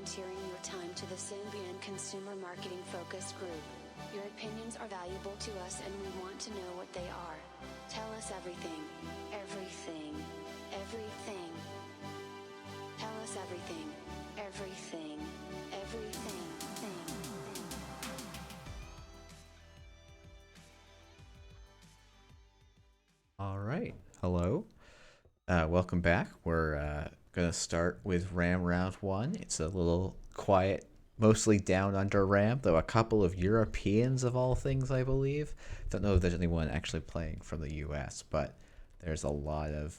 volunteering your time to the Symbian Consumer Marketing Focus Group. Your opinions are valuable to us and we want to know what they are. Tell us everything. Everything. Everything. Tell us everything. Everything. Everything. All right. Hello. Welcome back. We're going to start with RAM Round 1. It's a little quiet, mostly down under RAM, though a couple of Europeans of all things, I believe. Don't know if there's anyone actually playing from the US, but there's a lot of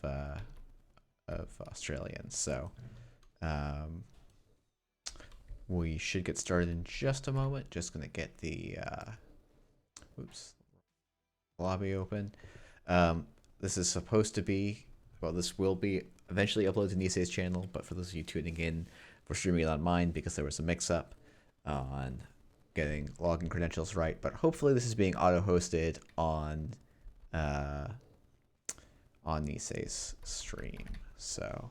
Australians. So we should get started in just a moment. Just going to get the lobby open. This is supposed to be, well, this will be eventually uploaded to Nisei's channel, but for those of you tuning in, we're streaming it on mine because there was a mix-up on getting login credentials right. But hopefully this is being auto-hosted on Nisei's stream. So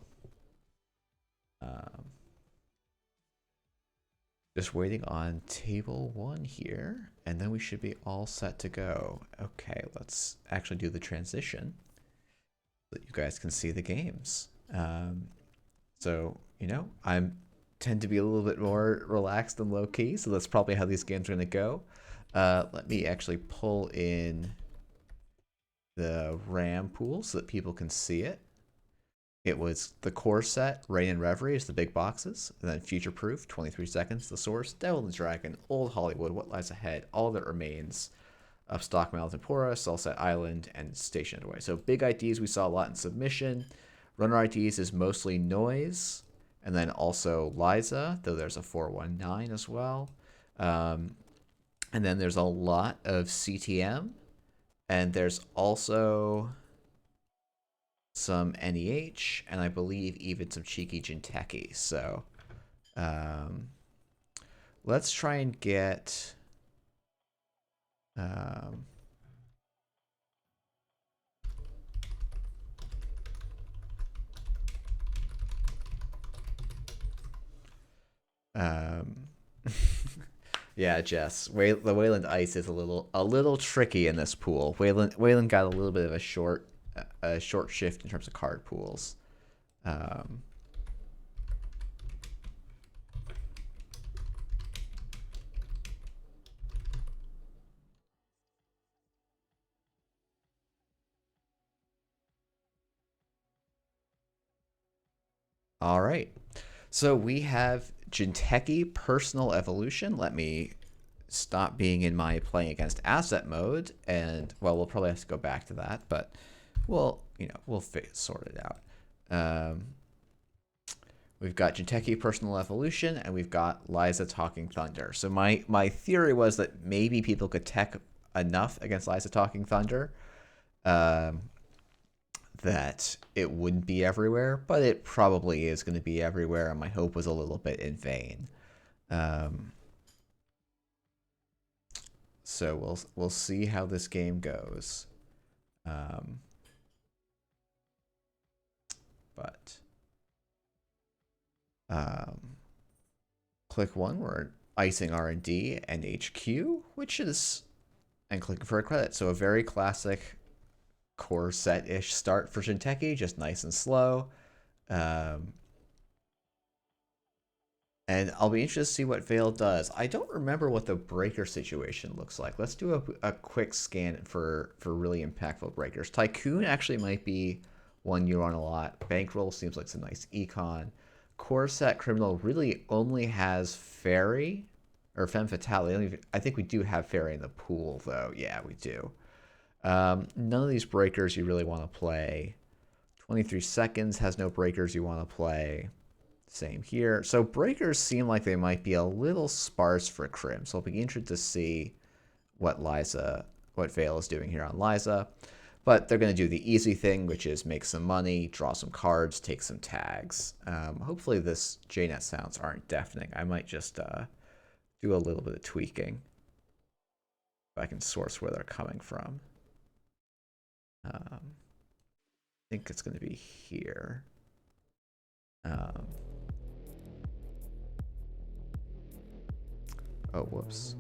just waiting on table 1 here, and then we should be all set to go. Okay, let's actually do the transition so that you guys can see the games. So, you know, I tend to be a little bit more relaxed and low-key, so that's probably how these games are going to go. Let me actually pull in the RAM pool so that people can see it. It was the core set, Rain and Reverie is the big boxes, and then Future Proof, 23 Seconds, The Source, Devil and the Dragon, Old Hollywood, What Lies Ahead, All That Remains, Upstock, Mountain Pora, Sunset Island, and Station Underway. So big IDs we saw a lot in submission. Runner IDs is mostly Noise, and then also Liza, though there's a 419 as well. And then there's a lot of CTM, and there's also some NEH, and I believe even some cheeky Jinteki. So let's try and get yeah, Jess. The Wayland Ice is a little tricky in this pool. Wayland got a little bit of a short shift in terms of card pools. All right. So we have Jinteki Personal Evolution. Let me stop being in my playing against asset mode, and well, we'll probably have to go back to that, but we'll sort it out. We've got Jinteki Personal Evolution, and we've got Liza Talking Thunder. So my theory was that maybe people could tech enough against Liza Talking Thunder that it wouldn't be everywhere, but it probably is going to be everywhere, and my hope was a little bit in vain. So we'll see how this game goes. But click 1, we're icing R&D and HQ, which is, and clicking for a credit. So a very classic core set-ish start for Jinteki, just nice and slow. And I'll be interested to see what Vale does. I don't remember what the breaker situation looks like. Let's do a quick scan for really impactful breakers. Tycoon actually might be one you run a lot. Bankroll seems like some nice econ. Core set Criminal really only has Fairy or Femme Fatale. I think we do have Fairy in the pool, though. Yeah, we do. None of these breakers you really want to play. 23 Seconds has no breakers you want to play. Same here. So breakers seem like they might be a little sparse for Crim. So I'll be interested to see what Vale is doing here on Liza. But they're going to do the easy thing, which is make some money, draw some cards, take some tags. Hopefully this JNet sounds aren't deafening. I might just do a little bit of tweaking if I can source where they're coming from. I think it's going to be here. Oh, whoops.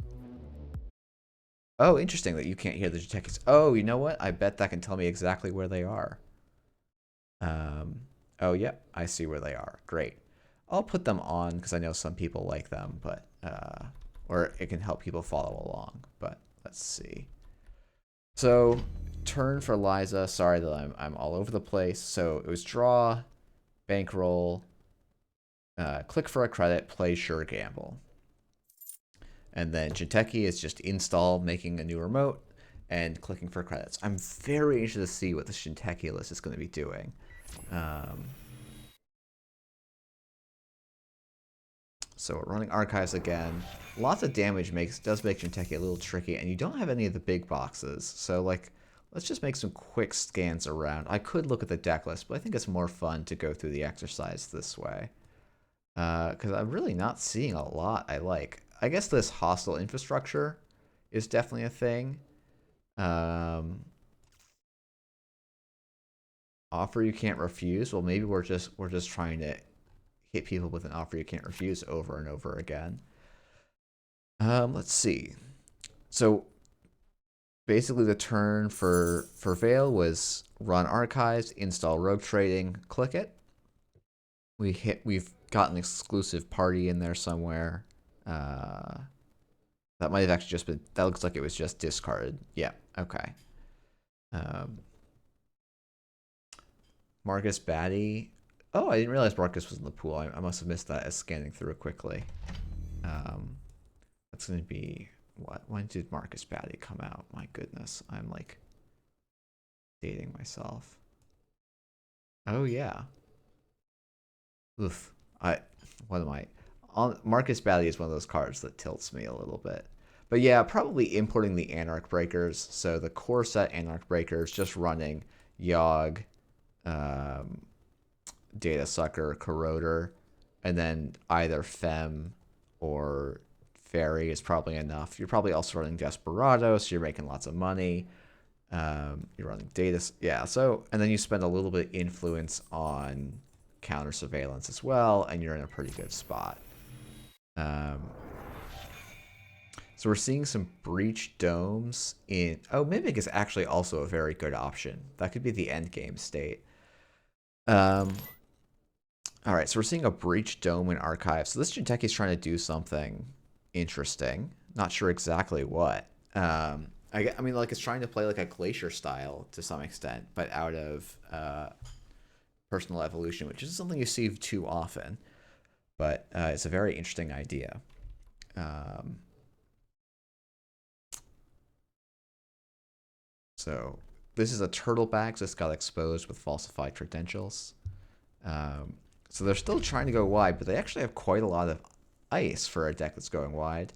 Oh, interesting that you can't hear the Jintekis. Oh, you know what? I bet that can tell me exactly where they are. Oh, yep, I see where they are. Great. I'll put them on because I know some people like them, but or it can help people follow along. But let's see. So turn for Liza. Sorry that I'm all over the place. So it was draw, bankroll, click for a credit, play sure gamble. And then Jinteki is just install, making a new remote, and clicking for credits. I'm very interested to see what the Jinteki list is going to be doing. So we're running archives again. Lots of damage does make Jinteki a little tricky, and you don't have any of the big boxes. So like, let's just make some quick scans around. I could look at the deck list, but I think it's more fun to go through the exercise this way. Because I'm really not seeing a lot I like. I guess this hostile infrastructure is definitely a thing. Offer you can't refuse. Well, maybe we're just trying to hit people with an offer you can't refuse over and over again. Let's see. So basically the turn for Veil was run archives, install rogue trading, click it. We've got an exclusive party in there somewhere. That might have actually just been, that looks like it was just discarded. Yeah, okay. Marcus Batty. Oh, I didn't realize Marcus was in the pool. I must have missed that as scanning through it quickly. That's going to be, what? When did Marcus Batty come out? My goodness. I'm like dating myself. Oh, yeah. Oof. What am I? Marcus Batty is one of those cards that tilts me a little bit. But yeah, probably importing the Anarch Breakers. So the core set Anarch Breakers, just running Yogg, Data Sucker, Corroder, and then either Fem or Fairy is probably enough. You're probably also running Desperado, so you're making lots of money. You're running data, yeah. So, and then you spend a little bit of influence on counter surveillance as well, and you're in a pretty good spot. So we're seeing some breach domes in. Oh, Mimic is actually also a very good option. That could be the end game state. All right, so we're seeing a breach dome in archive. So this Jinteki is trying to do something interesting. Not sure exactly what. I mean, like it's trying to play like a Glacier style to some extent, but out of personal evolution, which isn't something you see too often. But it's a very interesting idea. So this is a turtle bag, so it's got exposed with falsified credentials. So they're still trying to go wide, but they actually have quite a lot of ice for a deck that's going wide.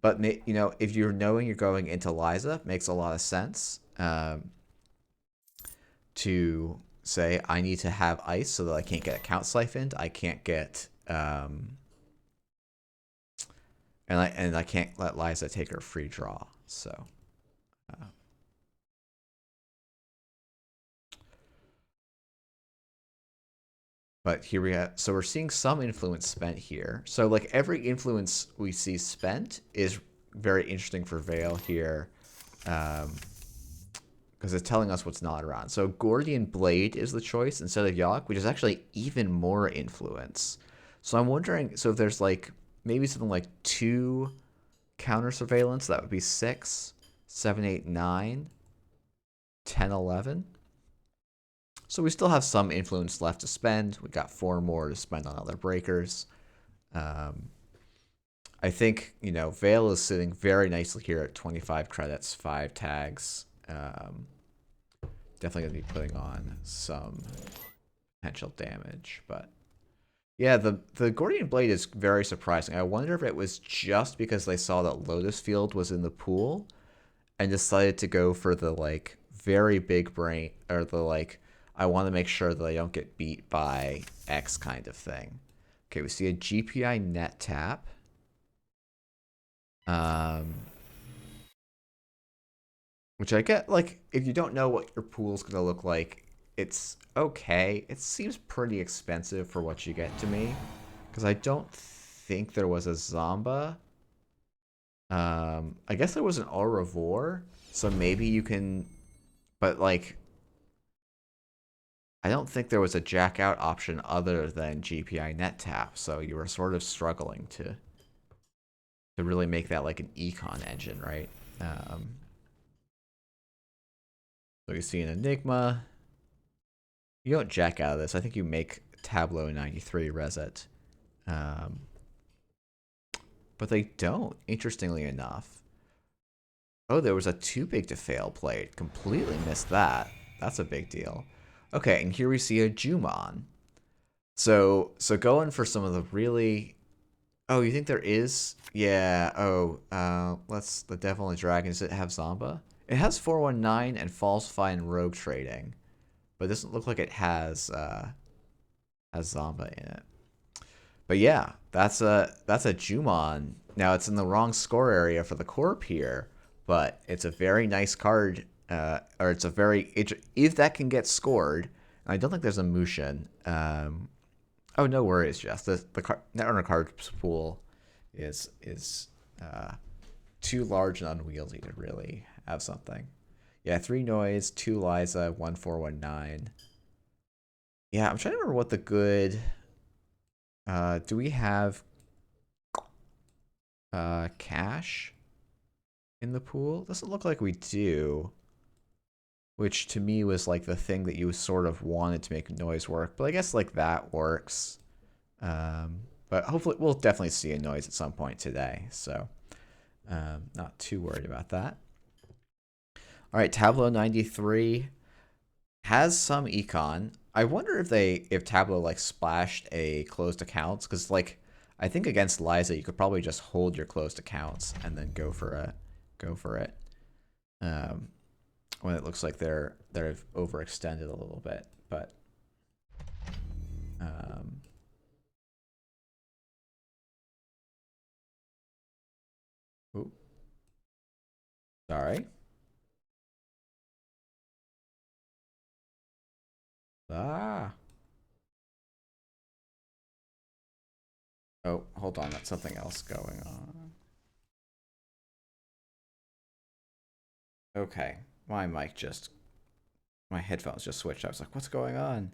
But you know, if you're knowing you're going into Liza, makes a lot of sense to say I need to have ice so that I can't get account siphoned. I can't get and I can't let Liza take her free draw. So. But here we have, so we're seeing some influence spent here. So like every influence we see spent is very interesting for Veil here. Because it's telling us what's not around. So Gordian Blade is the choice instead of Yogg, which is actually even more influence. So I'm wondering, so if there's like maybe something like 2 counter surveillance, that would be 6, 7, 8, 9, 10, 11. So we still have some influence left to spend. We got 4 more to spend on other breakers. I think, you know, Veil is sitting very nicely here at 25 credits, 5 tags. Definitely going to be putting on some potential damage. But yeah, the Gordian Blade is very surprising. I wonder if it was just because they saw that Lotus Field was in the pool and decided to go for the like very big brain, or the like, I want to make sure that I don't get beat by X kind of thing. Okay, we see a GPI net tap. Which I get, like, if you don't know what your pool's going to look like, it's okay. It seems pretty expensive for what you get to me. Because I don't think there was a Zomba I guess there was an au revoir, so maybe you can, but like, I don't think there was a jack out option other than GPI net tap, so you were sort of struggling to really make that like an econ engine, right? So you see an Enigma. You don't jack out of this. I think you make Tableau 93 reset. But they don't, interestingly enough. Oh, there was a too big to fail plate. Completely missed that. That's a big deal. Okay, and here we see a Jumon. So going for some of the really... Oh, you think there is? Yeah, let's... The Devil and the Dragon, does it have Zamba? It has 419 and Falsify and Rogue Trading. But it doesn't look like it has Zamba in it. But yeah, that's a Jumon. Now it's in the wrong score area for the Corp here, but it's a very nice card. Or it's a very... if that can get scored, I don't think there's a Mushin. Oh, no worries, Jess. The Netrunner card pool is too large and unwieldy to really have something. Yeah, 3 Noise, 2 Liza, 1 419. Yeah, I'm trying to remember what the good... do we have cash in the pool? Doesn't look like we do. Which to me was like the thing that you sort of wanted to make noise work. But I guess like that works. But hopefully we'll definitely see a noise at some point today. So not too worried about that. All right, Tableau 93 has some econ. I wonder if Tableau like splashed a closed accounts, because like I think against Liza you could probably just hold your closed accounts and then go for it. When it looks like they're overextended a little bit, but ooh, sorry. Oh, hold on, that's something else going on. Okay, my headphones just switched. I was like, what's going on?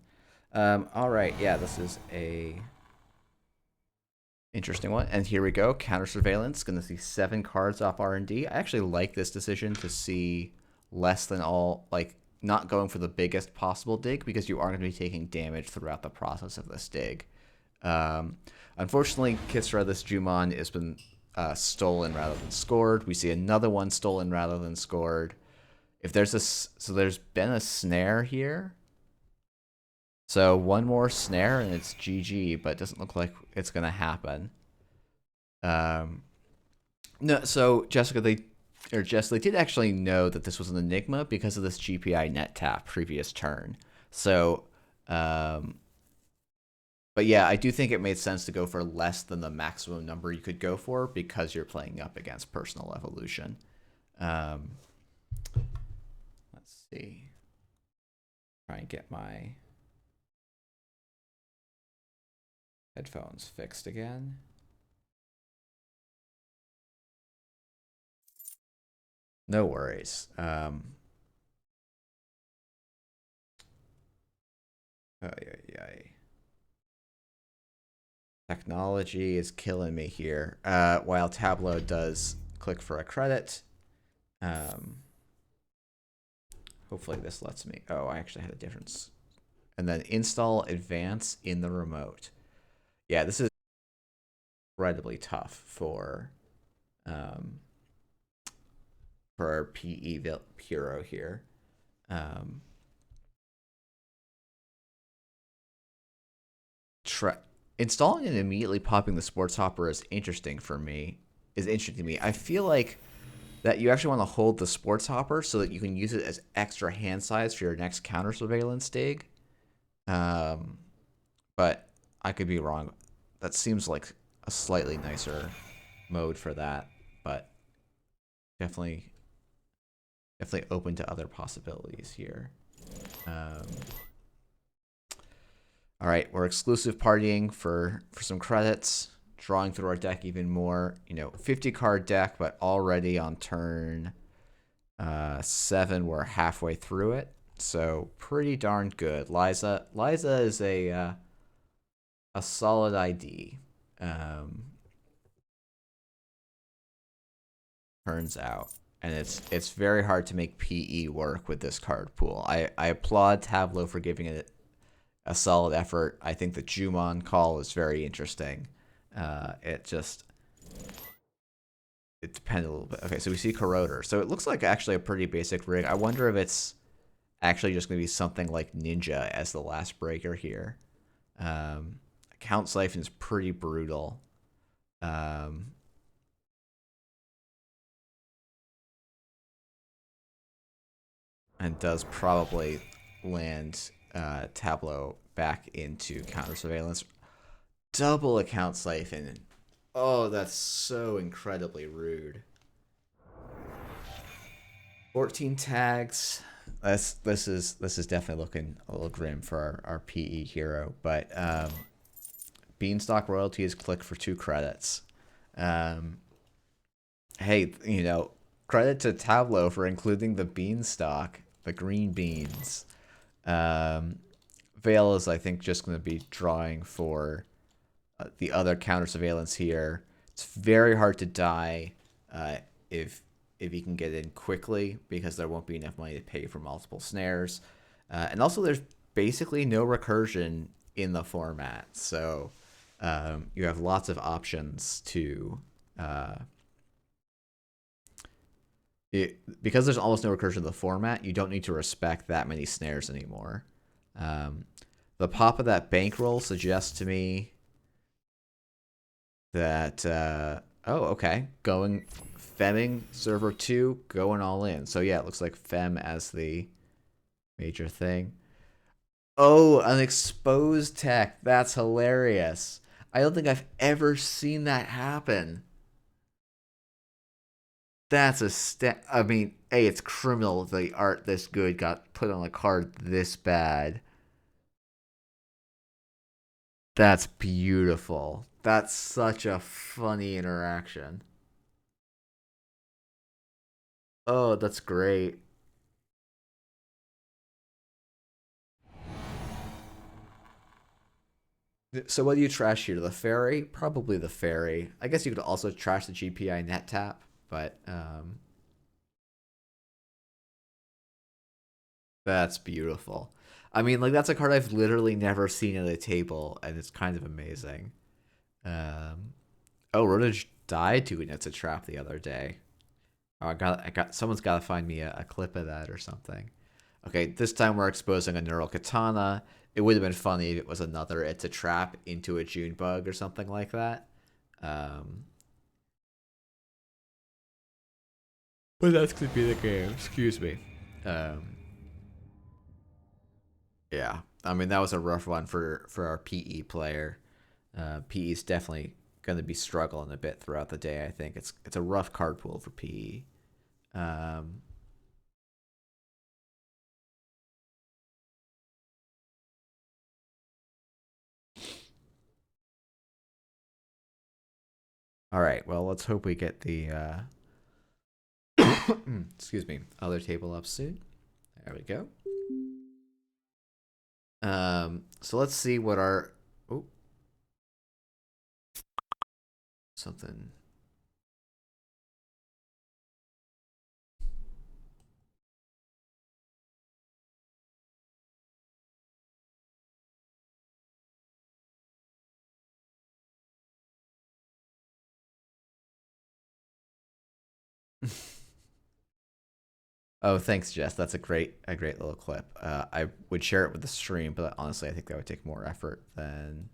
All right, yeah, this is a interesting one. And here we go, counter surveillance. Gonna see 7 cards off R&D. I actually like this decision to see less than all, like not going for the biggest possible dig, because you are going to be taking damage throughout the process of this dig. Unfortunately, Kisra, this Jumon has been stolen rather than scored. We see another one stolen rather than scored. If there's so there's been a snare here. So one more snare and it's GG, but it doesn't look like it's gonna happen. No, so Jessica, they did actually know that this was an Enigma because of this GPI net tap previous turn. So, but yeah, I do think it made sense to go for less than the maximum number you could go for because you're playing up against Personal Evolution. Let's see. Try and get my headphones fixed again. No worries. Technology is killing me here. While Tableau does click for a credit. Hopefully this lets me. Oh, I actually had a difference. And then install advance in the remote. Yeah, this is incredibly tough for our PE hero here. Installing and immediately popping the sports hopper is interesting to me. I feel like that you actually want to hold the sports hopper so that you can use it as extra hand size for your next counter surveillance dig. But I could be wrong. That seems like a slightly nicer mode for that, but definitely open to other possibilities here. All right, we're exclusive partying for some credits. drawing through our deck even more. 50 card deck, but already on turn 7, we're halfway through it. So pretty darn good. Liza is a solid ID. Turns out. And it's very hard to make PE work with this card pool. I applaud Tableau for giving it a solid effort. I think the Jumon call is very interesting. It depends a little bit. Okay, so we see Corroder. So it looks like actually a pretty basic rig. I wonder if it's actually just going to be something like Ninja as the last breaker here. Count Siphon is pretty brutal. And does probably land Tableau back into counter surveillance. Double Account Siphon. Oh, that's so incredibly rude. 14 tags. This is definitely looking a little grim for our PE hero, but Beanstalk Royalty is click for 2 credits. Hey, credit to Tableau for including the Beanstalk, the green beans. Veil is, I think, just going to be drawing for the other counter surveillance here. It's very hard to die if you can get in quickly, because there won't be enough money to pay for multiple snares. And also, there's basically no recursion in the format, so you have lots of options to... because there's almost no recursion in the format, you don't need to respect that many snares anymore. The pop of that bankroll suggests to me that okay, going Femming server 2, going all in. So yeah, it looks like Fem as the major thing. Oh, an exposed tech. That's hilarious. I don't think I've ever seen that happen. That's I mean, A, it's criminal the art this good got put on a card this bad. That's beautiful. That's such a funny interaction. Oh, that's great. So what do you trash here? The Fairy? Probably the Fairy. I guess you could also trash the GPI net tap, but that's beautiful. I mean, like, that's a card I've literally never seen at a table, and it's kind of amazing. Oh, Rodage died to an It's a Trap the other day. Oh, someone's got to find me a clip of that or something. Okay, this time we're exposing a Neural Katana. It would have been funny if it was another It's a Trap into a Junebug or something like that. But that's going to be the game. Excuse me. Yeah, I mean, that was a rough one for our PE player. PE is definitely going to be struggling a bit throughout the day. I think it's a rough card pool for PE. All right, well, let's hope we get the excuse me, other table up soon. There we go. So let's see what our something. Oh, thanks, Jess. That's a great little clip. I would share it with the stream, but honestly, I think that would take more effort than.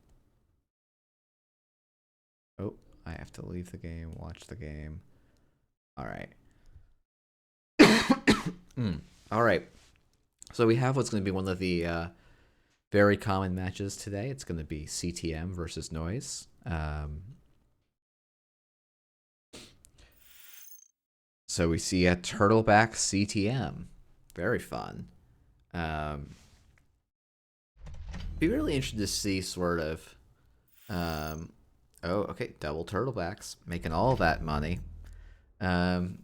Oh, I have to leave the game, watch the game. All right. All right. So we have what's going to be one of the very common matches today. It's going to be CTM versus Noise. So we see a Turtleback CTM. Very fun. Be really interested to see sort of Oh, okay, double turtlebacks, making all that money. Um,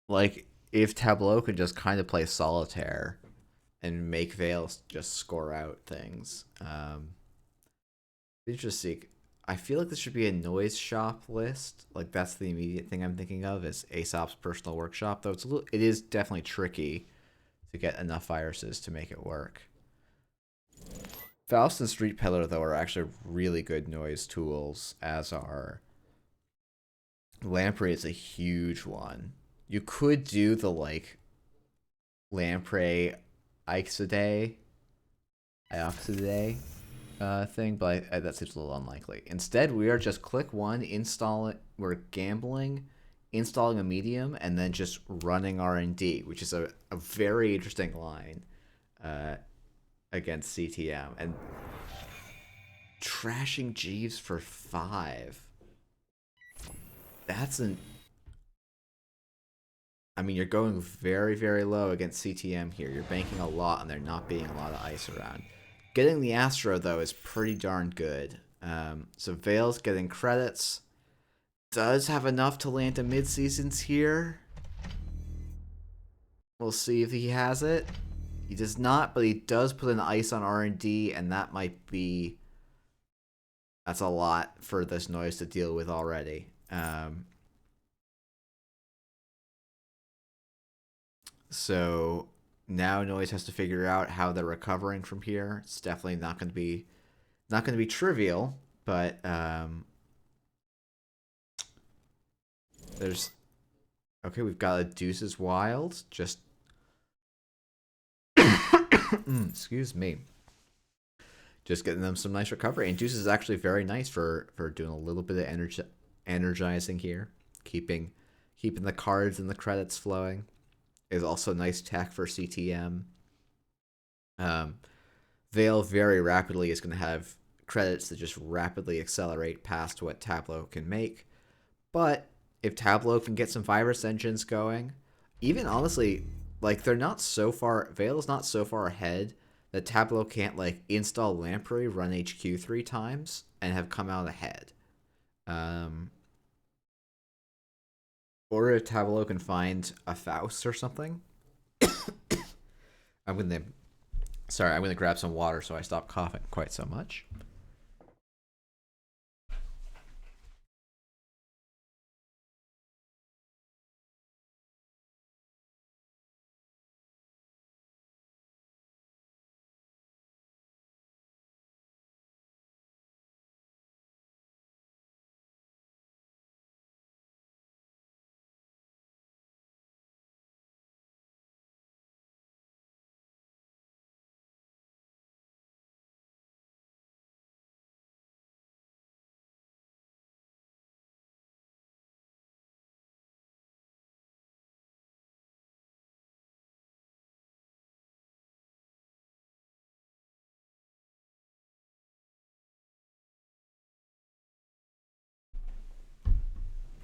like if Tableau could just kind of play solitaire and make Veil just score out things. Interesting. I feel like this should be a noise shop list. Like that's the immediate thing I'm thinking of is Aesop's personal workshop. Though it is definitely tricky to get enough viruses to make it work. Faust and Street Peddler though are actually really good noise tools, as are Lamprey is a huge one. You could do the like Lamprey Ixoday thing, but that seems a little unlikely. Instead, we are just click one, install it. We're gambling, installing a medium, and then just running R&D, which is a very interesting line against CTM. And trashing Jeeves for 5. That's an... I mean, you're going very, very low against CTM here. You're banking a lot, and there not being a lot of ice around. Getting the Astro, though, is pretty darn good. So Veil's getting credits. Does have enough to land a mid-seasons here. We'll see if he has it. He does not, but he does put an ice on R&D, and that might be... That's a lot for this noise to deal with already. So now Noise has to figure out how they're recovering from here. It's definitely not going to be trivial, but there's okay. We've got a Deuces Wild. Just excuse me. Just getting them some nice recovery, and Deuces is actually very nice for doing a little bit of energizing here, keeping the cards and the credits flowing. Is also nice tech for CTM. Veil very rapidly is going to have credits that just rapidly accelerate past what Tableau can make. But if Tableau can get some virus engines going, even honestly, like they're not so far, Veil is not so far ahead that Tableau can't like install Lamprey, run HQ 3 times, and have come out ahead. Or if Tableau can find a Faust or something. I'm gonna grab some water so I stop coughing quite so much.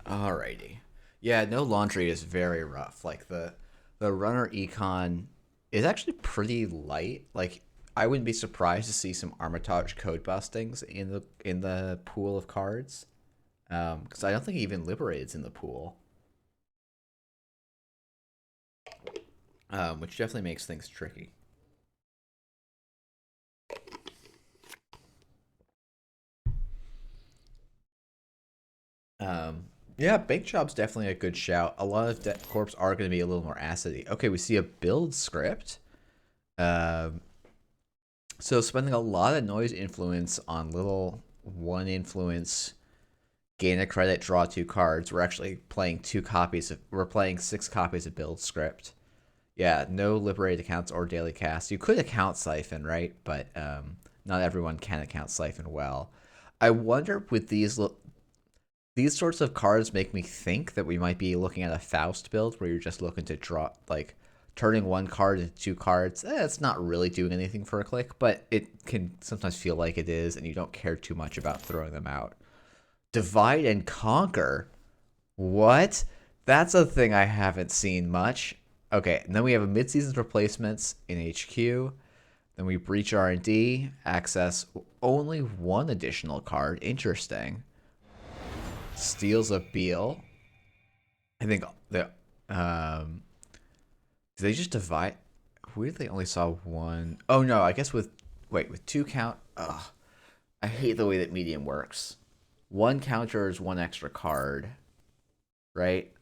Alrighty. Yeah, no laundry is very rough. Like the runner econ is actually pretty light. Like I wouldn't be surprised to see some Armitage code bustings in the pool of cards. Because I don't think even Liberated's in the pool. Which definitely makes things tricky. Yeah, Bake Job's definitely a good shout. A lot of corps are going to be a little more acidy. Okay, we see a build script. So spending a lot of noise influence on little 1 influence, gain a credit, draw 2 cards. We're actually playing 6 copies of build script. Yeah, no liberated accounts or daily cast. You could account Siphon, right? But not everyone can account Siphon well. I wonder with these sorts of cards make me think that we might be looking at a Faust build where you're just looking to draw, like, turning 1 card into 2 cards. It's not really doing anything for a click, but it can sometimes feel like it is, and you don't care too much about throwing them out. Divide and Conquer? What? That's a thing I haven't seen much. Okay, and then we have a mid-season replacements in HQ. Then we breach R&D, access only one additional card. Interesting. Steals a Beal. I think the did they just divide? Weirdly, only saw one. Oh no, I guess with with 2 count. Ugh, I hate the way that medium works. 1 counter is 1 extra card, right?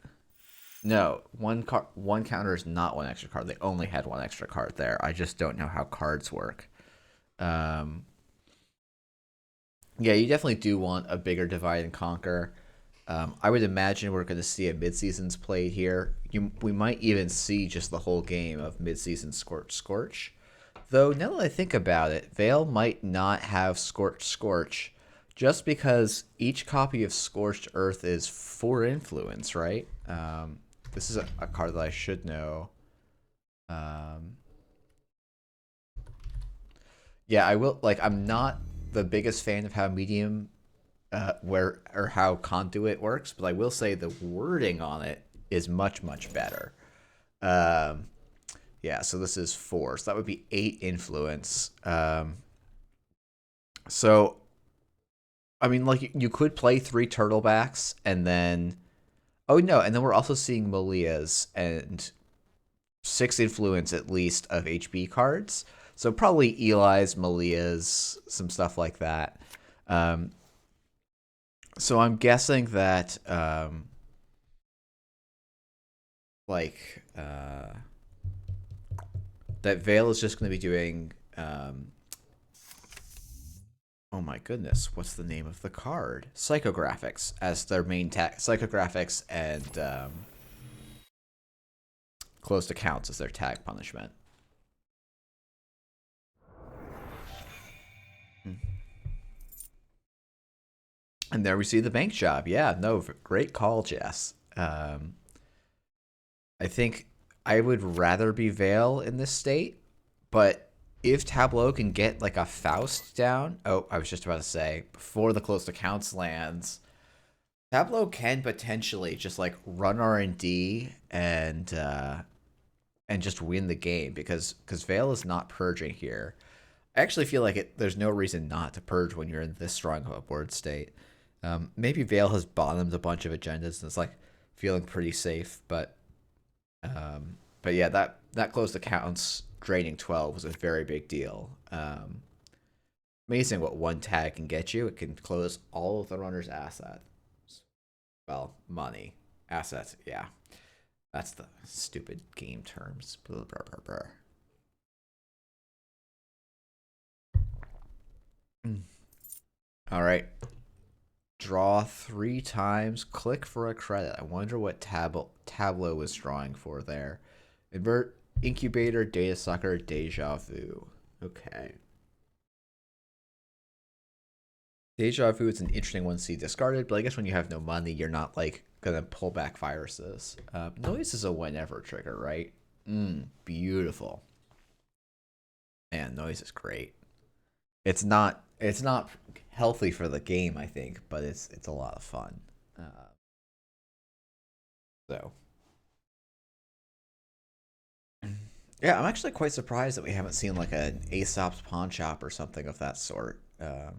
No, one counter is not 1 extra card. They only had 1 extra card there. I just don't know how cards work. Um, yeah, you definitely do want a bigger divide and conquer. I would imagine we're going to see a mid-seasons played here. We might even see just the whole game of mid-season Scorch. Though, now that I think about it, Vale might not have Scorch just because each copy of Scorched Earth is 4 influence, right? This is a card that I should know. Yeah, I will. Like, I'm not the biggest fan of how medium where or how conduit works, but I will say the wording on it is much better. Um, yeah, so this is 4, so that would be 8 influence. So I mean, like you could play 3 turtlebacks and then oh no, and then we're also seeing Malia's and 6 influence at least of HB cards. So probably Eli's, Malia's, some stuff like that. Um, so I'm guessing that like that Vale is just going to be doing oh my goodness, what's the name of the card? Psychographics as their main tag. Psychographics and closed accounts as their tag punishment. And there we see the bank job. Yeah, no, great call, Jess. I think I would rather be Vale in this state, but if Tableau can get like a Faust down, oh, I was just about to say, before the closed accounts lands, Tableau can potentially just like run R&D and just win the game because Vale is not purging here. I actually feel like there's no reason not to purge when you're in this strong of a board state. Maybe Vale has bottomed a bunch of agendas and it's like feeling pretty safe, but yeah, that closed accounts draining 12 was a very big deal. Amazing what one tag can get you. It can close all of the runner's assets. Well, money, assets. Yeah, that's the stupid game terms. Blah, blah, blah, blah. All right. Draw 3 times. Click for a credit. I wonder what Tableau was drawing for there. Invert, Incubator, Data Sucker, Deja Vu. Okay. Deja Vu is an interesting one to see discarded, but I guess when you have no money, you're not like gonna pull back viruses. Noise is a whenever trigger, right? Beautiful. Man, noise is great. It's not healthy for the game, I think, but it's a lot of fun. So yeah, I'm actually quite surprised that we haven't seen like an Aesop's pawn shop or something of that sort. But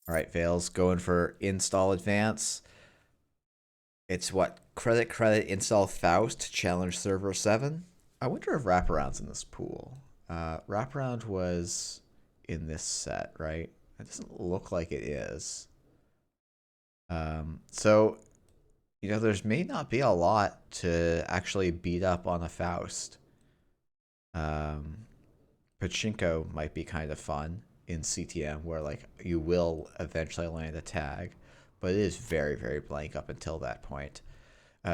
all right, Vale's going for install advance. It's what credit install Faust challenge server 7. I wonder if wraparound's in this pool. Wraparound was in this set, right? It doesn't look like it is. So there's may not be a lot to actually beat up on a Faust. Pachinko might be kind of fun in CTM, where like you will eventually land a tag, but it is very blank up until that point.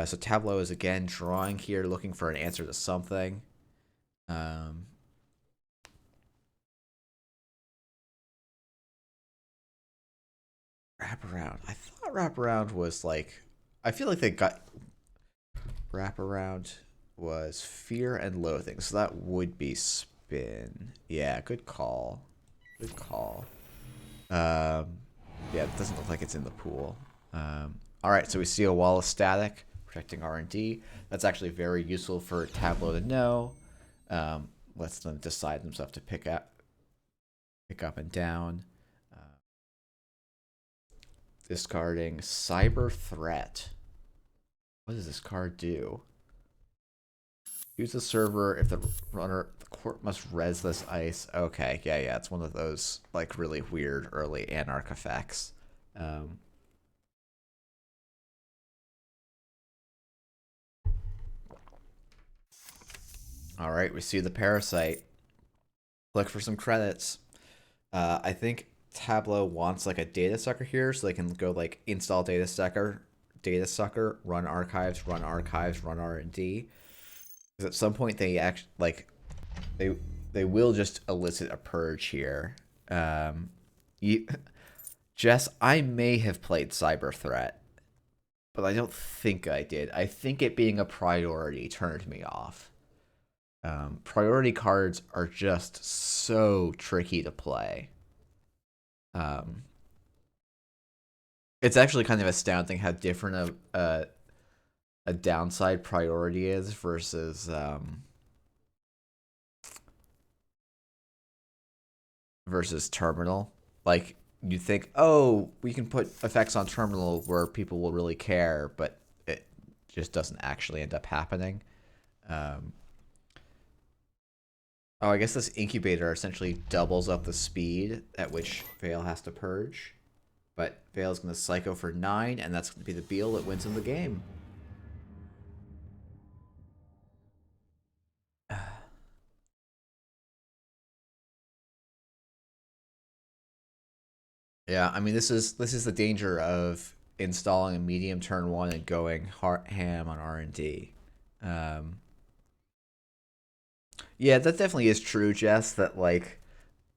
So Tableau is again drawing here, looking for an answer to something. Wraparound. I thought wraparound was like. I feel like they got wraparound was fear and loathing, so that would be spin. Yeah, good call. Good call. Yeah, it doesn't look like it's in the pool. All right, so we see a wall of static protecting R&D. That's actually very useful for Tableau to know. Lets them decide themselves to pick up and down. Discarding Cyber Threat. What does this card do? Use the server if the court must res this ice. Okay, yeah, it's one of those like really weird early Anarch effects. All right, we see the Parasite. Click for some credits. I think Tableau wants like a data sucker here, so they can go like install data sucker, run archives, run R&D. Because at some point they actually like they will just elicit a purge here. You, Jess, I may have played Cyber Threat, but I don't think I did. I think it being a priority turned me off. Priority cards are just so tricky to play. It's actually kind of astounding how different a downside priority is versus terminal. Like you think, oh, we can put effects on terminal where people will really care, but it just doesn't actually end up happening. Oh, I guess this incubator essentially doubles up the speed at which Vale has to purge. But Vale's going to Psycho for 9, and that's going to be the Beal that wins in the game. Yeah, I mean this is the danger of installing a medium turn 1 and going ham on R&D. Yeah, that definitely is true, Jess, that like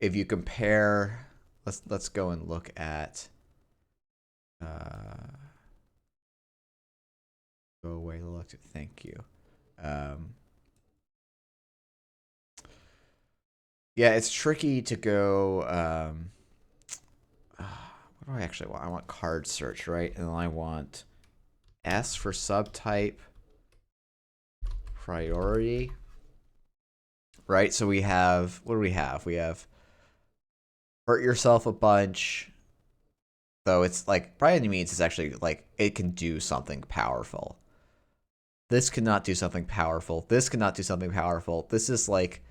if you compare let's go and look at go away look at thank you. Yeah, it's tricky to go what do I actually want? I want card search, right? And then I want S for subtype priority. Right? So we have what do we have? We have hurt yourself a bunch. Though it's like by any means it's actually like it can do something powerful. This cannot do something powerful. This cannot do something powerful. This is like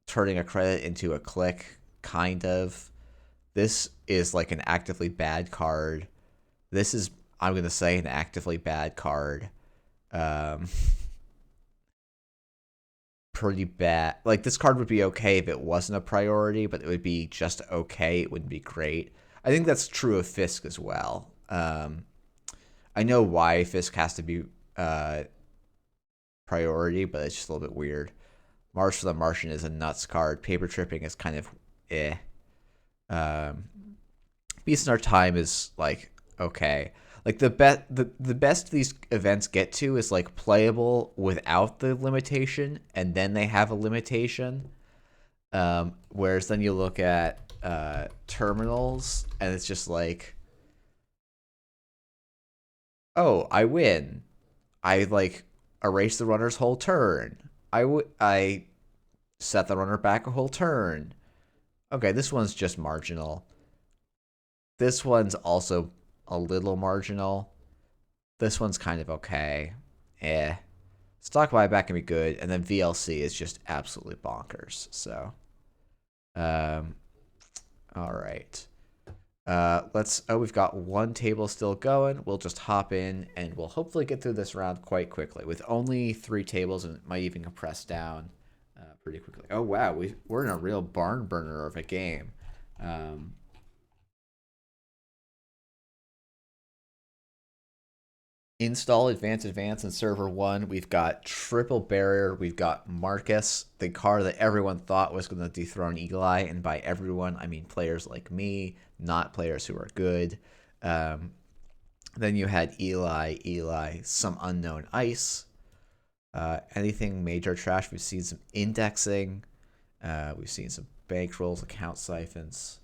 turning a credit into a click, kind of. This is like an actively bad card. This is, I'm going to say, an actively bad card. Pretty bad. Like, this card would be okay if it wasn't a priority, but it would be just okay. It wouldn't be great. I think that's true of Fisk as well. I know why Fisk has to be priority, but it's just a little bit weird. March for the Martian is a nuts card. Paper Tripping is kind of eh. Beast in Our Time is like okay. Like the best these events get to is like playable without the limitation, and then they have a limitation. Whereas then you look at terminals, and it's just like, oh, I win. I like erase the runner's whole turn. I set the runner back a whole turn. Okay, this one's just marginal. This one's also a little marginal. This one's kind of okay. Stock buyback can be good, and then VLC is just absolutely bonkers. So, all right. We've got one table still going. We'll just hop in, and we'll hopefully get through this round quite quickly with only 3 tables, and it might even compress down pretty quickly. Oh wow, we're in a real barn burner of a game. Install Advance, and Server 1. We've got Triple Barrier. We've got Marcus, the card that everyone thought was going to dethrone Eagle Eye. And by everyone, I mean players like me, not players who are good. Then you had Eli, some unknown ice. Anything major trash. We've seen some indexing. We've seen some bankrolls, account siphons.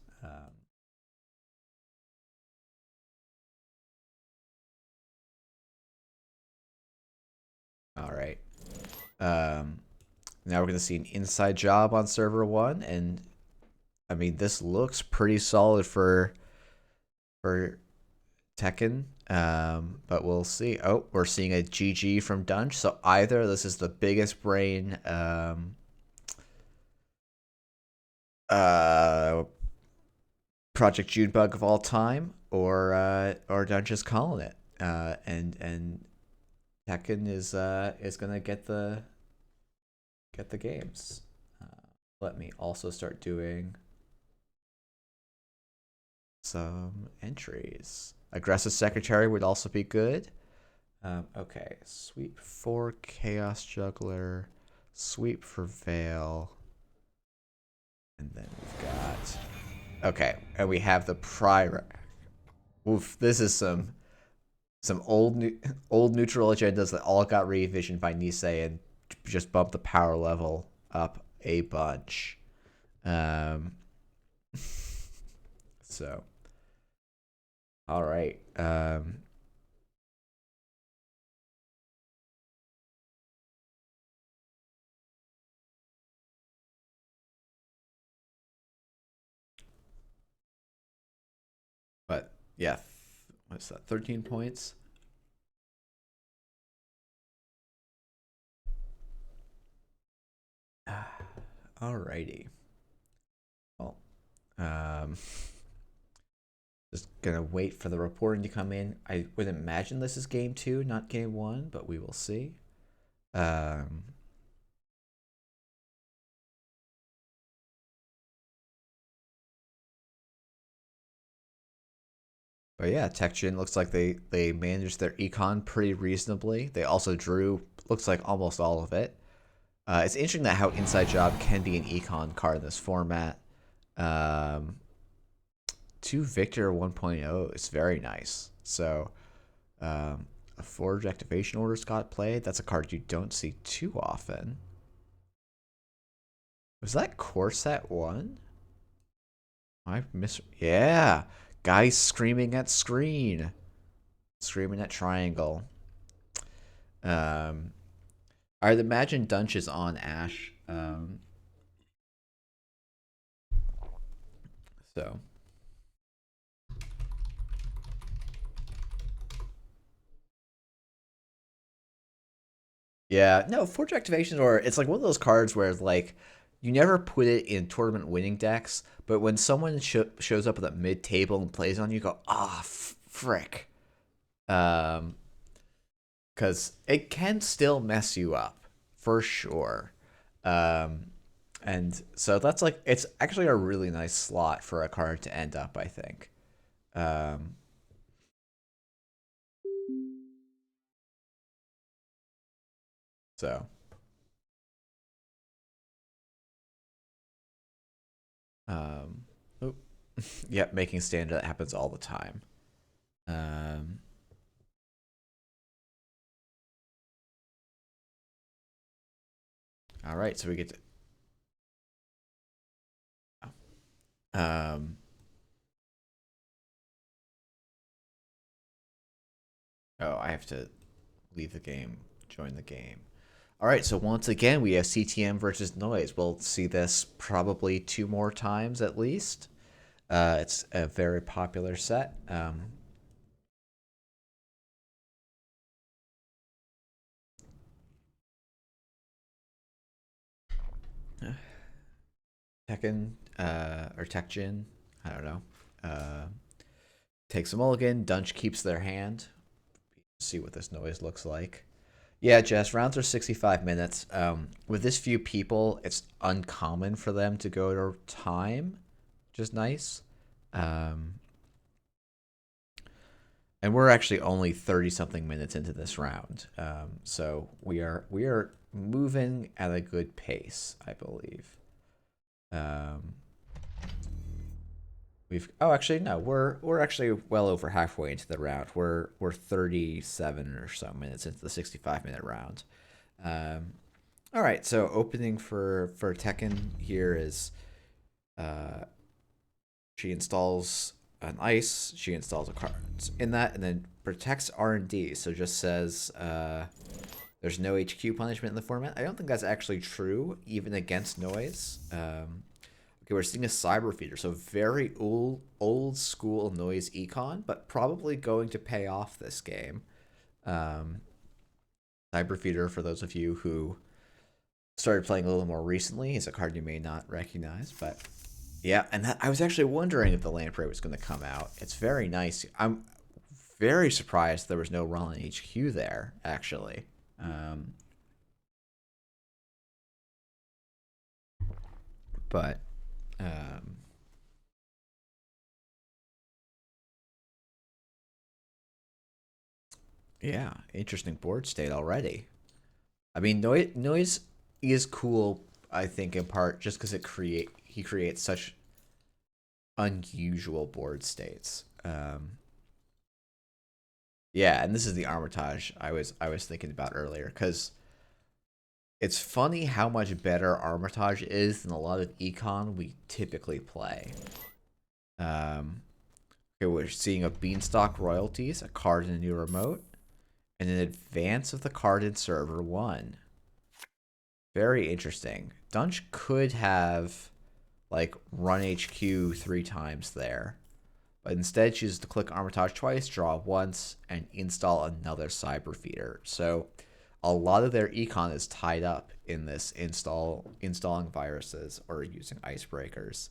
All right. Now we're going to see an inside job on server 1, and I mean, this looks pretty solid for Tekken, but we'll see. Oh, we're seeing a GG from Dunch, so either this is the biggest brain Project Junebug of all time, or Dunch is calling it, and Tekken is gonna get the games. Let me also start doing some entries. Aggressive Secretary would also be good. Okay, sweep for Chaos Juggler, sweep for Veil, and then we've got. Okay, and we have the Prior. Oof, this is some old neutral agendas that all got revisioned by Nisei and just bumped the power level up a bunch. So, all right. But yeah, what's that? 13 points. Alrighty. Well, just gonna wait for the reporting to come in. I would imagine this is game 2, not game 1, but we will see. But yeah, TechGen looks like they managed their econ pretty reasonably. They also drew, looks like, almost all of it. It's interesting that how Inside Job can be an econ card in this format. 2 Victor 1.0 is very nice. So, a Forge Activation Orders got played. That's a card you don't see too often. Was that Core Set 1? I miss. Yeah! Guys screaming at screen. Screaming at triangle. I'd imagine Dunch is on Ash. So. Yeah, no, Forge Activations, or it's like one of those cards where it's like you never put it in tournament winning decks, but when someone shows up at that mid table and plays on you, go, ah, frick. Because it can still mess you up for sure. And so that's like, it's actually a really nice slot for a card to end up, I think. So. Oh, yep, making standard, that happens all the time. All right, so we get to. Oh, I have to leave the game, join the game. All right, so once again, we have CTM versus Noise. We'll see this probably 2 more times at least. It's a very popular set. Tekken, or TechGen, I don't know. Takes a mulligan. Dunch keeps their hand. See what this Noise looks like. Yeah, Jess, rounds are 65 minutes. With this few people, it's uncommon for them to go to time, which is nice. And we're actually only 30-something minutes into this round. So we are moving at a good pace, I believe. Actually no, we're actually well over halfway into the round. We're 37 or so minutes into the 65-minute round. All right, so opening for Tekken here is she installs an ice, she installs a card in that, and then protects R&D. So just says There's no HQ punishment in the format. I don't think that's actually true, even against Noise. Okay, we're seeing a Cyber Feeder, so very old school Noise econ, but probably going to pay off this game. Cyber Feeder, for those of you who started playing a little more recently, is a card you may not recognize, but yeah, and I was actually wondering if the Lamprey was going to come out. It's very nice. I'm very surprised there was no Rollin HQ there, actually. But um, yeah, interesting board state already. I mean, noise is cool. I think in part just because he creates such unusual board states. Yeah, and this is the Armitage I was thinking about earlier because it's funny how much better Armitage is than a lot of econ we typically play. Okay, we're seeing a Beanstalk Royalties, a card in a new remote, and an advance of the card in server 1. Very interesting. Dunch could have like run HQ 3 times there, but instead chooses to click Armitage twice, draw once, and install another Cyber Feeder. So a lot of their econ is tied up in this installing viruses or using icebreakers,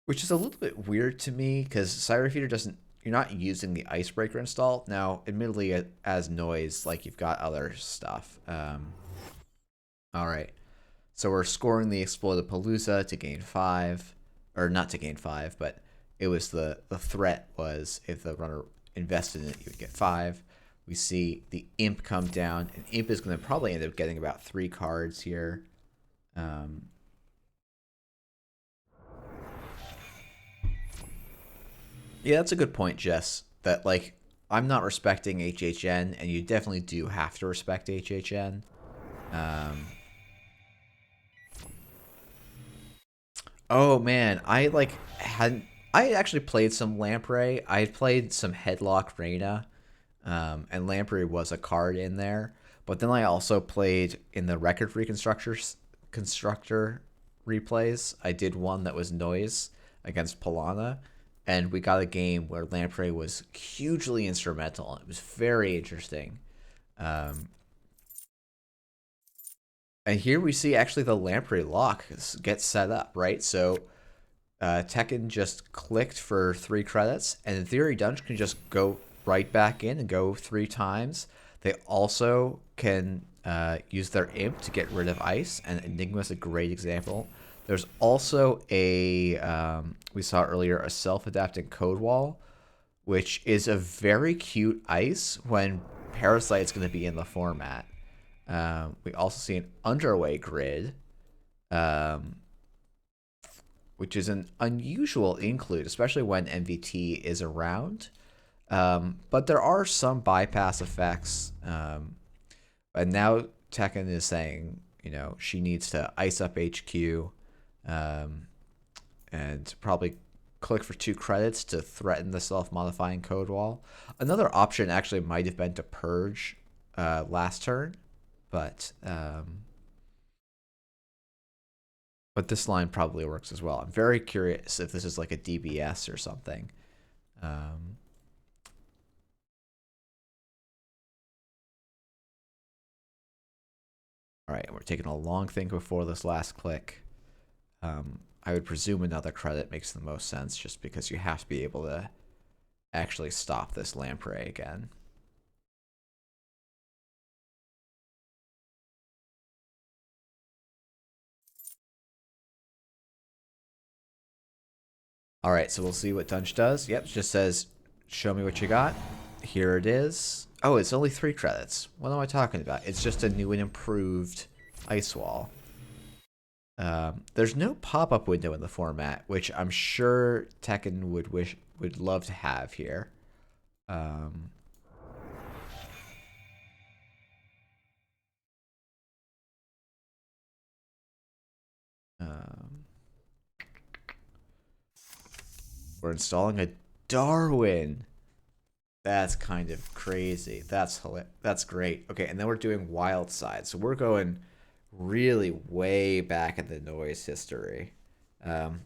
which is a little bit weird to me because Cyber Feeder doesn't. You're not using the icebreaker install now. Admittedly, as Noise, like you've got other stuff. All right, so we're scoring the Explodapalooza to gain 5, or not to gain 5, but it was the threat was if the runner invested in it, you would get 5. We see the Imp come down, and Imp is going to probably end up getting about 3 cards here. Yeah, that's a good point, Jess. That like I'm not respecting HHN, and you definitely do have to respect HHN. Oh man, I actually played some Lamprey. I had played some Headlock Reina, and Lamprey was a card in there. But then I also played in the Record Constructor replays. I did one that was Noise against Polana, and we got a game where Lamprey was hugely instrumental. It was very interesting. Um, and here we see actually the Lamprey lock get set up, right? So Tekken just clicked for 3 credits, and in theory, Dungeon can just go right back in and go 3 times. They also can use their Imp to get rid of Ice, and Enigma is a great example. There's also we saw earlier, a self-adapting code wall, which is a very cute Ice when Parasite's going to be in the format. We also see an underway grid, which is an unusual include, especially when MVT is around. But there are some bypass effects. And now Tekken is saying, she needs to ice up HQ and probably click for 2 credits to threaten the self-modifying code wall. Another option actually might have been to purge last turn, but this line probably works as well. I'm very curious if this is like a DBS or something. All right, we're taking a long think before this last click. I would presume another credit makes the most sense just because you have to be able to actually stop this Lamprey again. All right, so we'll see what Dunch does. Yep, it just says, show me what you got. Here it is. Oh, it's only 3 credits. What am I talking about? It's just a new and improved ice wall. There's no pop-up window in the format, which I'm sure Tekken would love to have here. We're installing a Darwin. That's kind of crazy. That's great. Okay, and then we're doing wild side. So we're going really way back in the noise history. Um,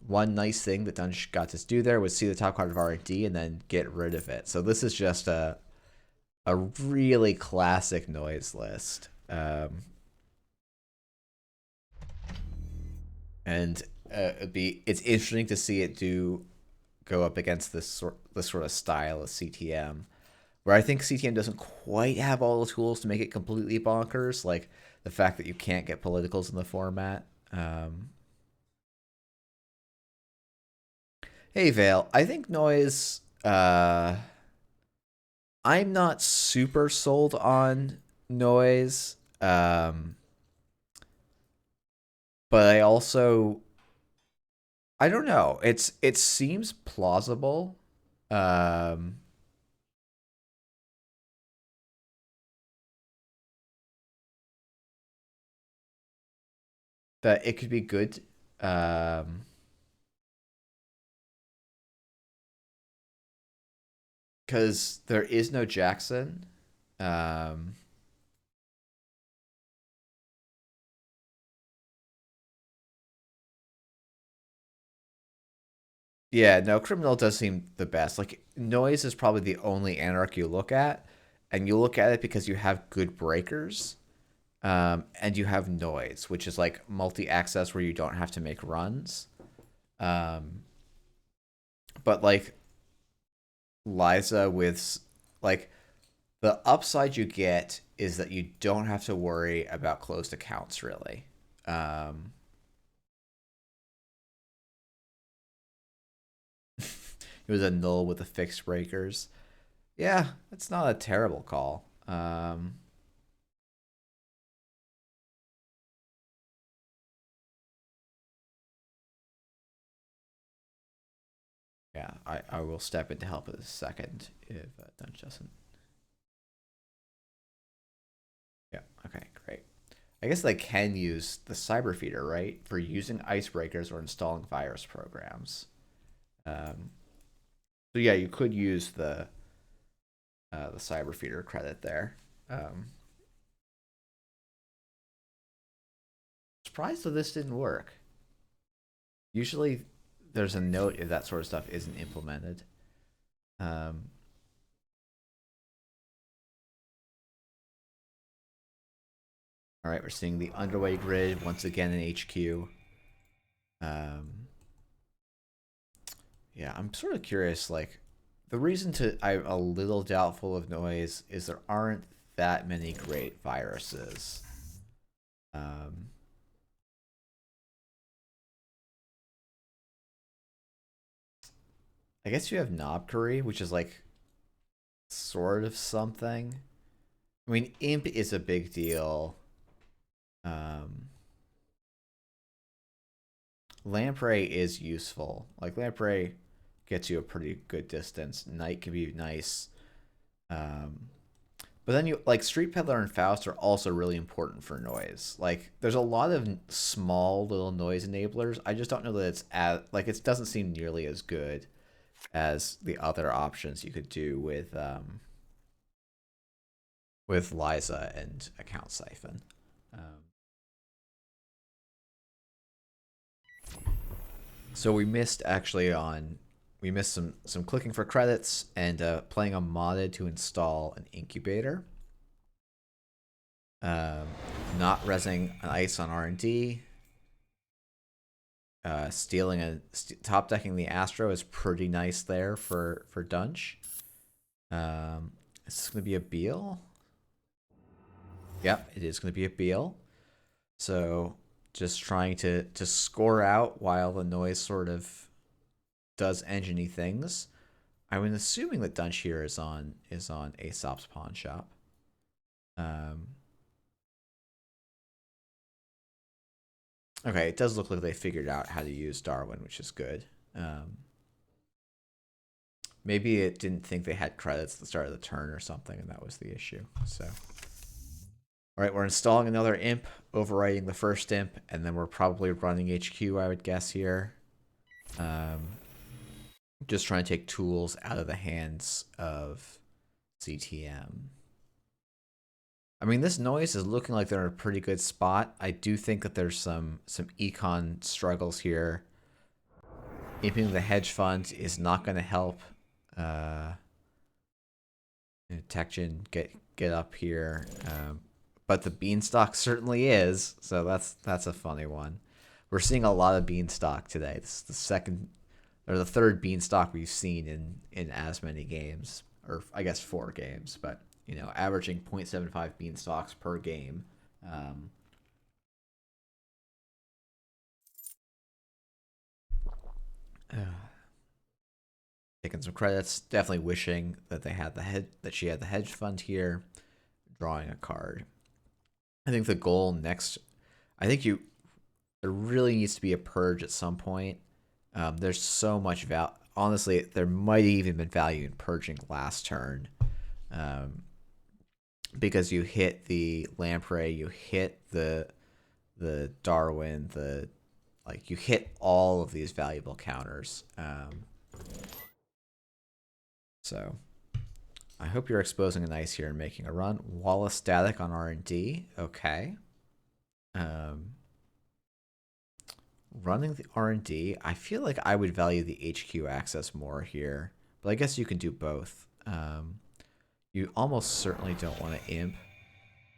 One nice thing that Dunge got to do there was see the top card of R&D and then get rid of it. So this is just a really classic noise list. And it's interesting to see it go up against this sort of style of CTM, where I think CTM doesn't quite have all the tools to make it completely bonkers, like the fact that you can't get politicals in the format. Hey Vale, I think noise. I'm not super sold on noise, but I don't know. It seems plausible. Um, that it could be good. Um, because there is no Jackson. Um, yeah, no, criminal does seem the best. Like noise is probably the only anarch you look at, and you look at it because you have good breakers, and you have noise, which is like multi-access where you don't have to make runs. Um, but like Liza with like the upside you get is that you don't have to worry about closed accounts really. Um, it was a null with the fixed breakers. Yeah, it's not a terrible call. Yeah, I will step in to help in a second if Dunge doesn't. Yeah, okay, great. I guess they can use the cyber feeder, right, for using icebreakers or installing virus programs. Um, so yeah, you could use the cyber feeder credit there. Um, Surprised that this didn't work. Usually, there's a note if that sort of stuff isn't implemented. Um, all right, we're seeing the underway grid once again in HQ. Um, yeah, I'm sort of curious. Like, the reason I'm a little doubtful of noise is there aren't that many great viruses. Um, I guess you have Knobkery, which is like sort of something. I mean, Imp is a big deal. Um, Lamprey is useful. Like Lamprey gets you a pretty good distance. Knight can be nice. Um, but then you like Street Peddler and Faust are also really important for noise. Like there's a lot of small little noise enablers. I just don't know that it's like it doesn't seem nearly as good as the other options you could do with Liza and Account Siphon. Um, so we missed some clicking for credits and playing a modded to install an incubator. Um, Not resing an ice on R&D. Stealing top decking the Astro is pretty nice there for Dunch. Is this gonna be a Beal? Yep, it is gonna be a Beal. So just trying to score out while the noise sort of does engine things. I'm assuming that Dunch here is on Aesop's pawn shop. Um, okay, it does look like they figured out how to use Darwin, which is good. Maybe it didn't think they had credits at the start of the turn or something, and that was the issue. So, all right, we're installing another imp, overwriting the first imp, and then we're probably running HQ, I would guess here. Um, Just trying to take tools out of the hands of CTM. I mean, this noise is looking like they're in a pretty good spot. I do think that there's some econ struggles here. Imping the hedge fund is not going to help. Techgen get up here, but the beanstalk certainly is. So that's a funny one. We're seeing a lot of beanstalk today. This is the second or the third beanstalk we've seen in as many games, or I guess 4 games, but you know, averaging 0.75 beanstalks per game. Taking some credits, definitely wishing that she had the hedge fund here, drawing a card. I think the goal next, I think there really needs to be a purge at some point. There's so much value. Honestly, there might even been value in purging last turn, because you hit the Lamprey, you hit the Darwin, you hit all of these valuable counters. So I hope you're exposing an ice here and making a run. Wallace static on R&D. Okay. Running the R&D, I feel like I would value the HQ access more here, but I guess you can do both. You almost certainly don't want to imp,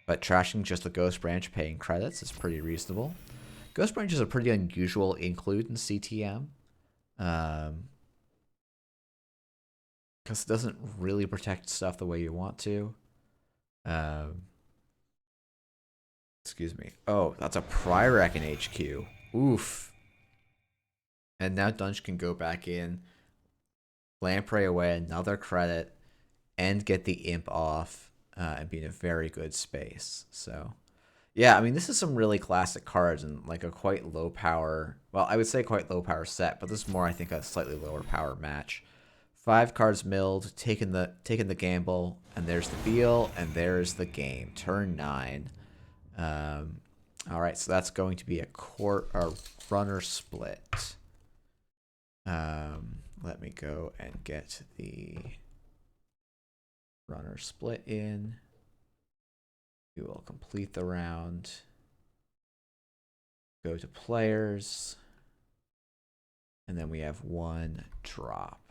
but trashing just the Ghost Branch, paying credits is pretty reasonable. Ghost Branch is a pretty unusual include in CTM, because it doesn't really protect stuff the way you want to. Excuse me. Oh, that's a Pryrack in HQ. Oof. And now Dunch can go back in, Lamprey away, another credit, and get the imp off, and be in a very good space. So, yeah, I mean, this is some really classic cards and like a quite low power. Well, I would say quite low power set, but this is more, I think, a slightly lower power match. 5 cards milled, taking the gamble, and there's the Beal, and there's the game. Turn 9. All right, so that's going to be a runner split. Let me go and get the runner split in. We will complete the round. Go to players. And then we have 1 drop.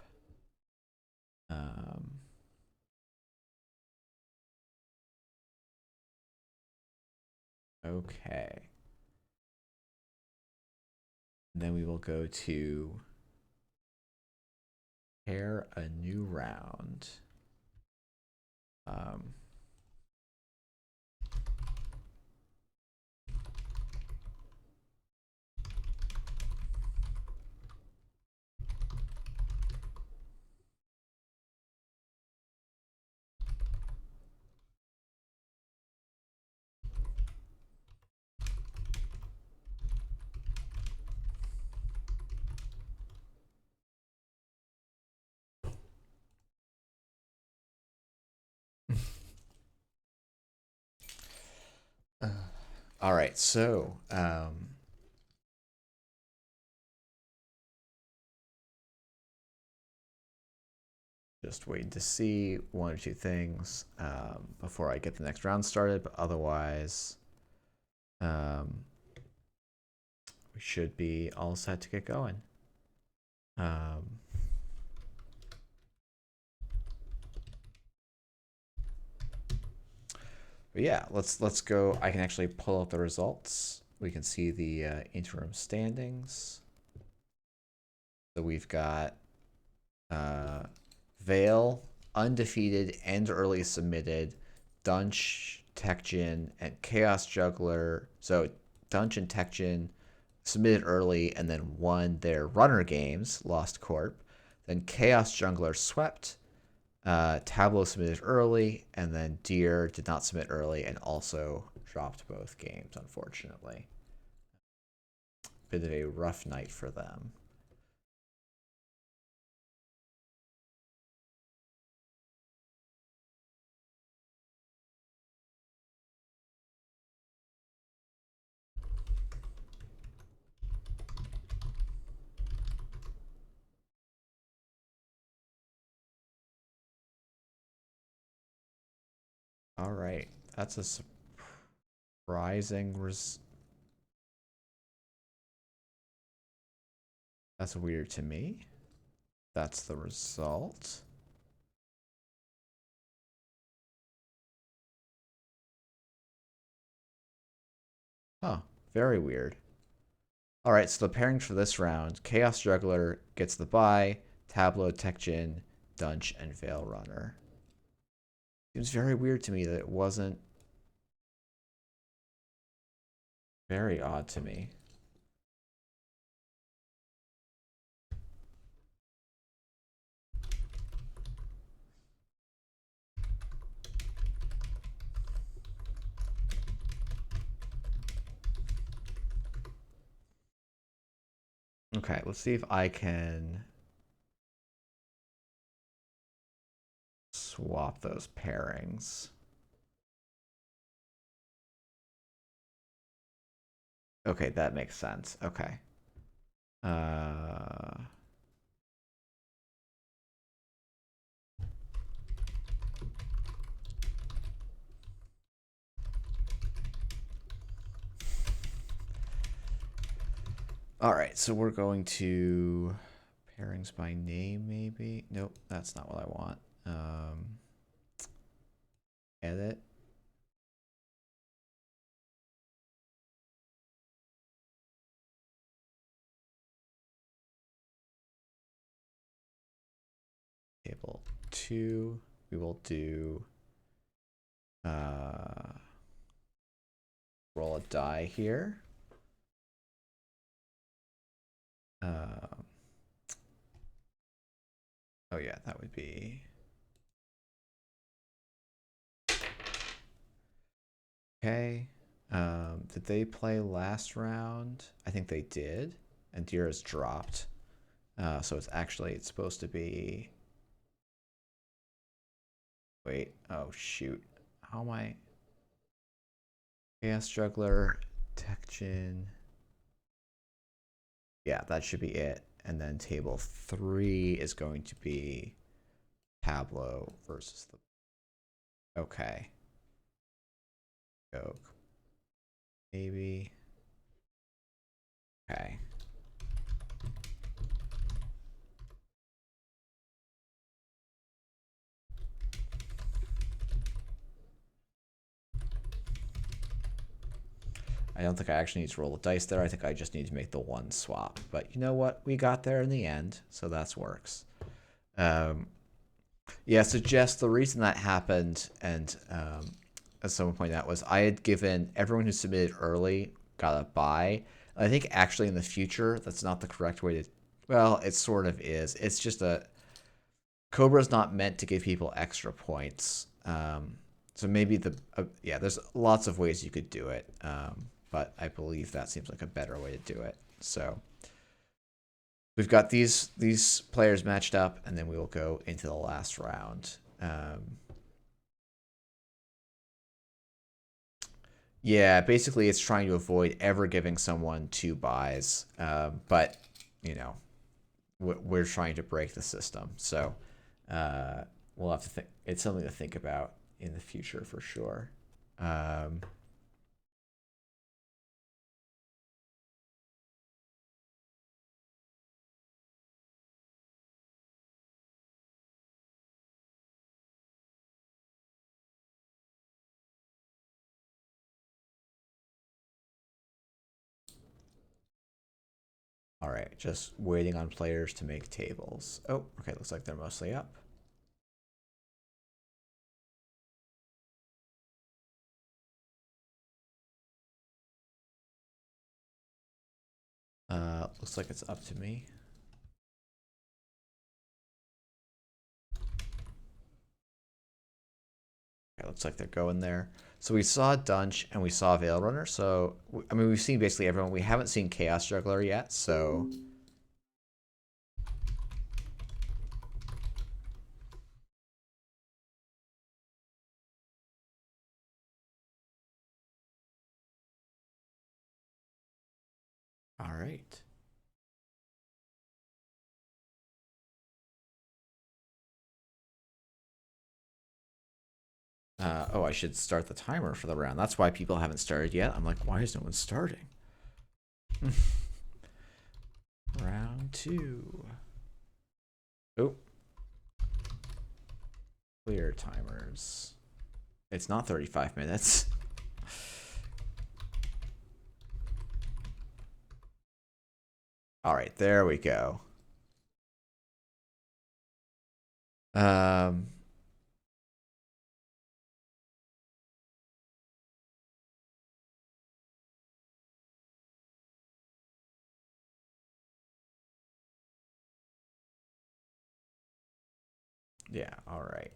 Okay. And then we will go to pair a new round. All right, so just waiting to see 1 or 2 things before I get the next round started, but otherwise, we should be all set to get going. But yeah, let's go. I can actually pull out the results. We can see the interim standings. So we've got Vale undefeated and early submitted, Dunch, Techgen, and Chaos Juggler. So Dunch and Techgen submitted early and then won their runner games, lost Corp. Then Chaos Juggler swept. Tableau submitted early, and then Deer did not submit early and also dropped both games, unfortunately. Bit of a rough night for them. All right, that's a surprising that's weird to me. That's the result. Huh, very weird. All right, so the pairings for this round, Chaos Juggler gets the bye, Tableau, Tekjin, Dunch, and Veil Runner. Seems very weird to me that it wasn't. Very odd to me. Okay, let's see if I can swap those pairings. Okay, that makes sense. Okay. Uh, all right, so we're going to pairings by name, maybe. Nope, that's not what I want. Edit. Table 2. We will do roll a die here. Oh yeah, that would be. Okay. Did they play last round? I think they did. And Dira's dropped. So it's supposed to be. Wait. Oh shoot. How am I? Chaos Juggler, Tekjin. Yeah, that should be it. And then table 3 is going to be Tableau versus the. Okay. Go. Maybe. Okay. I don't think I actually need to roll the dice there. I think I just need to make the one swap. But you know what? We got there in the end, so that works. Yeah, so Jess, the reason that happened, and as someone pointed out, was I had given everyone who submitted early got a bye. I think actually in the future, that's not the correct way to. Well, it sort of is. It's just Cobra's not meant to give people extra points. So maybe yeah, there's lots of ways you could do it. But I believe that seems like a better way to do it. So we've got these players matched up, and then we will go into the last round. Yeah, basically it's trying to avoid ever giving someone 2 buys, but you know we're trying to break the system, so we'll have to think. It's something to think about in the future for sure. All right, just waiting on players to make tables. Oh, okay, looks like they're mostly up. Looks like it's up to me. Okay, looks like they're going there. So we saw Dunch and we saw Veil Runner. So, I mean, we've seen basically everyone. We haven't seen Chaos Juggler yet, so. All right. Oh, I should start the timer for the round. That's why people haven't started yet. I'm like, why is no one starting? Round 2. Oh. Clear timers. It's not 35 minutes. All right, there we go. Um, yeah, all right.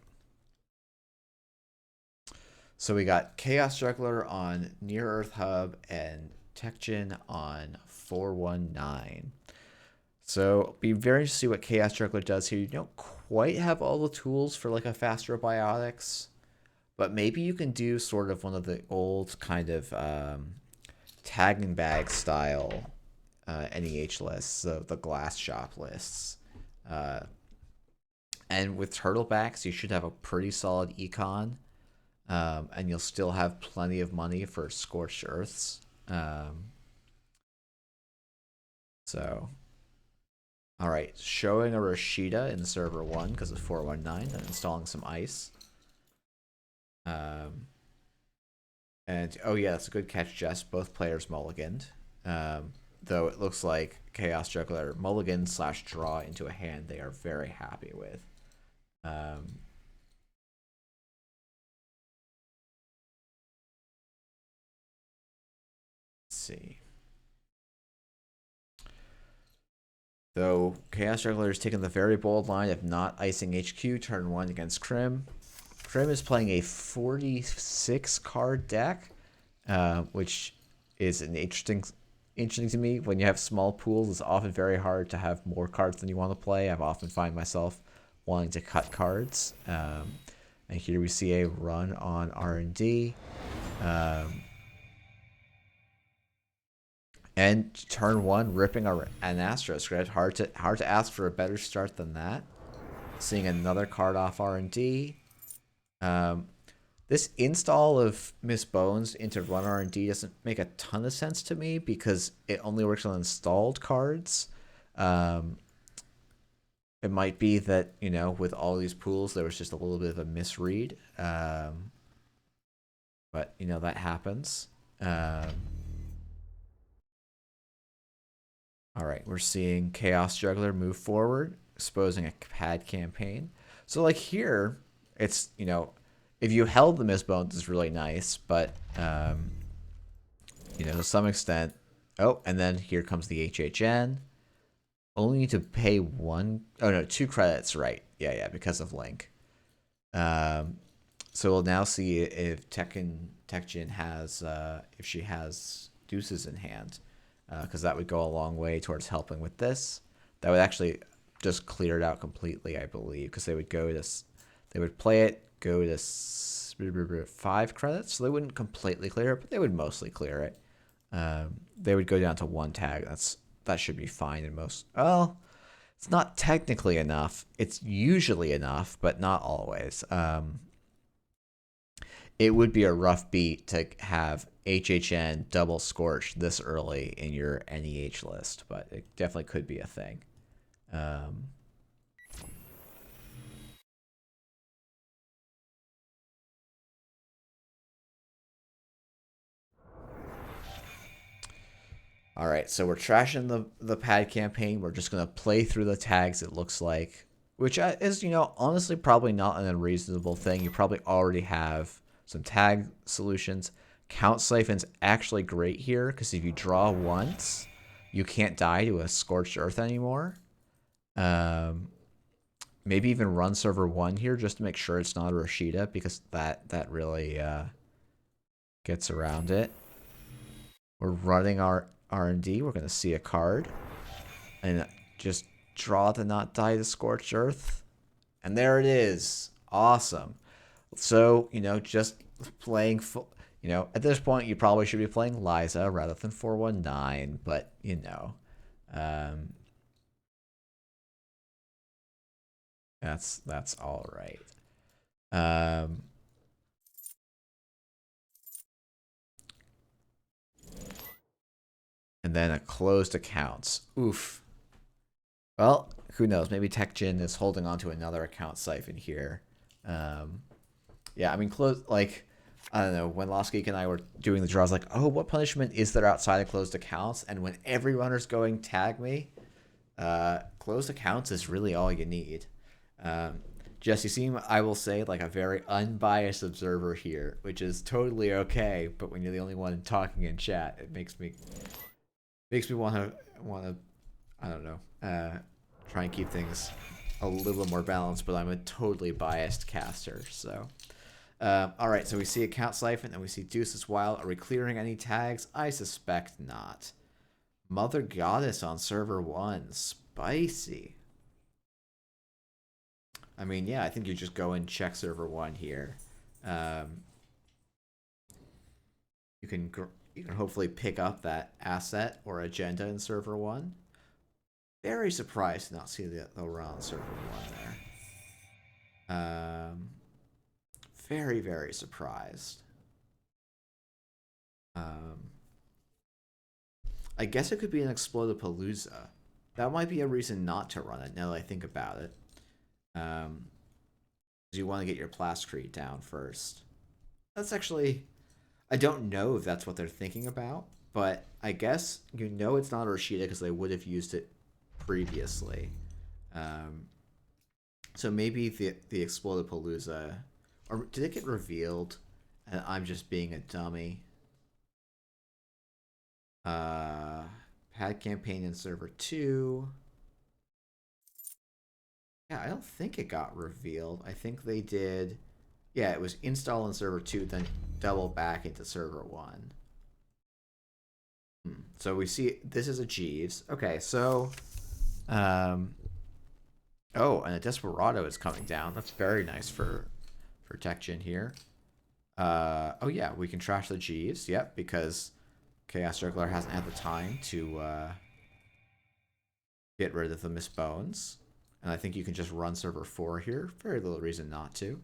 So we got Chaos Juggler on Near Earth Hub and Techgen on 419. So be very interested to see what Chaos Juggler does here. You don't quite have all the tools for like a faster biotics, but maybe you can do sort of one of the old kind of tagging bag style NEH lists, so the glass shop lists. Uh, and with turtlebacks, you should have a pretty solid econ, and you'll still have plenty of money for scorched earths. So, all right, showing a Rashida in server 1 because it's 419 and installing some ice. And oh yeah, that's a good catch, Jess. Both players mulliganed. Though it looks like Chaos Juggler mulligan / draw into a hand they are very happy with. Let's see. Though Chaos Juggler has taken the very bold line of not icing HQ turn 1 against Krim. Krim is playing a 46 card deck, which is an interesting to me. When you have small pools, it's often very hard to have more cards than you want to play. I often find myself wanting to cut cards. And here we see a run on R&D. And turn 1, ripping an Astro Script. Hard to ask for a better start than that. Seeing another card off R&D. This install of Miss Bones into Run R&D doesn't make a ton of sense to me because it only works on installed cards. It might be that, you know, with all these pools, there was just a little bit of a misread. But, you know, that happens. All right, we're seeing Chaos Juggler move forward, exposing a pad campaign. So, like here, it's, you know, if you held the Miss Bones, is really nice, but, you know, to some extent. Oh, and then here comes the HHN. Only need to pay 2 credits, right? Yeah, because of Link. So we'll now see if Techgen has, if she has deuces in hand, because that would go a long way towards helping with this. That would actually just clear it out completely, I believe, because they would they would play it, go to 5 credits, so they wouldn't completely clear it, but they would mostly clear it. They would go down to 1 tag. That should be fine in most. Well, it's not technically enough. It's usually enough, but not always. It would be a rough beat to have HHN double scorch this early in your NEH list, but it definitely could be a thing. All right, so we're trashing the pad campaign. We're just gonna play through the tags. It looks like, which is, you know, honestly probably not an unreasonable thing. You probably already have some tag solutions. Count Siphon's actually great here because if you draw once, you can't die to a Scorched Earth anymore. Maybe even run server 1 here just to make sure it's not a Rashida because that really gets around it. We're running our R&D. We're going to see a card and just draw to not die to Scorched Earth. And there it is. Awesome. So, you know, just playing you know, at this point you probably should be playing Liza rather than 419, but you know, that's all right. And then a closed accounts. Oof. Well, who knows? Maybe TechGen is holding on to another account siphon here. Yeah, I mean, close like I don't know. When Lost Geek and I were doing the draws, like, oh, what punishment is there outside of closed accounts? And when every runner's going, tag me. Closed accounts is really all you need. Jess, you seem, I will say, like a very unbiased observer here, which is totally okay. But when you're the only one talking in chat, it makes me want to I don't know, try and keep things a little more balanced. But I'm a totally biased caster, so. All right, so we see account siphon and we see Deuce's Wild. Are we clearing any tags? I suspect not. Mother Goddess on server 1. Spicy. I mean, yeah, I think you just go and check server 1 here. You can hopefully pick up that asset or agenda in server 1. Very surprised to not see the run on server 1 there. Very, very surprised. I guess it could be an Explodapalooza. That might be a reason not to run it, now that I think about it. You want to get your Plascrete down first. That's actually... I don't know if that's what they're thinking about, but I guess you know it's not Rashida because they would have used it previously. So maybe the Explodapalooza... Or did it get revealed and I'm just being a dummy? Pad campaign in server 2. Yeah, I don't think it got revealed. I think they did. Yeah, it was install in server 2, then double back into server 1. So we see this is a Jeeves. Okay, so oh, and a Desperado is coming down. That's very nice for TechGen here. Oh yeah, we can trash the Jeeves. Yep, because Chaos Juggler hasn't had the time to get rid of the Miss Bones. And I think you can just run server 4 here. Very little reason not to.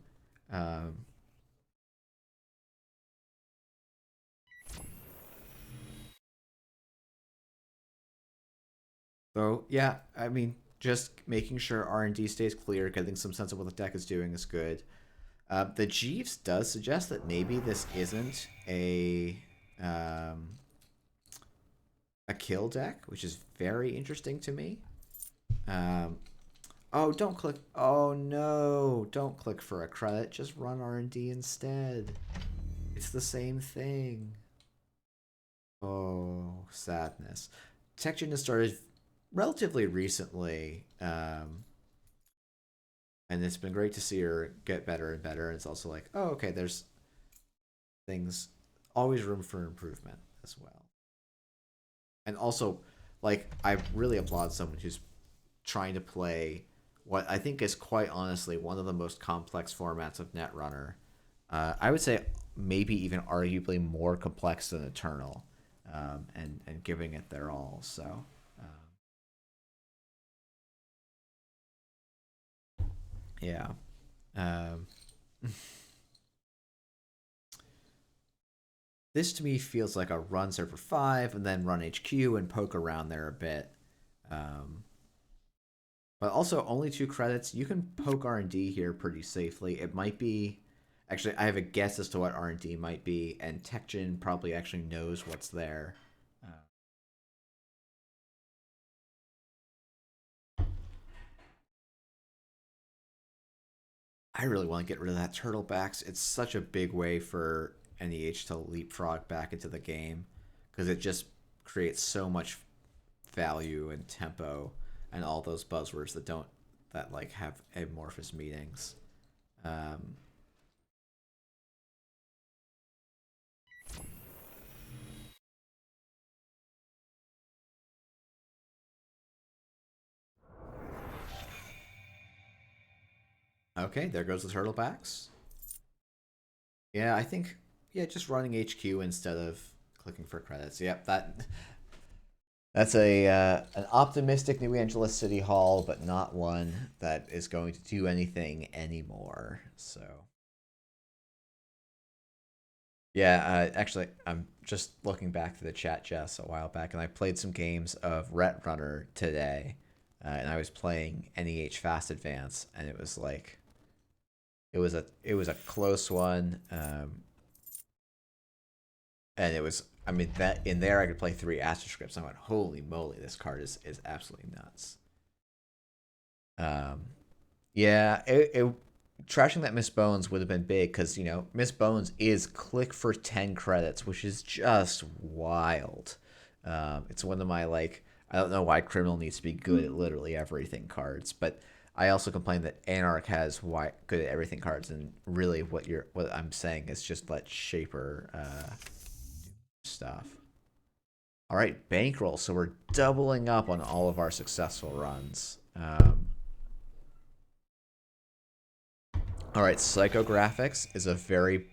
So yeah, I mean, just making sure R&D stays clear, getting some sense of what the deck is doing is good. The Jeeves does suggest that maybe this isn't a kill deck, which is very interesting to me. Oh, don't click. Oh no, don't click for a credit. Just run R&D instead. It's the same thing. Oh, sadness. TechGen has started relatively recently, and it's been great to see her get better and better. And it's also like, oh, okay, there's things, always room for improvement as well. And also, like, I really applaud someone who's trying to play what I think is quite honestly one of the most complex formats of Netrunner. I would say maybe even arguably more complex than Eternal, and giving it their all. So. Yeah. This to me feels like a run server 5 and then run HQ and poke around there a bit. But also only 2 credits. You can poke R&D here pretty safely. It might be... Actually, I have a guess as to what R&D might be, and TechGen probably actually knows what's there. I really want to get rid of that Turtlebacks. It's such a big way for NEH to leapfrog back into the game, because it just creates so much value and tempo and all those buzzwords that like have amorphous meanings. Okay, there goes the Turtlebacks. Yeah, I think just running HQ instead of clicking for credits. Yep, that's an optimistic New Angeles City Hall, but not one that is going to do anything anymore. So Yeah, actually, I'm just looking back to the chat, Jess, a while back, and I played some games of Ret Runner today, and I was playing NEH Fast Advance, and it was like it was a close one, and it was I mean that in there I could play three Astro Scripts. I went, holy moly, this card is absolutely nuts. Um, yeah, trashing that Miss Bones would have been big because Miss Bones is click for 10 credits, which is just wild. It's one of my like I don't know why Criminal needs to be good at literally everything cards, but I also complain that Anarch has why good at everything cards, and really what I'm saying is just let Shaper stuff. All right, bankroll. So we're doubling up on all of our successful runs. All right, Psychographics is a very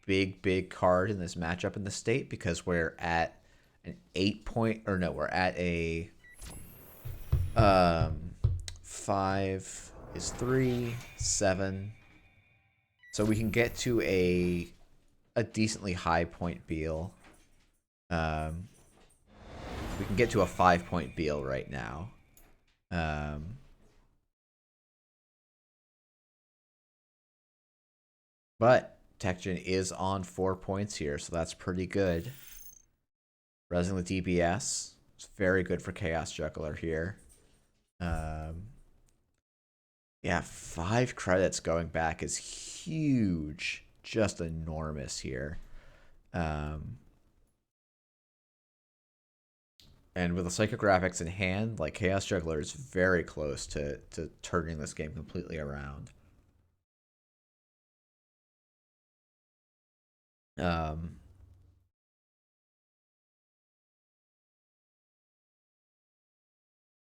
big card in this matchup in the state because we're at an 8 point, or no, we're at a 5 is 3, 7. So we can get to a decently high point Beal. Um, we can get to a 5 point Beal right now. Um, but Tekton is on 4 points here, so that's pretty good. Resing the DBS. It's very good for Chaos Juggler here. Yeah, 5 credits going back is huge. Just enormous here. And with the psychographics in hand, like Chaos Juggler is very close to turning this game completely around. Um,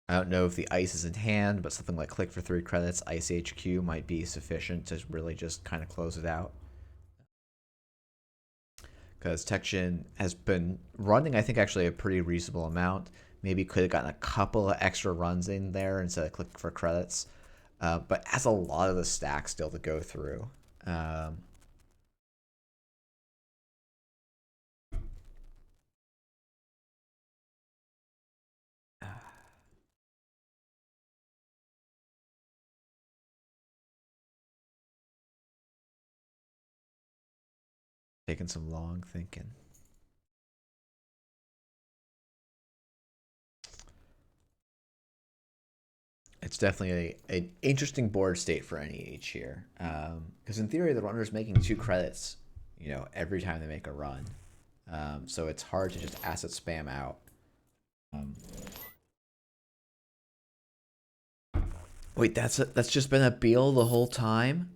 I don't know if the ice is in hand, but something like click for 3 credits, Ice HQ might be sufficient to really just kind of close it out. Because Tekton has been running, I think, actually a pretty reasonable amount. Maybe could have gotten a couple of extra runs in there instead of clicking for credits. But has a lot of the stack still to go through. Taking some long thinking. It's definitely an interesting board state for NEH here. Because in theory, the runner's making 2 credits, every time they make a run. So it's hard to just asset spam out. Wait, that's just been a Beal the whole time?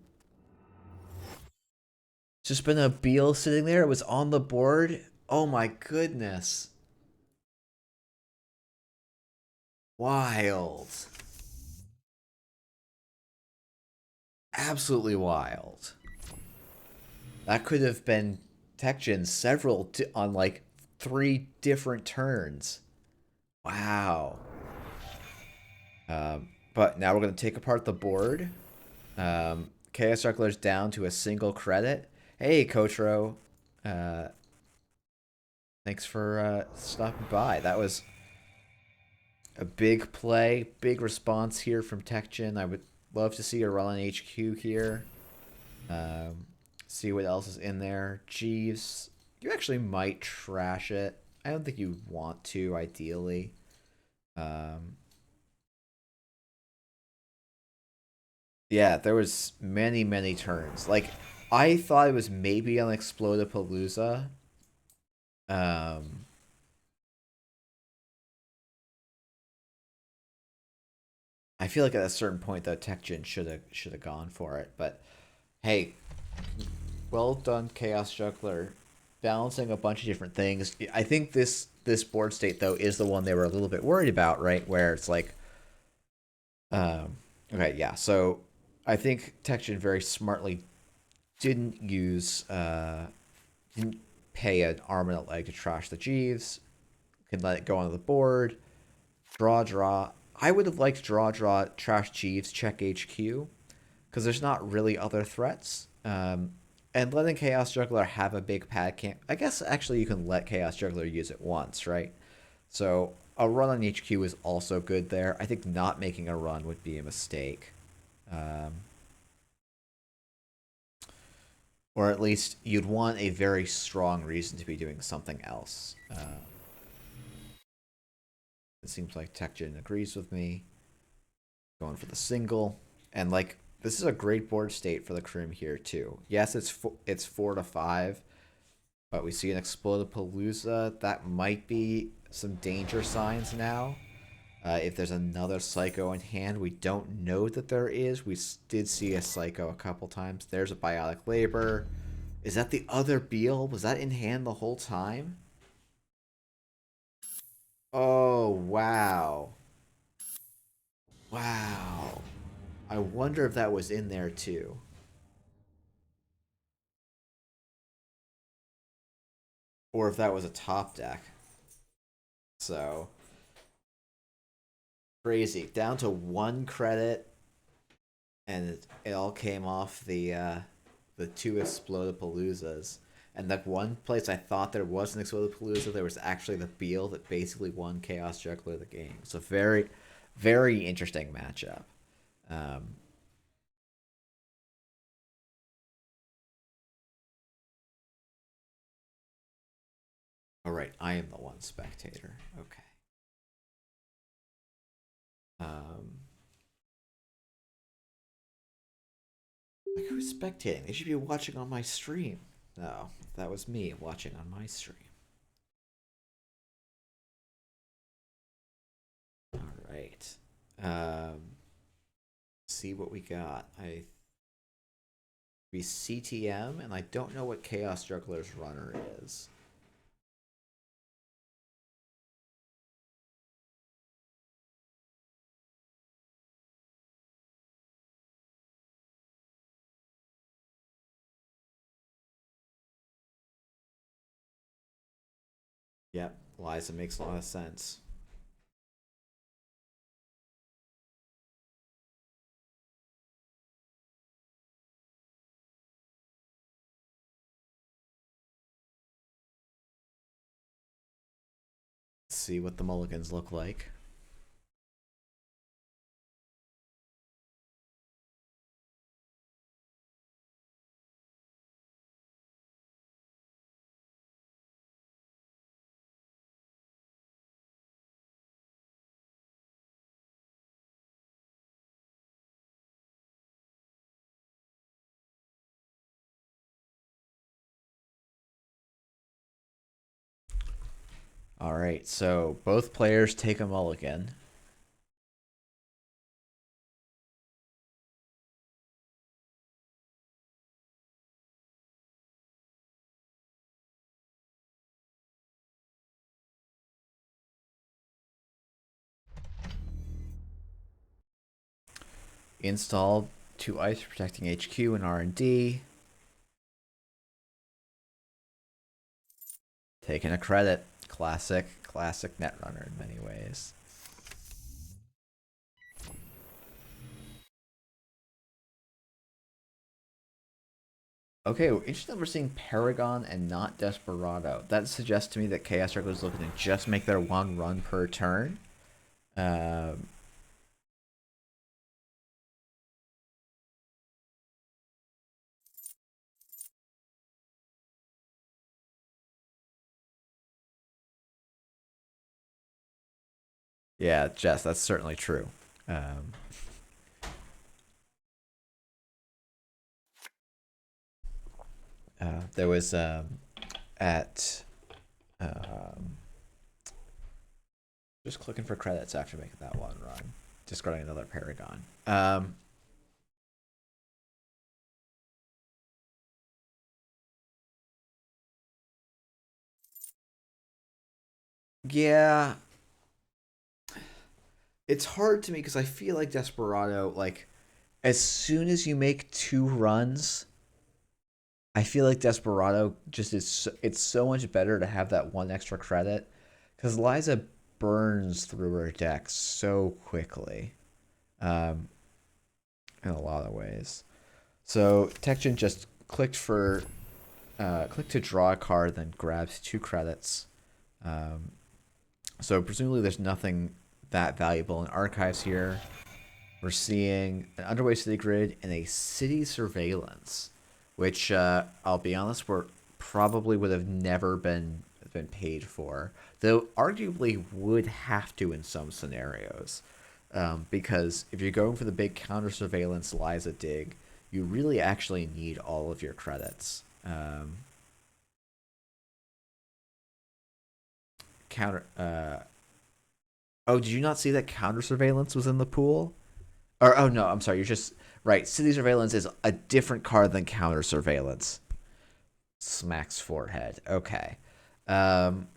It's just been a Beal sitting there? It was on the board? Oh my goodness. Wild. Absolutely wild. That could have been Tekton several on like 3 different turns. Wow. But now we're going to take apart the board. Chaos Juggler's down to a single credit. Hey, Kotro. Thanks for stopping by. That was a big play, big response here from Tekton. I would love to see a run on HQ here. See what else is in there. Jeeves, you actually might trash it. I don't think you want to, ideally. Yeah, there was many turns. Like, I thought it was maybe on Explodapalooza. I feel like at a certain point though, Tekton should have gone for it. But hey, well done, Chaos Juggler, balancing a bunch of different things. I think this board state though is the one they were a little bit worried about, right? Where it's like, okay, yeah. So I think Tekton very smartly didn't use didn't pay an arm and a leg to trash the Jeeves. Can let it go onto the board. Draw. I would have liked draw, trash Jeeves, check HQ, because there's not really other threats. and letting Chaos Juggler have a big pad can't. I guess actually you can let Chaos Juggler use it once, right? So a run on HQ is also good there. I think not making a run would be a mistake. Um, or at least you'd want a very strong reason to be doing something else. It seems like TechGen agrees with me. Going for the single. And like this is a great board state for the Krim here too. Yes, it's 4 to 5, but we see an Explodapalooza. That might be some danger signs now. If there's another Psycho in hand, we don't know that there is. We did see a Psycho a couple times. There's a Biotic Labor. Is that the other Beal? Was that in hand the whole time? Oh, wow. Wow. I wonder if that was in there too. Or if that was a top deck. So, crazy. Down to 1 credit, and it all came off the 2 Explodapaloozas. And that one place I thought there was an Explodapalooza, there was actually the Beal that basically won Chaos Juggler the game. So very, very interesting matchup. Um, all right, I am the one spectator. Okay. Um, like who's spectating? They should be watching on my stream. No, that was me watching on my stream. All right. Um, see what we got. I be CTM, and I don't know what Chaos Juggler's runner is. Yep, Liza makes a lot of sense. Let's see what the mulligans look like. All right, so both players take a mulligan. Install 2 ice protecting HQ and R&D. Taking a credit. Classic Netrunner in many ways. Okay, interesting that we're seeing Paragon and not Desperado. That suggests to me that Chaos Juggler is looking to just make their 1 run per turn. Um, yeah, Jess, that's certainly true. Um, there was at um, just clicking for credits after making that 1 run, discarding another Paragon. Yeah, it's hard to me because I feel like Desperado, like as soon as you make 2 runs, I feel like Desperado just is. It's so much better to have that 1 extra credit because Liza burns through her deck so quickly, um, in a lot of ways. So TechGen just clicked for click to draw a card, then grabs 2 credits. Um, so presumably there's nothing that valuable in archives here. We're seeing an underway city grid and a city surveillance, which I'll be honest, were probably would have never been paid for, though arguably would have to in some scenarios, because if you're going for the big counter surveillance Liza dig, you really actually need all of your credits. Counter. Oh, did you not see that counter surveillance was in the pool? Or oh no, I'm sorry. You're just right. City surveillance is a different card than counter surveillance. Smacks forehead. Okay. Um,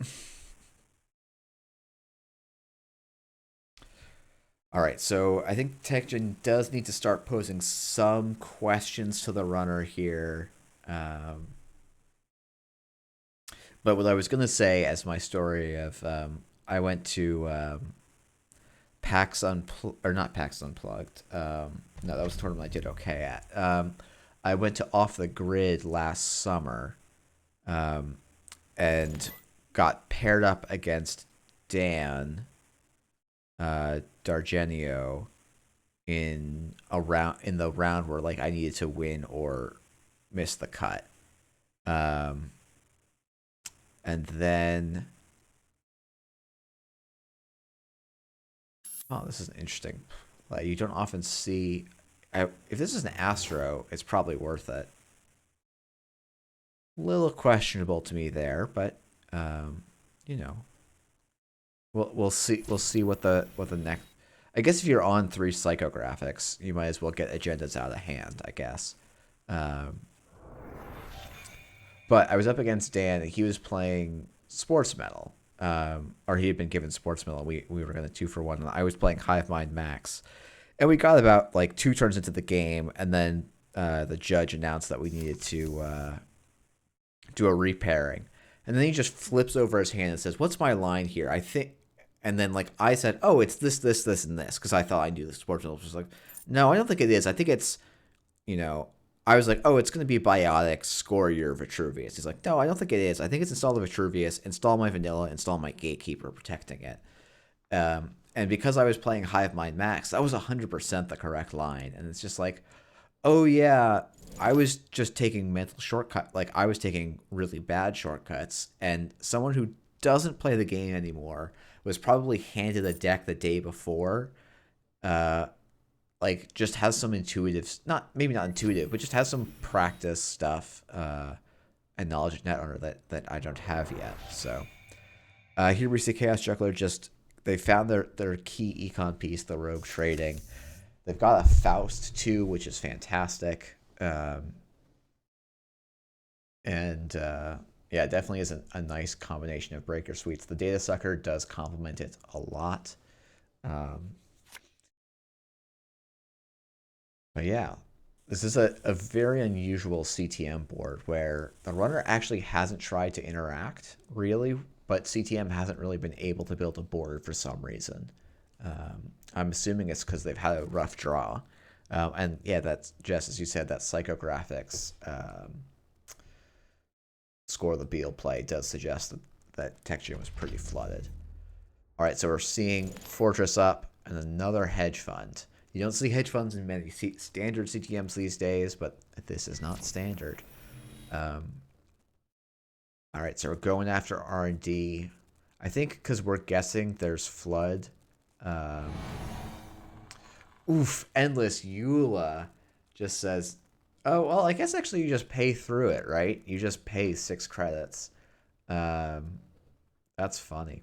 all right. So I think TechGen does need to start posing some questions to the runner here. Um, but what I was gonna say as my story of I went to PAX Unplugged, or not PAX Unplugged. No, that was a tournament I did okay at. I went to Off the Grid last summer, um, and got paired up against Dan Dargenio in the round where like I needed to win or miss the cut. Um, and then oh, this is interesting. Like you don't often see. If this is an Astro, it's probably worth it. Little questionable to me there, but um, you know, we'll see. We'll see what the next. I guess if you're on 3 psychographics, you might as well get agendas out of hand. I guess. Um, but I was up against Dan, and he was playing Sports Metal, or he had been given Sports Metal. We were going to 2-for-1, and I was playing Hive Mind Max, and we got about like 2 turns into the game, and then the judge announced that we needed to do a repairing, and then he just flips over his hand and says, "What's my line here?" I think, and then like I said, "Oh, it's this, and this," because I thought I knew the Sports Metal. Was like, "No, I don't think it is. I think it's you know." I was like, oh, it's going to be Biotic, score your Vitruvius. He's like, no, I don't think it is. I think it's install the Vitruvius, install my Vanilla, install my Gatekeeper, protecting it. And because I was playing Hive Mind Max, that was 100% the correct line. And it's just like, oh, yeah, I was just taking mental shortcut. Like, I was taking really bad shortcuts. And someone who doesn't play the game anymore was probably handed a deck the day before. Uh, like just has some intuitive, not maybe not intuitive, but just has some practice stuff and knowledge of Netrunner that I don't have yet. So here we see Chaos Juggler just they found their key econ piece, the Rogue Trading. They've got a Faust too, which is fantastic, and yeah, definitely is a nice combination of Breaker Suites. The Data Sucker does complement it a lot. Um, But yeah, this is a very unusual CTM board where the runner actually hasn't tried to interact really, but CTM hasn't really been able to build a board for some reason. I'm assuming it's because they've had a rough draw. And yeah, that's just as you said, that psychographics score the Beal play does suggest that texture was pretty flooded. All right, so we're seeing Fortress up and another hedge fund. You don't see hedge funds in many standard CTMs these days, but this is not standard. All right, so we're going after R&D. I think because we're guessing there's Flood. Um, Endless Eula just says, oh, well, I guess actually you just pay through it, right? You just pay 6 credits. Um, that's funny.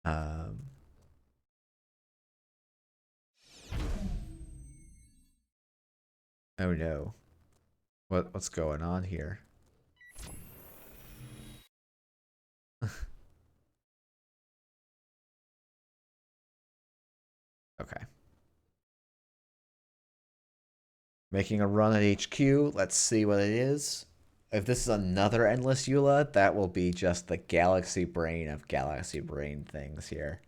Um, oh no. What's going on here? Okay. Making a run at HQ. Let's see what it is. If this is another Endless Eula, that will be just the galaxy brain of galaxy brain things here.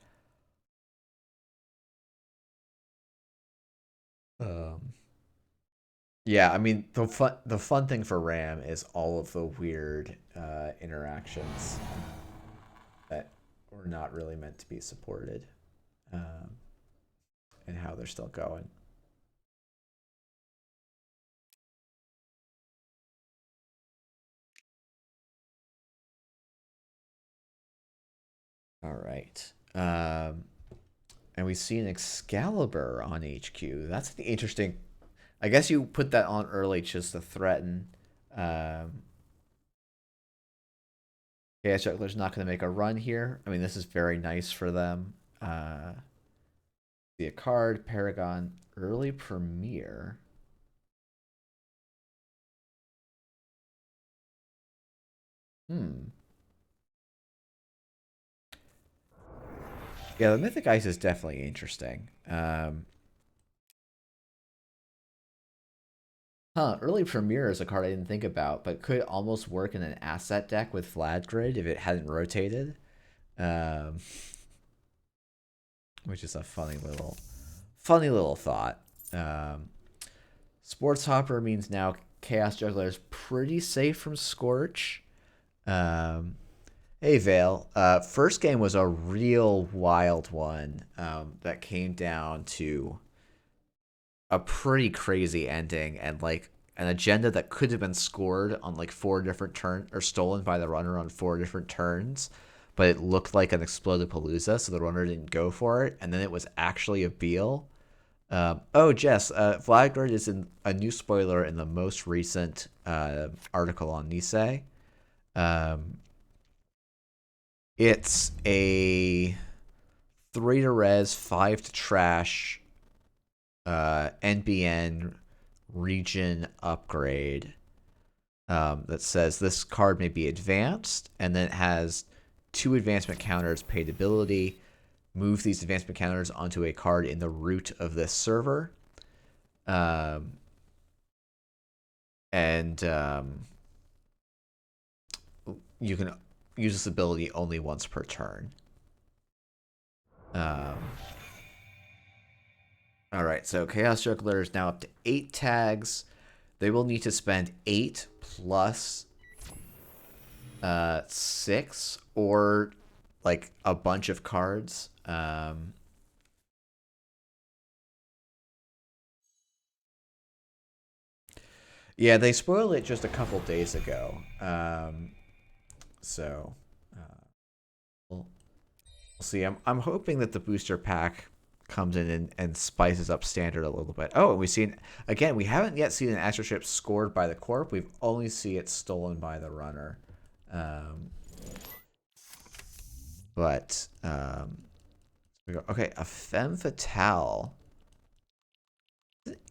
Um, Yeah, I mean the fun thing for RAM is all of the weird interactions that were not really meant to be supported, um, and how they're still going. All right. And we see an Excalibur on HQ. That's the interesting. I guess you put that on early just to threaten. Um, Chaos Juggler's not going to make a run here. I mean, this is very nice for them. See a card, Paragon, early premiere. Hmm. Yeah, the Mythic Ice is definitely interesting. Early Premiere is a card I didn't think about, but could almost work in an asset deck with Vlad Grid if it hadn't rotated. Um, which is a funny little thought. Um, Sports Hopper means now Chaos Juggler is pretty safe from Scorch. Um, hey Vale, first game was a real wild one that came down to a pretty crazy ending and like an agenda that could have been scored on like four different turns or stolen by the runner on four different turns, but it looked like an exploded palooza, so the runner didn't go for it, and then it was actually a Beal. Oh, Jess, Vlagard is in a new spoiler in the most recent article on Nisei. Um, it's a 3 to res, 5 to trash NBN region upgrade that says this card may be advanced, and then it has two advancement counters, paid ability. Move these advancement counters onto a card in the root of this server. Um, and you can use this ability only once per turn. Um, all right, so Chaos Juggler is now up to 8 tags. They will need to spend 8 plus 6 or like a bunch of cards. Yeah, they spoiled it just a couple days ago. So we'll see. I'm hoping that the booster pack comes in and spices up standard a little bit. Oh, and we've seen again. We haven't yet seen an astroship scored by the corp. We've only see it stolen by the runner. Um, but okay, a femme fatale.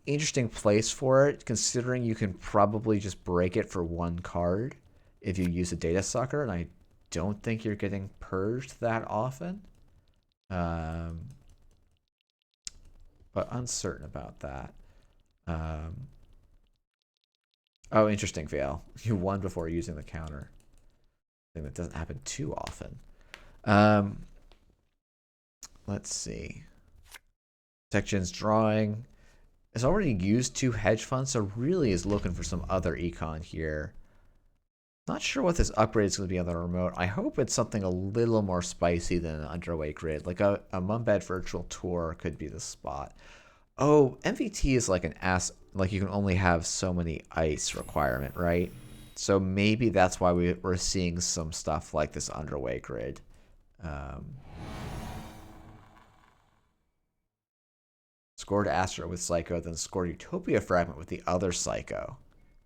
Interesting place for it, considering you can probably just break it for one card if you use a data sucker, and I don't think you're getting purged that often. Um, but uncertain about that. Um, oh, interesting, Vale. You won before using the counter. I think that doesn't happen too often. Um, let's see. Sections drawing. It's already used 2 hedge funds, so really is looking for some other econ here. Not sure what this upgrade is going to be on the remote. I hope it's something a little more spicy than an underway grid. Like a Mumbad Virtual Tour could be the spot. Oh, MVT is like an ass. Like you can only have so many ice requirement, right? So maybe that's why we're seeing some stuff like this underway grid. Um, scored Astra with Psycho, then scored Utopia Fragment with the other Psycho.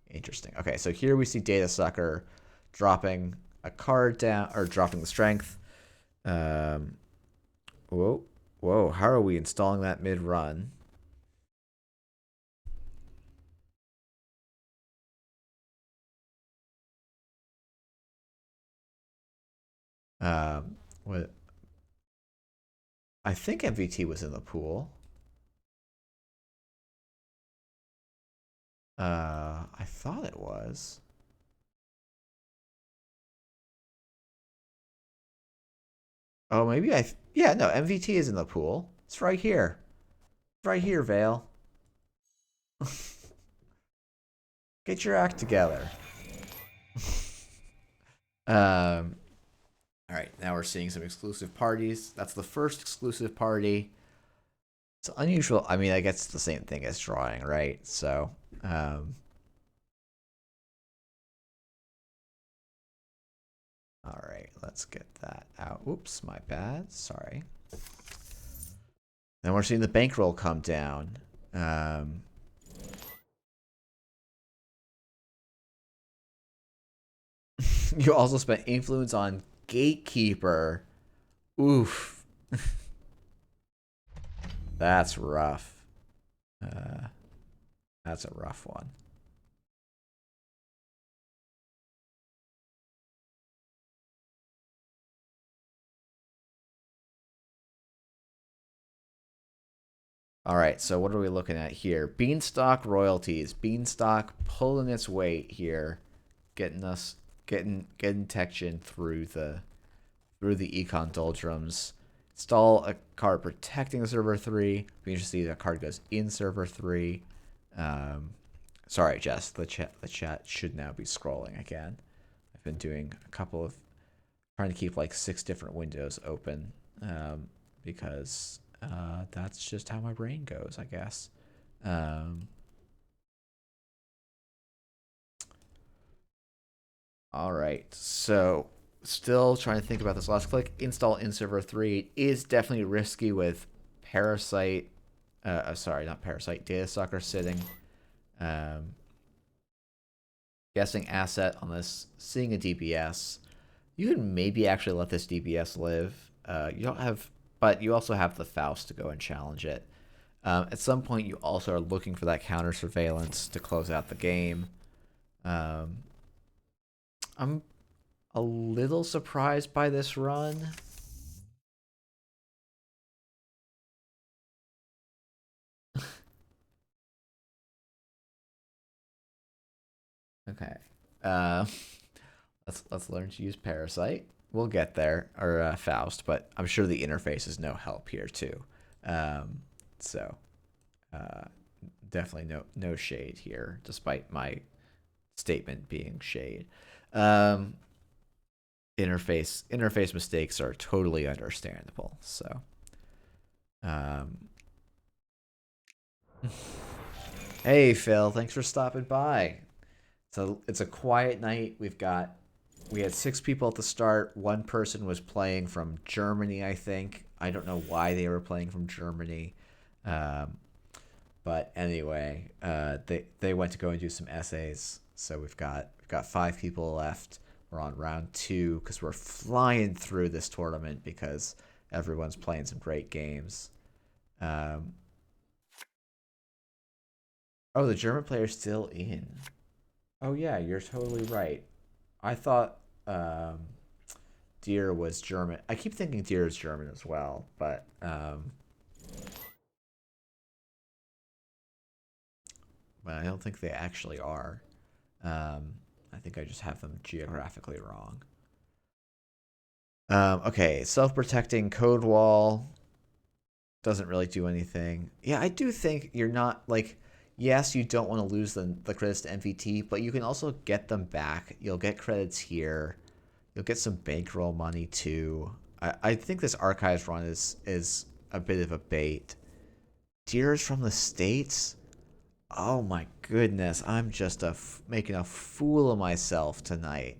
Interesting. Okay, so here we see Data Sucker dropping a card down, or dropping the strength. Um, whoa, whoa, how are we installing that mid-run? What? I think MVT was in the pool. I thought it was. Oh, maybe yeah, no, MVT is in the pool. It's right here. It's right here, Vale. Get your act together. All right, now we're seeing some exclusive parties. That's the first exclusive party. It's unusual. I mean, I guess it's the same thing as drawing, right? So, all right, let's get that out. Oops, my bad. Sorry. Then we're seeing the bankroll come down. You also spent influence on Gatekeeper. Oof. That's rough. That's a rough one. All right, so what are we looking at here? Beanstalk royalties. Beanstalk pulling its weight here, getting us getting Tection through the econ doldrums. Install a card protecting server 3. We can just see that card goes in server 3. Sorry, Jess. The chat should now be scrolling again. I've been doing a couple of trying to keep like 6 different windows open because that's just how my brain goes, I guess. All right, so still trying to think about this last click. Install in server 3 is definitely risky with Parasite. Sorry, not Parasite. Data Sucker sitting. Guessing asset on this. Seeing a DPS. You can maybe actually let this DPS live. You don't have, but you also have the Faust to go and challenge it. At some point, you also are looking for that counter surveillance to close out the game. I'm a little surprised by this run. Okay. Let's learn to use Parasite. We'll get there, or Faust, but I'm sure the interface is no help here too. So definitely no shade here, despite my statement being shade. Interface mistakes are totally understandable. So, hey Phil, thanks for stopping by. So it's a quiet night. We had 6 people at the start. One person was playing from Germany, I think. I don't know why they were playing from Germany. But anyway, they went to go and do some essays. So we've got 5 people left. We're on round 2 because we're flying through this tournament because everyone's playing some great games. Oh, the German player's still in. Oh yeah, you're totally right. I thought Deer was German. I keep thinking Deer is German as well, but I don't think they actually are. I think I just have them geographically wrong. Okay, self-protecting code wall doesn't really do anything. Yeah, I do think you're not like. Yes, you don't want to lose the credits to MVT, but you can also get them back. You'll get credits here. You'll get some bankroll money too. I think this archives run is a bit of a bait. Deers from the States? Oh my goodness, I'm just making a fool of myself tonight.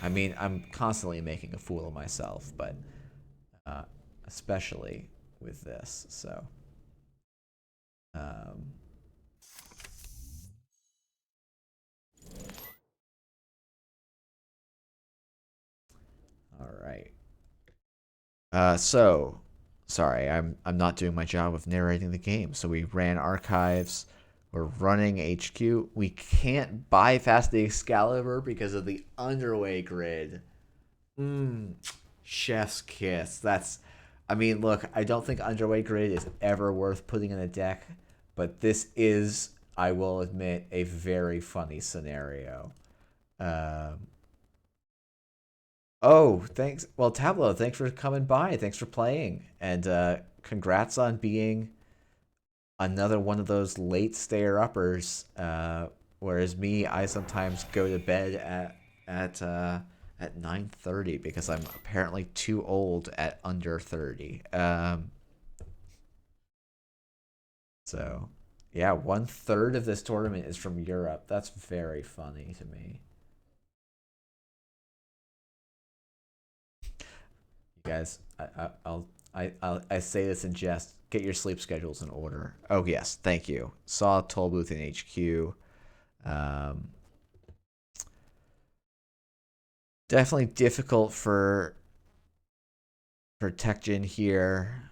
I mean, I'm constantly making a fool of myself, but especially with this, so. All right. So, sorry, I'm not doing my job of narrating the game. So we ran archives. We're running HQ. We can't bypass the Excalibur because of the underway grid. Chef's kiss. I mean, look, I don't think underway grid is ever worth putting in a deck, but this is, I will admit, a very funny scenario. Oh, thanks. Well, Tableau, thanks for coming by. Thanks for playing. And congrats on being another one of those late stayer uppers. Whereas me, I sometimes go to bed at uh, at 9:30 because I'm apparently too old at under 30. So yeah, 1/3 of this tournament is from Europe. That's very funny to me. You guys, I say this in jest. Get your sleep schedules in order. Oh yes, thank you. Saw Toll Booth in HQ. Um, Definitely difficult for Techgen here.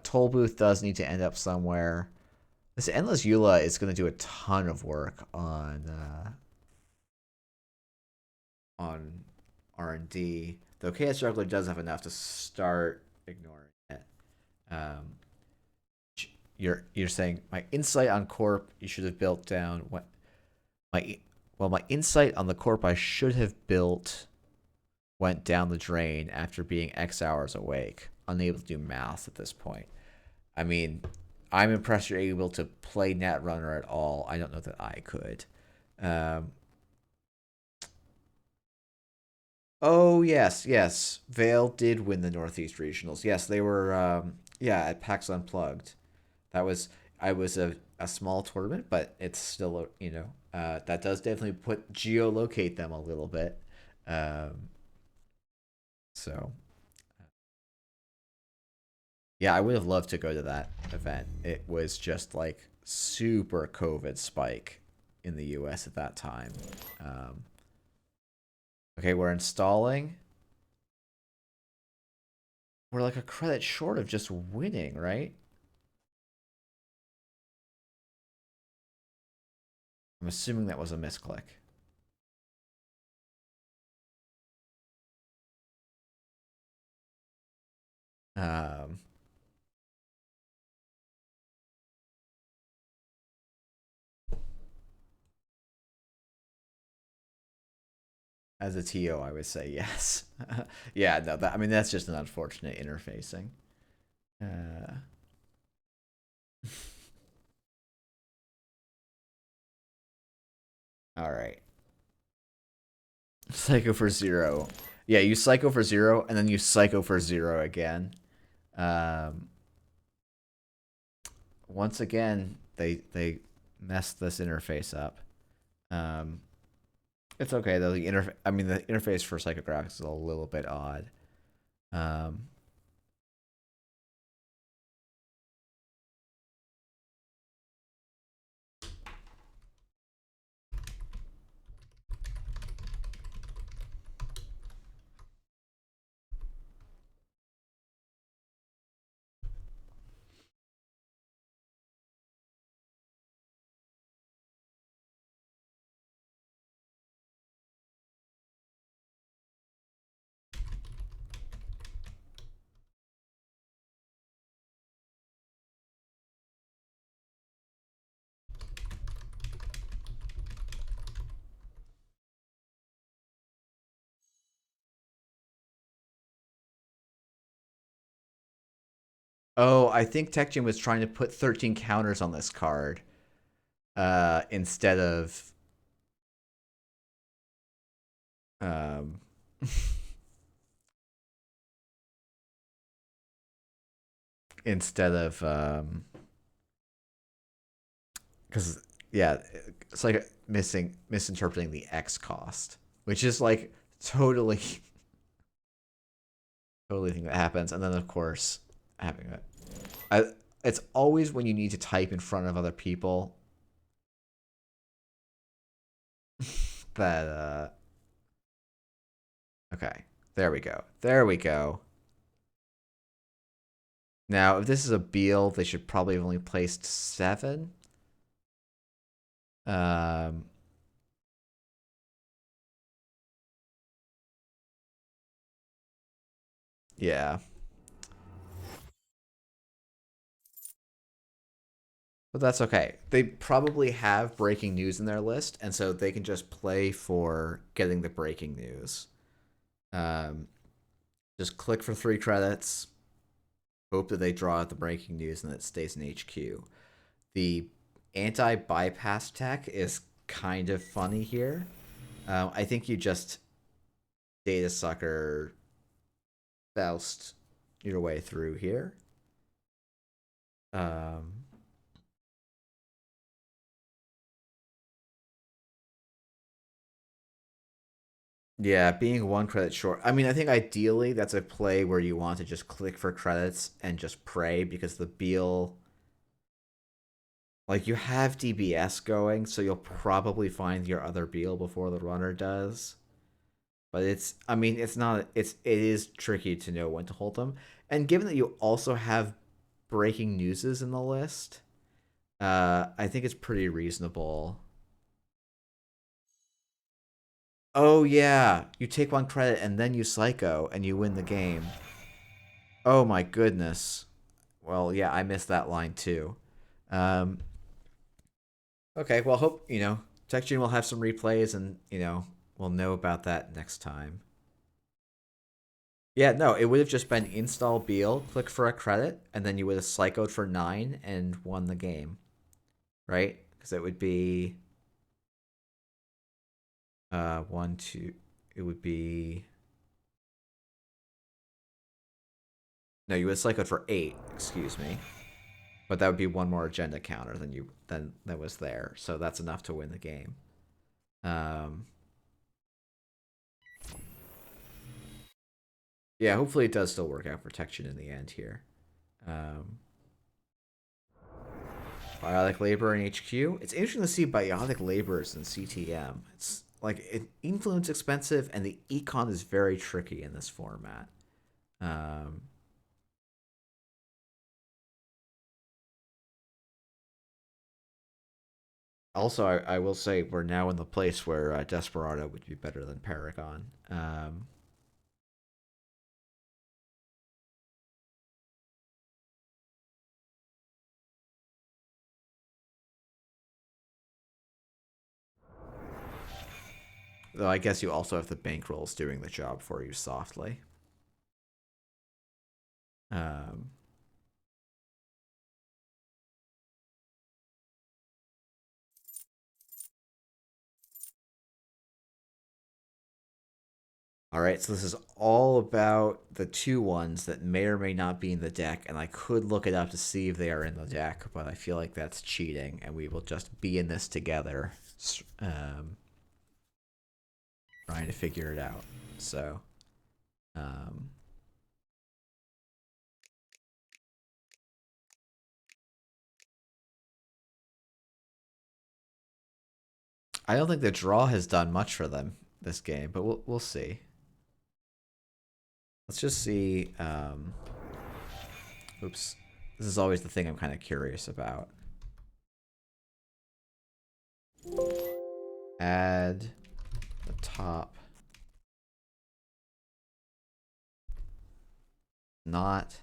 Toll Booth does need to end up somewhere. This Endless Eula is going to do a ton of work on R&D. Though KS Juggler does have enough to start ignoring it. Um, you're saying my insight on Corp you should have built down what my my insight on the Corp I should have built went down the drain after being X hours awake, unable to do math at this point. I mean, I'm impressed you're able to play Netrunner at all. I don't know that I could. Um, oh yes, yes. Vale did win the Northeast Regionals. Yes, they were. Yeah, at PAX Unplugged. That was I was a small tournament, but it's still that does definitely put geolocate them a little bit. Um, so yeah, I would have loved to go to that event. It was just like super COVID spike in the US at that time. Um, okay, we're installing. We're like a credit short of just winning, right? I'm assuming that was a misclick. Um, as a TO, I would say yes. Yeah, no, I mean that's just an unfortunate interfacing. Uh, all right. Psycho for zero. Yeah, you psycho for zero, and then you psycho for zero again. Um, Once again, they messed this interface up. Um, it's okay though. I mean, the interface for psychographics is a little bit odd. Um, oh, I think TechGen was trying to put 13 counters on this card, instead of um, instead of because yeah, it's like misinterpreting the X cost, which is like totally totally thing that happens, and then of course having it. It's always when you need to type in front of other people that okay, there we go, there we go. Now if this is a Beal, they should probably have only placed 7. Um, yeah, but that's okay. They probably have breaking news in their list, and so they can just play for getting the breaking news. Um, just click for 3 credits, hope that they draw out the breaking news and that it stays in HQ. the anti-bypass tech is kind of funny here. I think you just data sucker Faust your way through here. Um, yeah, being 1 credit short. I mean, I think ideally that's a play where you want to just click for credits and just pray because the Beal, like you have DBS going, so you'll probably find your other Beal before the runner does. But it's, I mean, it's not, it is tricky to know when to hold them. And given that you also have breaking newses in the list, I think it's pretty reasonable. Oh yeah, you take 1 credit and then you psycho and you win the game. Oh my goodness. Well, yeah, I missed that line too. Um, okay, well, hope TechGen will have some replays, and we'll know about that next time. Yeah, no, it would have just been install Beal, click for a credit, and then you would have psychoed for 9 and won the game, right? Because it would be 1, 2. It would be no, you would have psychoed for 8. Excuse me. But that would be one more agenda counter than that was there. So that's enough to win the game. Yeah, hopefully it does still work out for Protection in the end here. Biotic Labor in HQ. It's interesting to see Biotic Laborers in CTM. It's like influence expensive, and the econ is very tricky in this format. Also, I will say we're now in the place where Desperado would be better than Paragon. Though I guess you also have the bankrolls doing the job for you softly. All right, so this is all about the 2 ones that may or may not be in the deck, and I could look it up to see if they are in the deck, but I feel like that's cheating, and we will just be in this together, trying to figure it out. So, I don't think the draw has done much for them this game, but we'll see. Let's just see. Oops. This is always the thing I'm kind of curious about. Add the top. Not.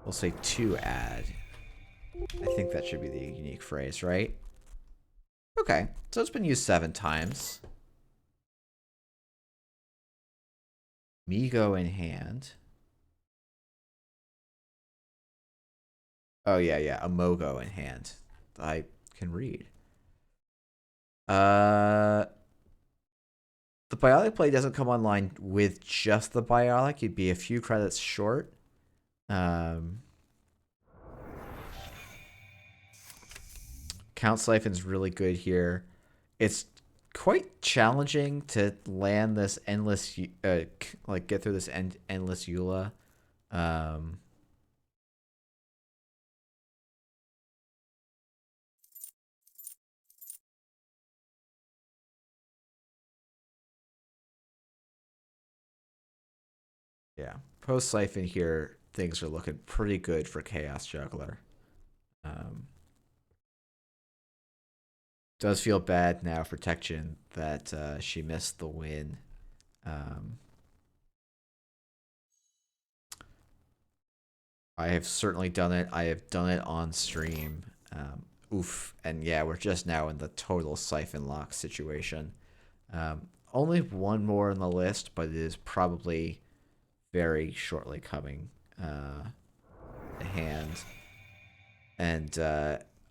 We'll say to add. I think that should be the unique phrase, right? Okay, so it's been used 7 times. Migo in hand. Oh, yeah, a Mogo in hand. I can read. The Biotic play doesn't come online with just the Biotic. You'd be a few credits short. Count Siphon's really good here. It's quite challenging to land this endless, like get through this endless Eula. Yeah, post Siphon here, things are looking pretty good for Chaos Juggler. Does feel bad now for Techjin that she missed the win. I have certainly done it. I have done it on stream. Oof. And yeah, we're just now in the total siphon lock situation. Only one more on the list, but it is probably very shortly coming. A hand. And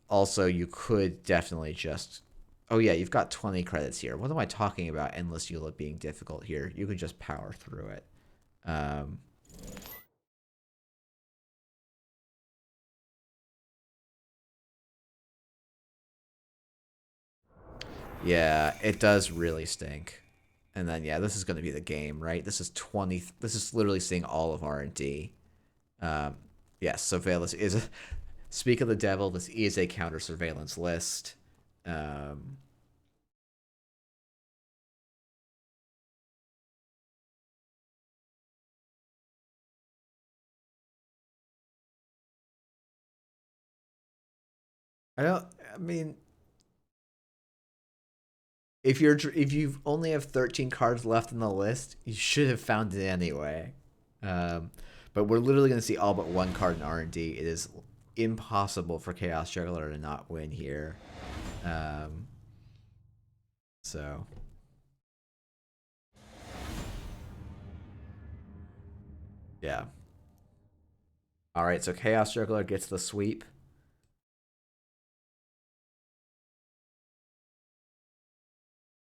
also, you could definitely just. Oh, yeah, you've got 20 credits here. What am I talking about? Endless Eula being difficult here. You can just power through it. Um, yeah, it does really stink. And then, yeah, this is going to be the game, right? This is 20. This is literally seeing all of R&D. Um, yes, surveillance is a, speak of the devil. This is a counter surveillance list. Um, I don't. I mean, if you only have 13 cards left in the list, you should have found it anyway. Um, but we're literally going to see all but one card in R&D. It is impossible for Chaos Juggler to not win here. Um, so yeah. All right, so Chaos Juggler gets the sweep.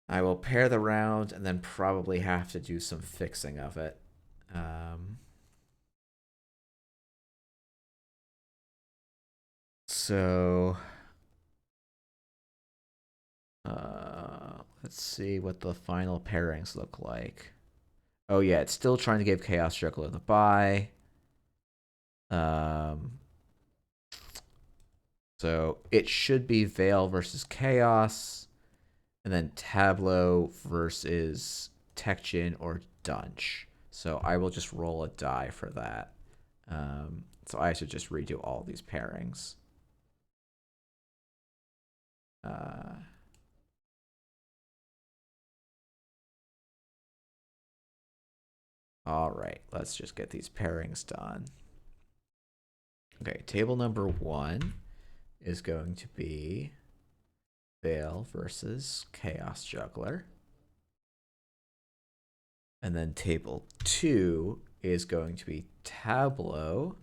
I will pair the round and then probably have to do some fixing of it. Um, so let's see what the final pairings look like. Oh yeah, it's still trying to give Chaos Juggler the bye. Um, so it should be Veil versus Chaos, and then Tableau versus Tekjin or Dunch. So I will just roll a die for that. So I should just redo all these pairings. Uh, all right, let's just get these pairings done. Okay, table number 1 is going to be Veil versus Chaos Juggler. And then table 2 is going to be Tableau.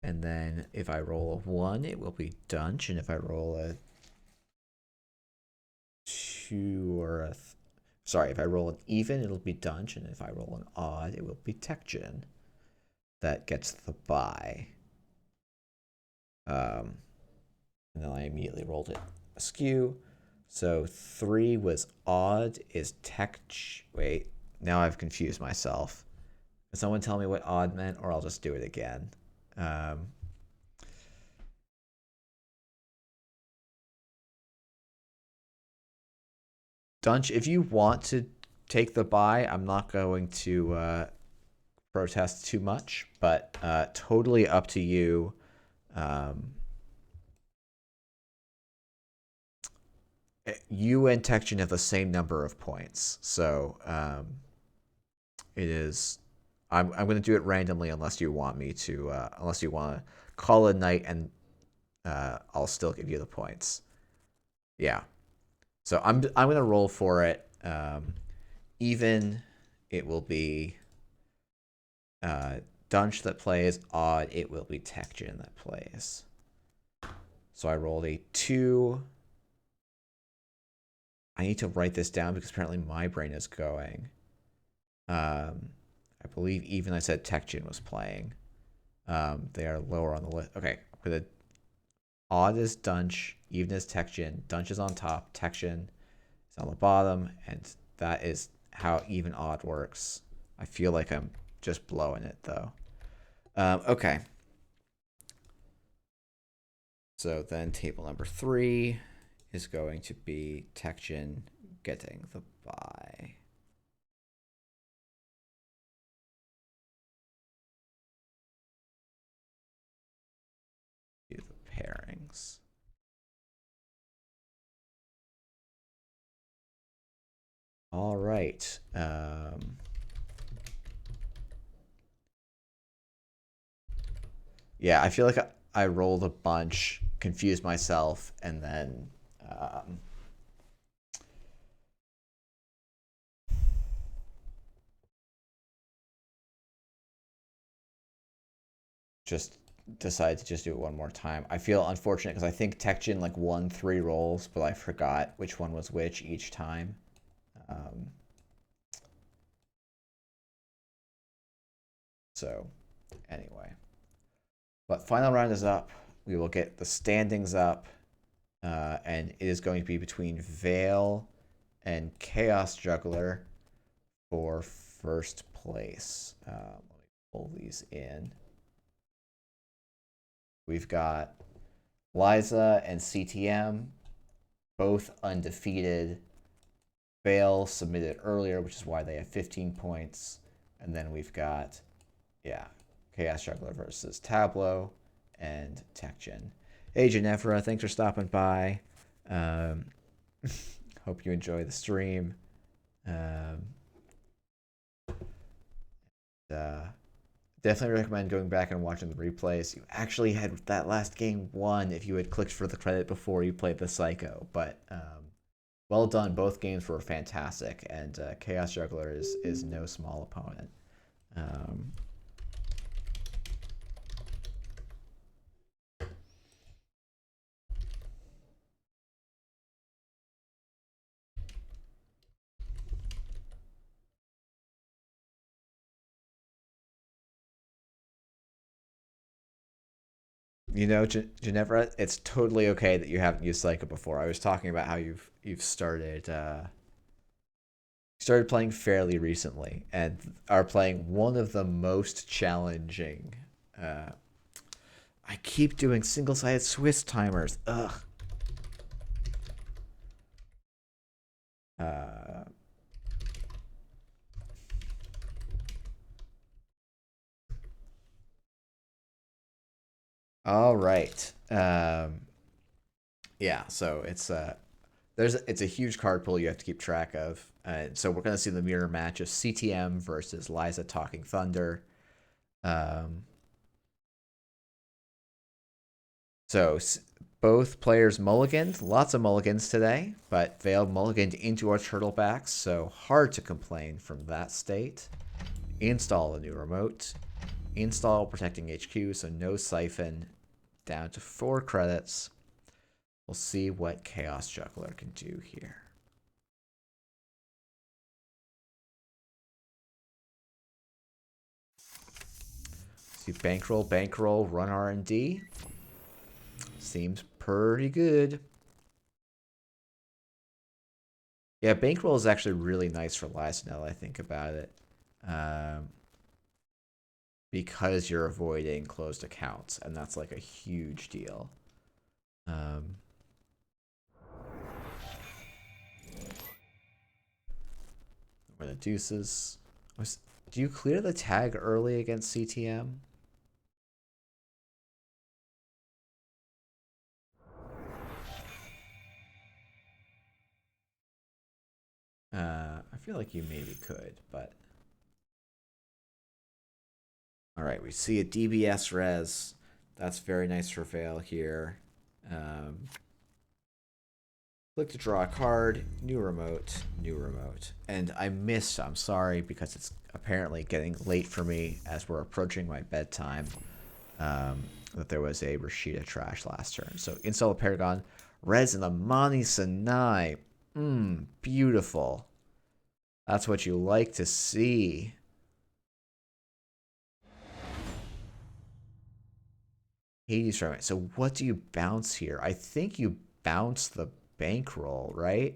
And then if I roll a 1, it will be Dunch. And if I roll a 2 or a... Sorry, if I roll an even, it'll be Dunch. And if I roll an odd, it will be Tekjin. That gets the bye. And then I immediately rolled it askew. So 3 was odd, is Tech... Wait, now I've confused myself. Can someone tell me what odd meant, or I'll just do it again? Dunch, if you want to take the bye, I'm not going to protest too much, but totally up to you. You and Tekjin have the same number of points, so it is. I'm going to do it randomly unless you want me to. Unless you want to call a night, and I'll still give you the points. Yeah. So I'm going to roll for it. Even it will be Dunch that plays. Odd it will be Tekjin that plays. So I rolled a 2. I need to write this down because apparently my brain is going. I believe even I said Tekjin was playing. They are lower on the list. Okay, for the odd is Dunch, even is Tekjin. Dunch is on top, Tekjin is on the bottom, and that is how even odd works. I feel like I'm just blowing it though. Okay. So then table number 3 is going to be Tekjin getting the bye. Do the pairings. All right. Yeah, I feel like I rolled a bunch, confused myself, and then just decided to just do it one more time. I feel unfortunate because I think TechGen like won 3 rolls, but I forgot which one was which each time. So anyway, but final round is up. We will get the standings up, and it is going to be between Vale and Chaos Juggler for first place. Let me pull these in. We've got Liza and CTM, both undefeated. Vale submitted earlier, which is why they have 15 points. And then we've got, yeah, Chaos Juggler versus Tableau and TechGen. Hey, Ginevra, thanks for stopping by. Hope you enjoy the stream. Definitely recommend going back and watching the replays. You actually had that last game won if you had clicked for the credit before you played the Psycho. But well done. Both games were fantastic, and Chaos Juggler is no small opponent. You know, Ginevra, it's totally okay that you haven't used Psycho before. I was talking about how you've started playing fairly recently and are playing one of the most challenging. I keep doing single-sided Swiss timers. Ugh. All right. Yeah, so it's a huge card pool you have to keep track of. So we're gonna see the mirror match of CTM versus Liza Talking Thunder. So both players mulliganed, lots of mulligans today, but Vale mulliganed into our turtlebacks, so hard to complain from that state. Install a new remote. Install Protecting HQ, so no siphon. Down to 4 credits. We'll see what Chaos Juggler can do here. See, bankroll, run R&D. Seems pretty good. Yeah, bankroll is actually really nice for Liza now that I think about it. Because you're avoiding closed accounts, and that's like a huge deal. Where the deuces. Do you clear the tag early against CTM? I feel like you maybe could, but... Alright, we see a DBS res. That's very nice for Vale here. Click to draw a card, new remote. And I missed, I'm sorry, because it's apparently getting late for me as we're approaching my bedtime, that there was a Rashida trash last turn. So install a Paragon, res and Amani Sanai. Beautiful. That's what you like to see. Hades from it. So what do you bounce here? I think you bounce the bankroll, right?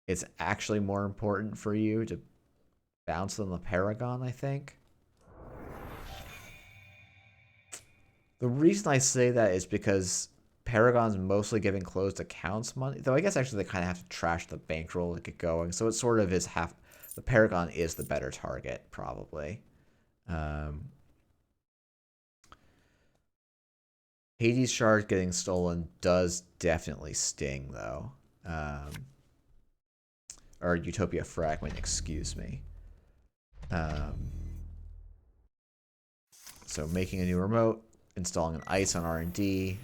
It's actually more important for you to bounce than the Paragon, I think. The reason I say that is because Paragon's mostly giving closed accounts money. Though I guess actually they kind of have to trash the bankroll to get going. So it sort of is half... The Paragon is the better target, probably. Hades Shard getting stolen does definitely sting, though. Or Utopia Fragment, excuse me. So making a new remote, installing an ice on R&D.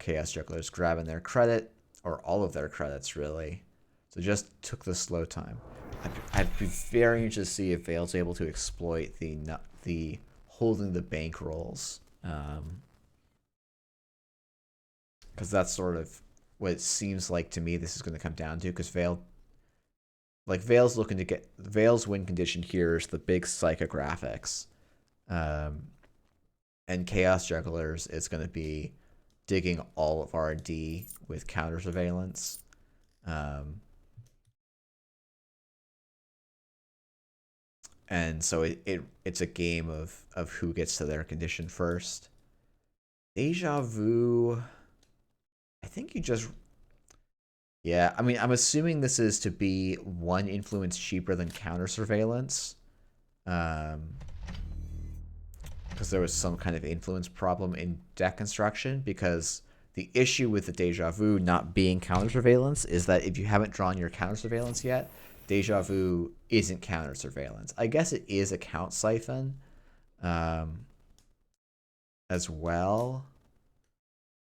Chaos Jugglers grabbing their credit, or all of their credits, really. So just took the slow time. I'd be very interested to see if Vale's able to exploit the holding the bankrolls. Because that's sort of what it seems like to me this is going to come down to, because Veil's looking to get Veil's win condition here is the big psychographics. And Chaos Jugglers is going to be digging all of R&D with counter surveillance. And so it's a game of who gets to their condition first. Deja Vu, I think you just... Yeah, I mean, I'm assuming this is to be one influence cheaper than counter surveillance. Because there was some kind of influence problem in deck construction, because the issue with the Deja Vu not being counter surveillance is that if you haven't drawn your counter surveillance yet, Deja Vu isn't counter surveillance. I guess it is a count siphon as well,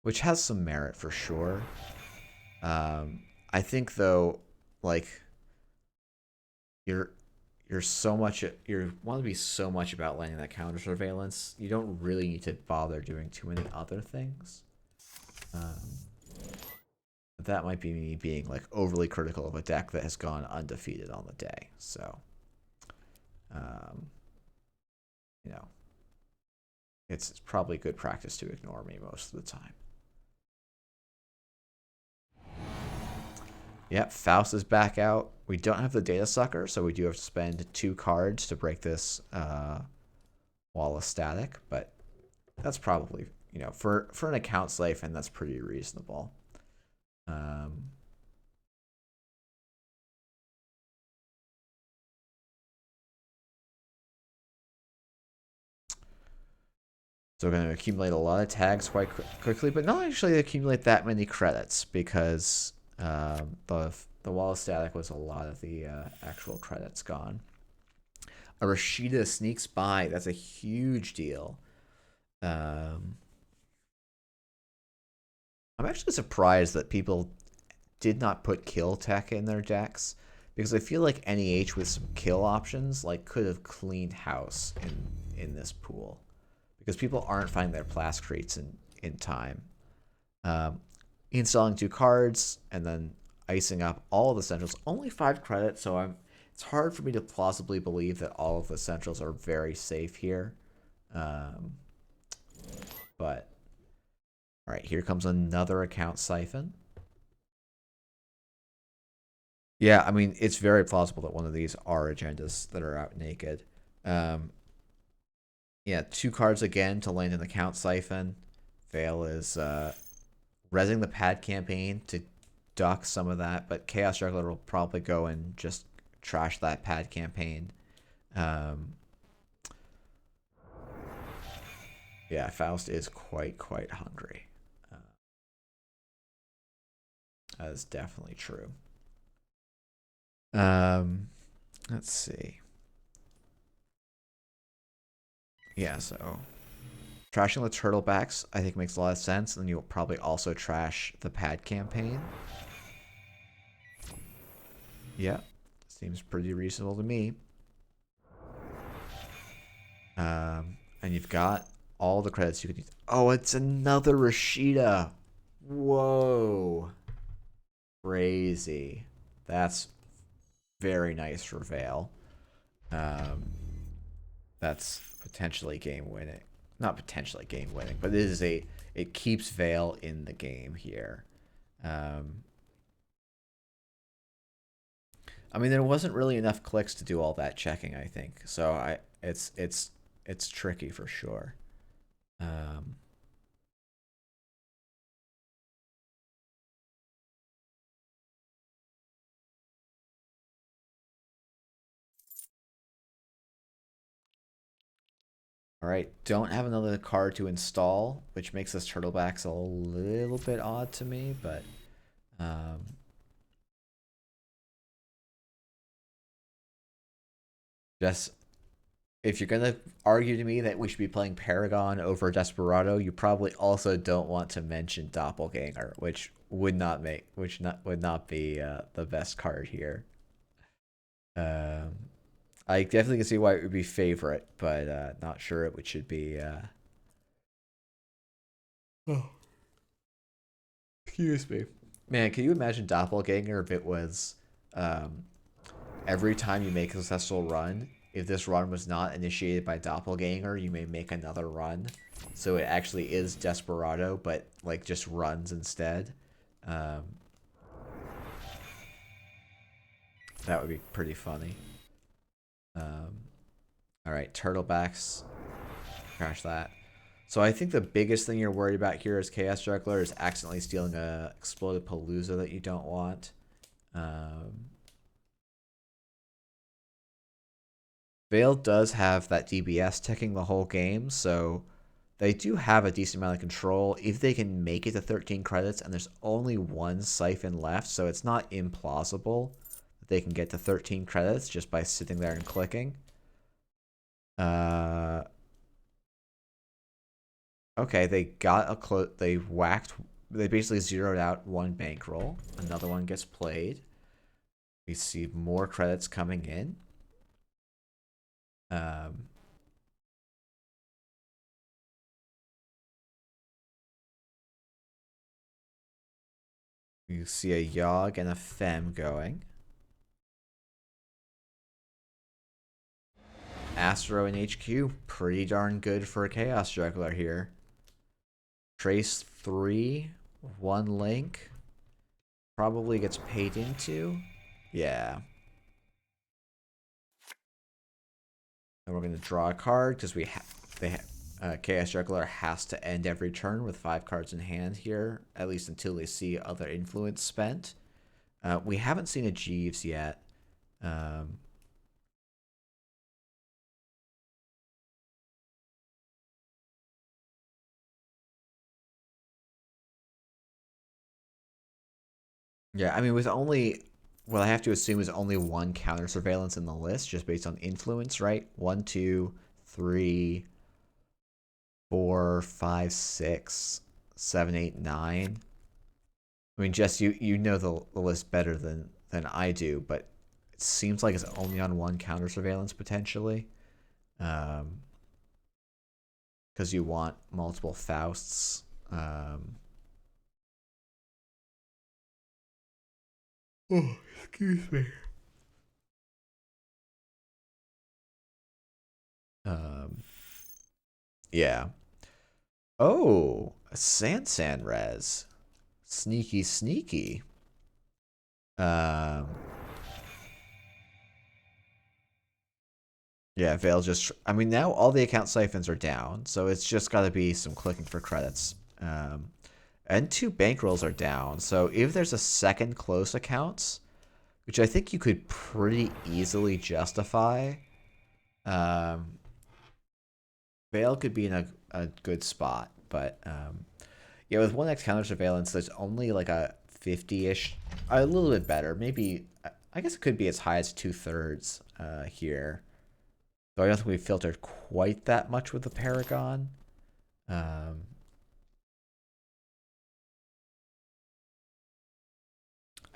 which has some merit for sure. I think though, like, you're so much, you want to be so much about landing that counter surveillance, you don't really need to bother doing too many other things. That might be me being like overly critical of a deck that has gone undefeated on the day. So, you know, it's probably good practice to ignore me most of the time. Yep, Faust is back out. We don't have the Data Sucker, so we do have to spend 2 cards to break this Wall of Static, but that's probably, you know, for an account siphon, that's pretty reasonable. So we're going to accumulate a lot of tags quite quickly, but not actually accumulate that many credits, because the Wall of Static was a lot of the actual credits gone. A Rashida sneaks by. That's a huge deal. I'm actually surprised that people did not put kill tech in their decks, because I feel like NEH with some kill options like could have cleaned house in this pool, because people aren't finding their Plascretes in time. Installing 2 cards and then icing up all of the centrals. Only 5 credits, so it's hard for me to plausibly believe that all of the centrals are very safe here. But all right, here comes another account siphon. Yeah, I mean, it's very plausible that one of these are agendas that are out naked. Yeah, 2 cards again to land an account siphon. Veil is rezzing the pad campaign to duck some of that, but Chaos Juggler will probably go and just trash that pad campaign. Yeah, Faust is quite hungry. That is definitely true. Let's see. Yeah, so trashing the turtlebacks I think makes a lot of sense, and you'll probably also trash the pad campaign. Yeah, seems pretty reasonable to me. And you've got all the credits you could use. Oh, it's another Rashida. Whoa. Crazy. That's very nice for Veil. That's potentially game winning. Not potentially game winning, but it keeps Veil in the game here. I mean, there wasn't really enough clicks to do all that checking, I think. So it's tricky for sure. All right, don't have another card to install, which makes this turtlebacks a little bit odd to me, but just if you're gonna argue to me that we should be playing Paragon over Desperado, you probably also don't want to mention Doppelganger, which would not be the best card here. I definitely can see why it would be favorite, but not sure it should be. Oh, excuse me. Man, can you imagine Doppelganger if it was um, every time you make a successful run, if this run was not initiated by Doppelganger, you may make another run. So it actually is Desperado, but like just runs instead. Um, that would be pretty funny. All right, Turtlebacks. Crash that. So I think the biggest thing you're worried about here as Chaos Juggler is accidentally stealing a Exploded Palooza that you don't want. Veil does have that DBS ticking the whole game, so they do have a decent amount of control. If they can make it to 13 credits and there's only one siphon left, so it's not implausible that they can get to 13 credits just by sitting there and clicking. Okay, they got a they basically zeroed out one bankroll. Another one gets played. We see more credits coming in. You see a Yogg and a Fem going. Astro and HQ, pretty darn good for a Chaos Juggler here. Trace 3, 1 link. Probably gets paid into. Yeah. And we're going to draw a card because Chaos Juggler has to end every turn with 5 cards in hand here, at least until they see other influence spent. We haven't seen a Jeeves yet. Yeah, I mean, with only, what I have to assume is only one counter surveillance in the list, just based on influence, right? 1, 2, 3, 4, 5, 6, 7, 8, 9. I mean, Jess, you know the list better than I do, but it seems like it's only on one counter surveillance potentially, because you want multiple Fausts. Oh, excuse me. Yeah. Oh, a Sansan res. Sneaky, sneaky. Um, yeah, Veil just. I mean, now all the account siphons are down, so it's just got to be some clicking for credits. And 2 bankrolls are down, so if there's a second close accounts, which I think you could pretty easily justify, Veil could be in a good spot. But yeah, with 1x counter surveillance, there's only like a 50-ish, a little bit better. Maybe, I guess it could be as high as 2/3 here. So I don't think we filtered quite that much with the Paragon.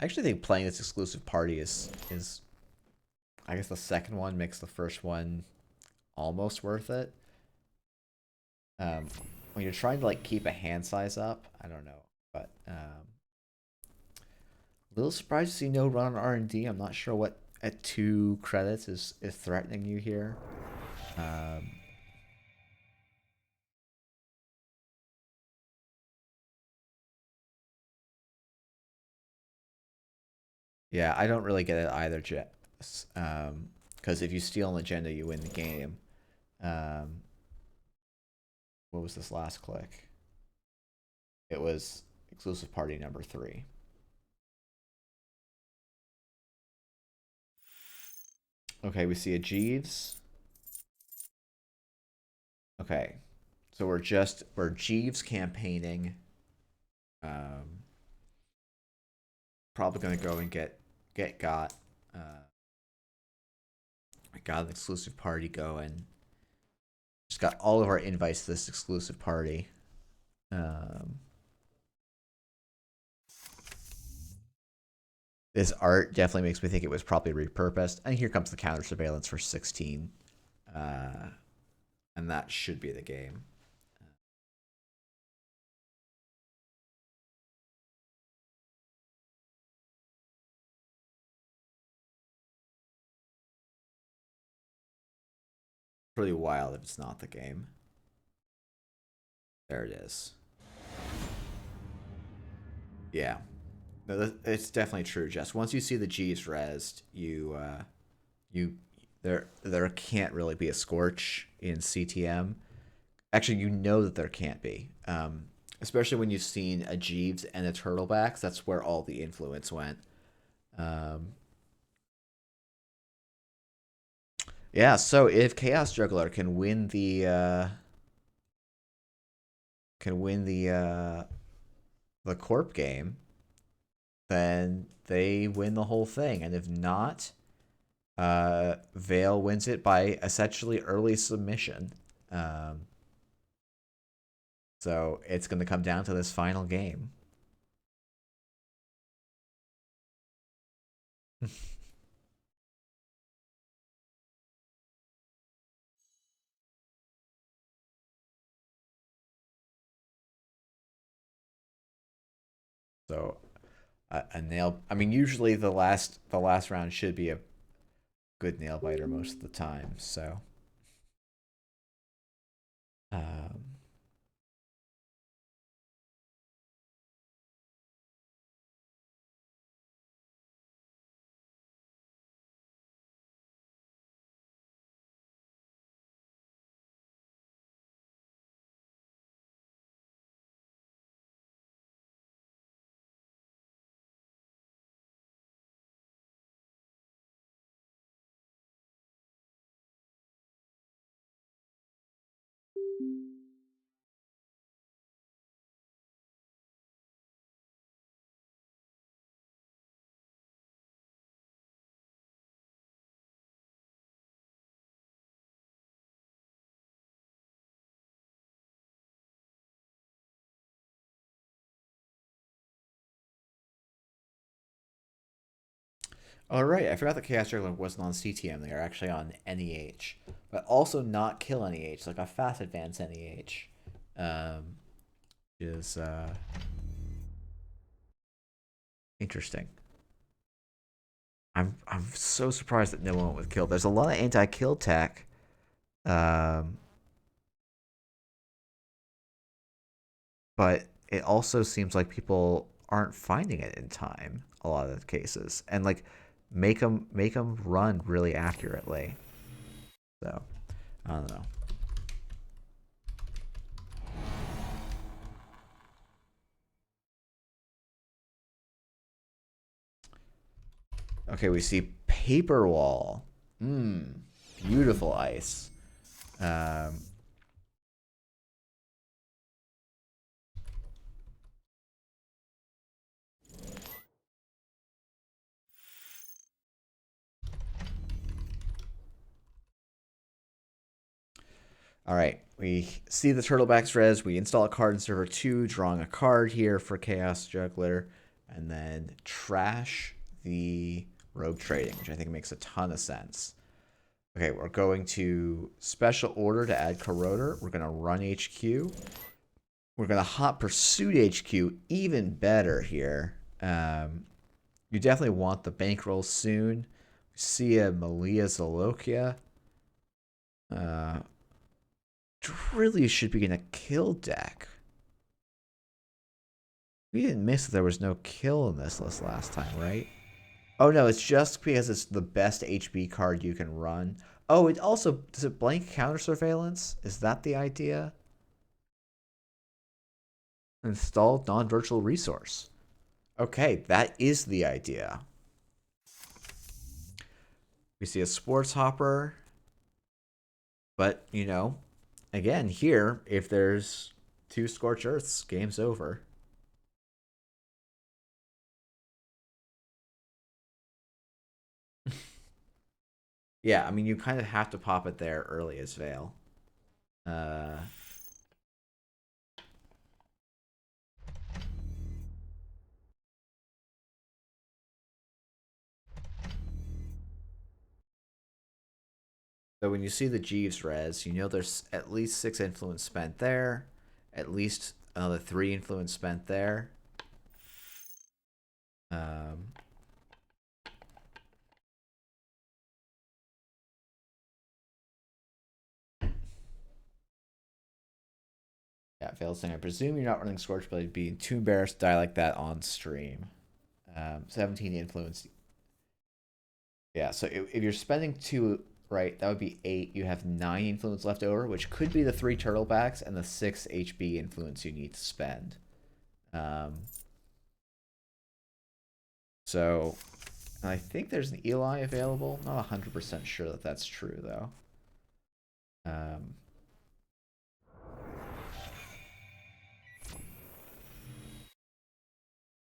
I actually think playing this exclusive party is I guess the second one makes the first one almost worth it. When you're trying to like keep a hand size up, I don't know, but a little surprised to see no run on R&D. I'm not sure what at 2 credits is threatening you here. Yeah, I don't really get it either, Jess. Because if you steal an agenda, you win the game. What was this last click? It was exclusive party number 3. Okay, we see a Jeeves. Okay, so we're Jeeves campaigning. Probably gonna go and got. I got an exclusive party going. Just got all of our invites to this exclusive party. This art definitely makes me think it was probably repurposed. And here comes the counter surveillance for 16. And that should be the game. Pretty wild if it's not the game. There it is. Yeah. No, it's definitely true, Jess. Once you see the G's rezzed, you there can't really be a Scorch in CTM. Actually, you know that there can't be. Especially when you've seen a Jeeves and a Turtlebacks. That's where all the influence went. Um, yeah. So if Chaos Juggler can win the Corp game, then they win the whole thing. And if not, Vale wins it by essentially early submission. Um, so it's going to come down to this final game. So a nail. I mean, usually the last round should be a good nail biter most of the time. So, um, all right. I forgot that Chaos Juggler wasn't on CTM. They are actually on NEH, but also not kill NEH, like a fast advance NEH. Um, is interesting. I'm so surprised that no one went with kill. There's a lot of anti-kill tech. Um, but it also seems like people aren't finding it in time a lot of the cases, and like make them run really accurately. So I don't know. Okay, we see paper wall. Beautiful ice. Um, all right, we see the Turtlebacks res. We install a card in server 2, drawing a card here for Chaos Juggler, and then trash the Rogue Trading, which I think makes a ton of sense. Okay, we're going to special order to add Corroder. We're going to run HQ. We're going to hot pursuit HQ, even better here. You definitely want the bankroll soon. See a Malia Zolokia. Uh, really should be in a kill deck. We didn't miss that there was no kill in this list last time, right? Oh no, it's just because it's the best HB card you can run. Oh, it also does it blank counter surveillance? Is that the idea? Installed non-virtual resource. Okay, that is the idea. We see a sports hopper. But, again, here, if there's 2 Scorch Earths, game's over. Yeah, I mean, you kind of have to pop it there early as Vale. Uh, So when you see the Jeeves res, you know there's at least 6 influence spent there, at least another 3 influence spent there. Um, yeah, failed thing. I presume you're not running Scorch, but I'd be too embarrassed to die like that on stream. 17 influence. Yeah, so if you're spending 2, right, that would be 8. You have 9 influence left over, which could be the 3 turtlebacks and the 6 HB influence you need to spend. So I think there's an Eli available. Not 100% sure that that's true, though.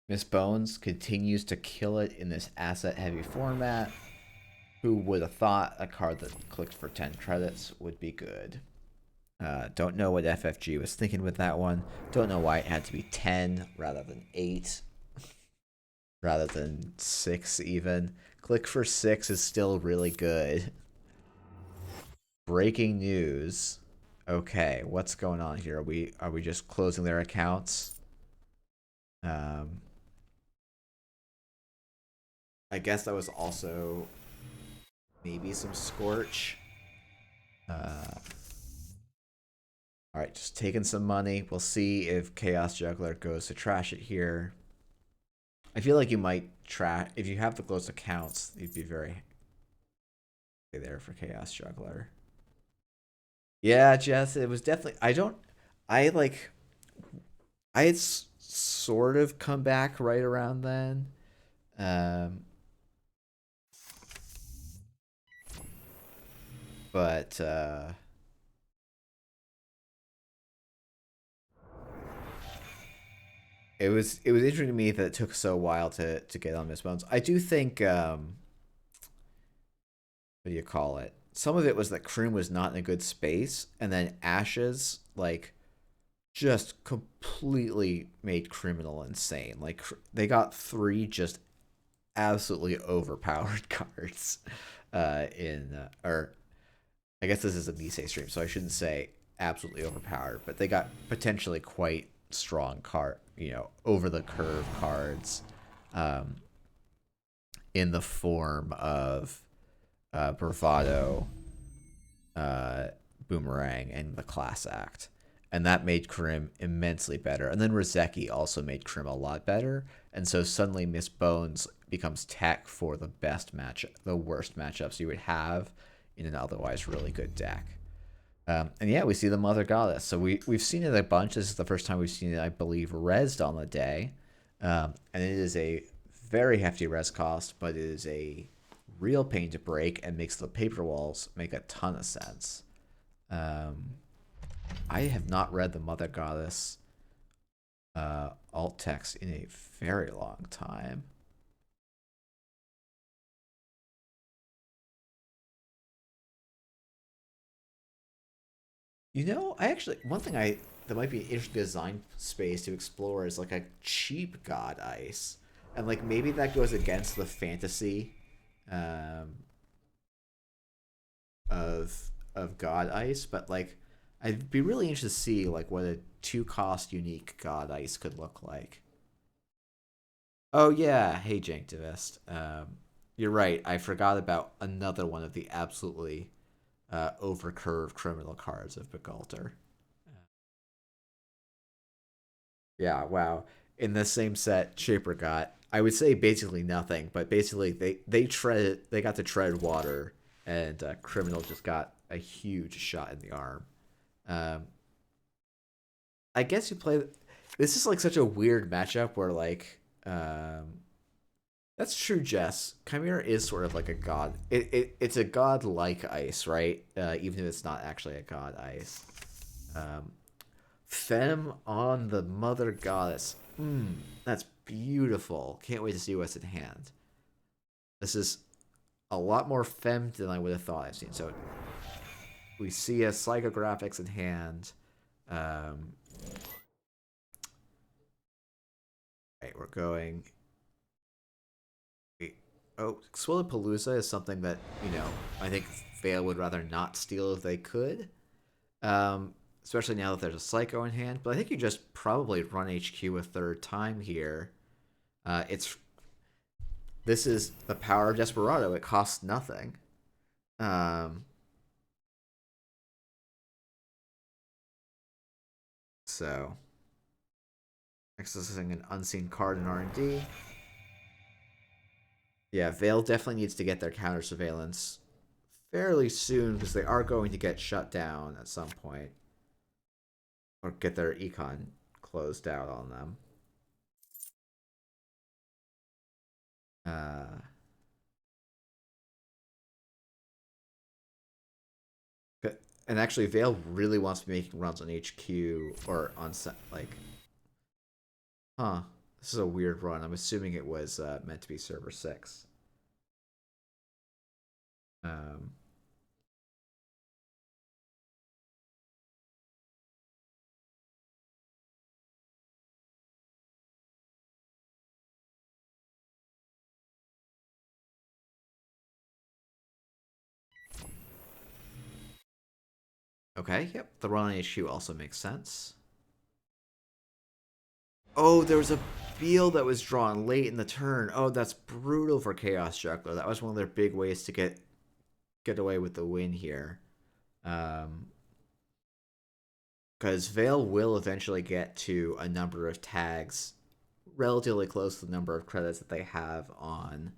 Miss Bones continues to kill it in this asset-heavy format. Who would have thought a card that clicked for 10 credits would be good? Don't know what FFG was thinking with that one. Don't know why it had to be 10 rather than 8. Rather than 6 even. Click for 6 is still really good. Breaking news. Okay, what's going on here? Are we just closing their accounts? I guess that was also maybe some Scorch. Alright, just taking some money. We'll see if Chaos Juggler goes to trash it here. I feel like you might trash... If you have the closed accounts, you'd be very there for Chaos Juggler. Yeah, Jess, it was definitely... I had sort of come back right around then. But it was interesting to me that it took so a while to get on Miss Bones. I do think what do you call it? Some of it was that Kroom was not in a good space, and then Ashes like just completely made Criminal insane. Like they got 3 just absolutely overpowered cards or I guess this is a Nisei stream, so I shouldn't say absolutely overpowered, but they got potentially quite strong over the curve cards in the form of Bravado, Boomerang, and the Class Act. And that made Krim immensely better. And then Rozeki also made Krim a lot better. And so suddenly Miss Bones becomes tech for the worst matchups you would have in an otherwise really good deck. And yeah, we see the Mother Goddess. So we've seen it a bunch. This is the first time we've seen it, I believe, resed on the day. And it is a very hefty res cost, but it is a real pain to break and makes the paper walls make a ton of sense. I have not read the Mother Goddess alt text in a very long time. One thing that might be an interesting design space to explore is like a cheap God Ice, and like maybe that goes against the fantasy of God Ice, but like I'd be really interested to see like what a 2-cost unique God Ice could look like. Oh yeah, hey Janktivist. You're right. I forgot about another one of the absolutely overcurved criminal cards of Begalter. Yeah, wow. In the same set, Shaper got, I would say basically nothing, but basically they got to tread water, and Criminal just got a huge shot in the arm. I guess you play. This is like such a weird matchup where like that's true, Jess. Chimera is sort of like a god. It's a god like ice, right? Even if it's not actually a god ice. Fem on the Mother Goddess. That's beautiful. Can't wait to see what's in hand. This is a lot more Fem than I would have thought I've seen. So we see a psychographics in hand. Right, we're going. Oh, Swillapalooza is something that, I think Vale would rather not steal if they could. Um, Especially now that there's a Psycho in hand. But I think you just probably run HQ a third time here. It's This is the power of Desperado. It costs nothing. Um, so accessing an unseen card in R&D. Yeah, Vale definitely needs to get their counter surveillance fairly soon because they are going to get shut down at some point or get their econ closed out on them. Uh, and actually, Vale really wants to be making runs on HQ or on like, huh? This is a weird run. I'm assuming it was meant to be server 6. Um, okay, yep. The run on HQ also makes sense. Oh, there was a Beal that was drawn late in the turn. Oh, that's brutal for Chaos Juggler. That was one of their big ways to get away with the win here. Um, because Vale will eventually get to a number of tags relatively close to the number of credits that they have on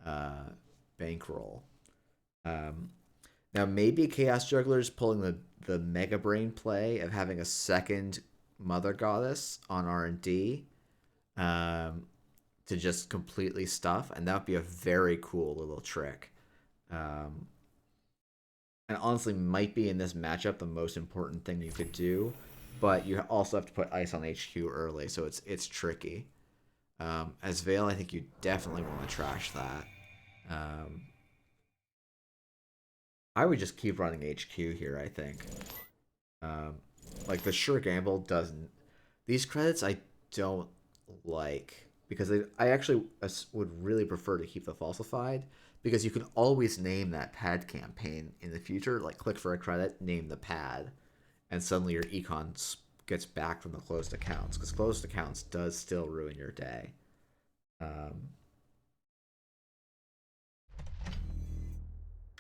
uh, Bankroll. Um, Now, maybe Chaos Juggler's pulling the Mega Brain play of having a second Mother Goddess on R&D um, to just completely stuff, and that would be a very cool little trick. Um, and honestly, might be in this matchup the most important thing you could do, but you also have to put ice on HQ early, so it's tricky. As Vale, I think you definitely want to trash that. Um, I would just keep running HQ here, I think. Um, like the Sure Gamble doesn't. These credits I don't like because I actually would really prefer to keep the falsified because you can always name that pad campaign in the future. Like click for a credit, name the pad, and suddenly your econ gets back from the closed accounts because closed accounts does still ruin your day. Um,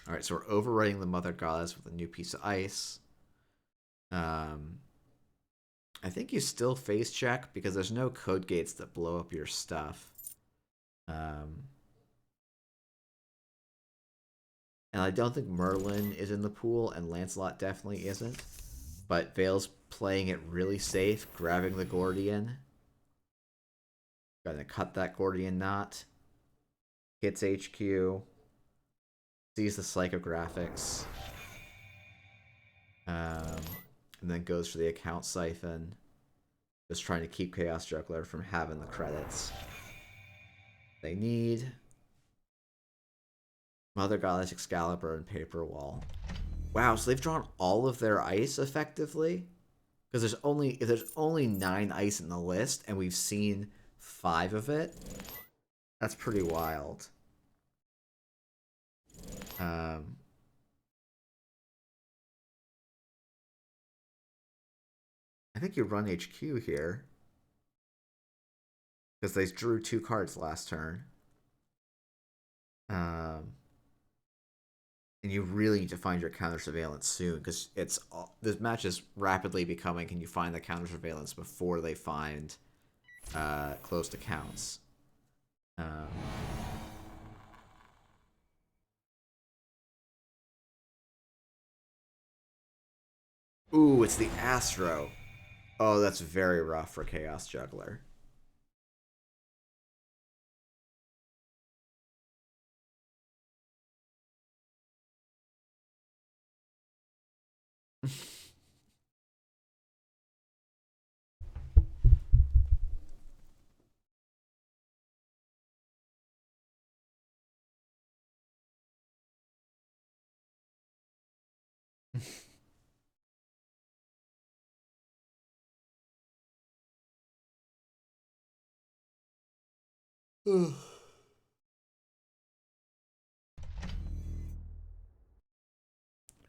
all right, so we're overwriting the Mother Goddess with a new piece of ice. Um, I think you still face check because there's no code gates that blow up your stuff. Um, and I don't think Merlin is in the pool, and Lancelot definitely isn't. But Vale's playing it really safe, grabbing the Gordian. Gonna cut that Gordian knot. Hits HQ. Sees the psychographics. Um, and then goes for the account siphon. Just trying to keep Chaos Juggler from having the credits they need. Mother Goddess, Excalibur, and Paper Wall. Wow, so they've drawn all of their ice effectively? Because there's only 9 ice in the list, and we've seen 5 of it. That's pretty wild. Um, I think you run HQ here because they drew 2 cards last turn. Um, and you really need to find your counter surveillance soon because this match is rapidly becoming. Can you find the counter surveillance before they find closed accounts? Um, Ooh, it's the Astro. Oh, that's very rough for Chaos Juggler.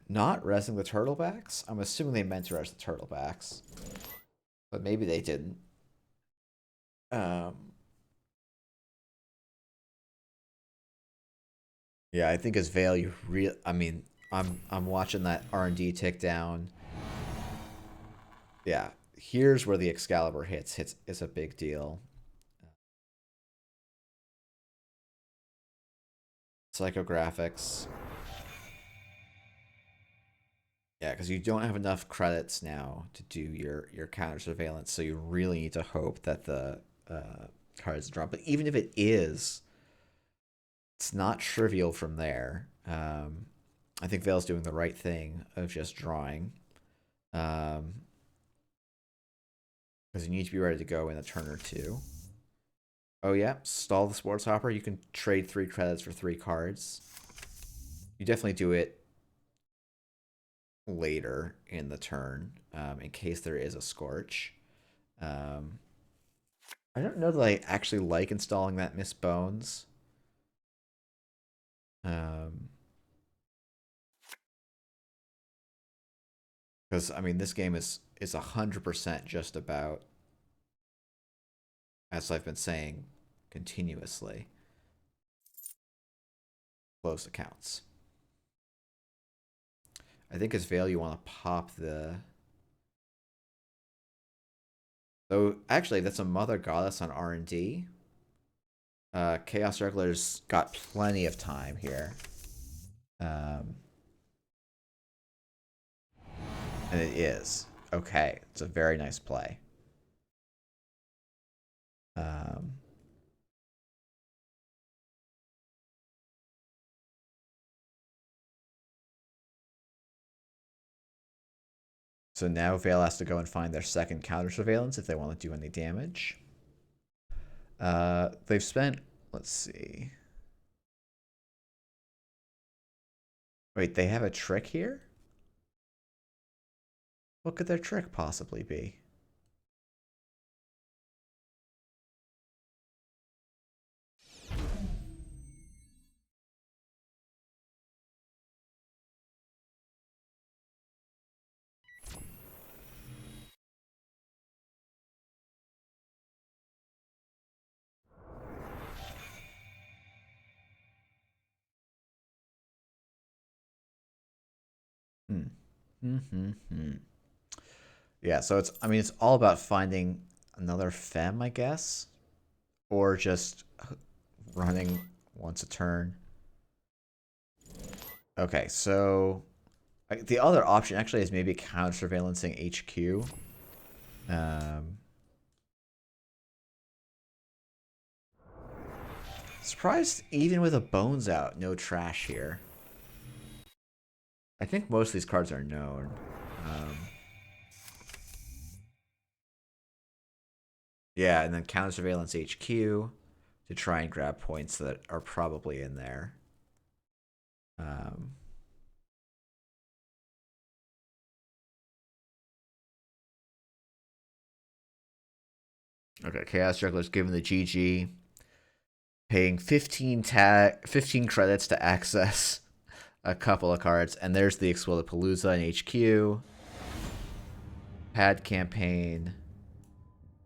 not resing the turtlebacks. I'm assuming they meant to res the turtlebacks, but maybe they didn't. Yeah, I think as Vale, you real. I mean, I'm watching that R&D tick down. Yeah, here's where the Excalibur hits is a big deal. Psychographics. Yeah, because you don't have enough credits now to do your counter surveillance, so you really need to hope that the cards drop. But even if it is, it's not trivial from there. I think Vale's doing the right thing of just drawing. Because you need to be ready to go in a turn or two. Oh yeah, stall the Sports Hopper. You can trade 3 credits for 3 cards. You definitely do it later in the turn, in case there is a Scorch. I don't know that I actually like installing that Miss Bones. Because I mean, this game is 100% just about, as I've been saying continuously, close accounts. I think as Vale, you want to pop the. So actually, that's a Mother Goddess on R&D. Chaos Regular's got plenty of time here. And it is. Okay, it's a very nice play. So now Vale has to go and find their second counter surveillance if they want to do any damage. They've spent, let's see. Wait, they have a trick here? What could their trick possibly be? Yeah, so it's, I mean, it's all about finding another Fem, I guess, or just running once a turn. Okay, so the other option actually is maybe counter surveillancing HQ. Surprised even with a Bones out, no trash here. I think most of these cards are known. Yeah, and then counter surveillance HQ to try and grab points that are probably in there. Okay, Chaos Juggler's given the GG, paying 15 credits to access a couple of cards, and there's the Explodapalooza in HQ, Pad Campaign,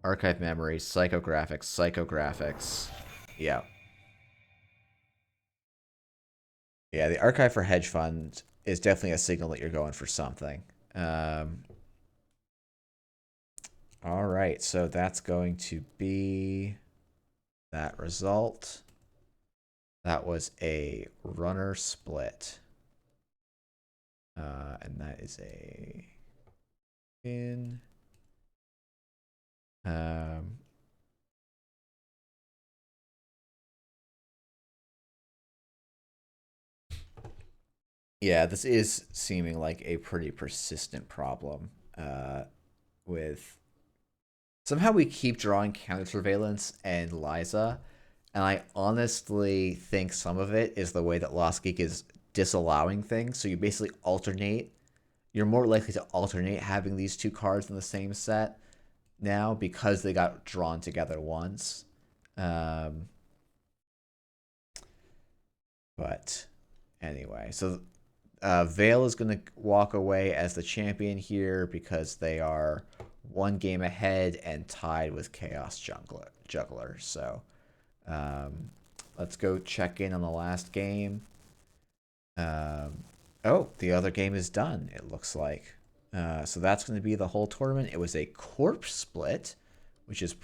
Archive Memories, Psychographics. Yeah. Yeah, the Archive for Hedge Fund is definitely a signal that you're going for something. All right, so that's going to be that result. That was a runner split. And that is a win. Yeah, this is seeming like a pretty persistent problem. With somehow we keep drawing counter surveillance and Liza, and I honestly think some of it is the way that Lost Geek is disallowing things. So you basically alternate. You're more likely to alternate having these 2 cards in the same set now because they got drawn together once. But anyway, so Vale is going to walk away as the champion here because they are one game ahead and tied with Chaos Juggler. So let's go check in on the last game. Oh, the other game is done, it looks like. So that's going to be the whole tournament. It was a corpse split, which is,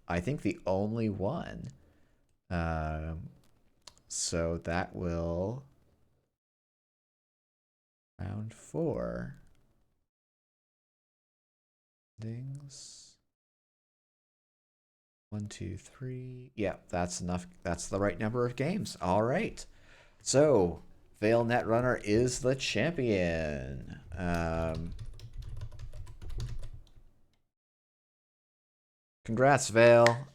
I think, the only one. So that will... Round 4. Dings. 1, 2, 3. Yeah, that's enough. That's the right number of games. All right. So, Vale Netrunner is the champion. Congrats, Vale.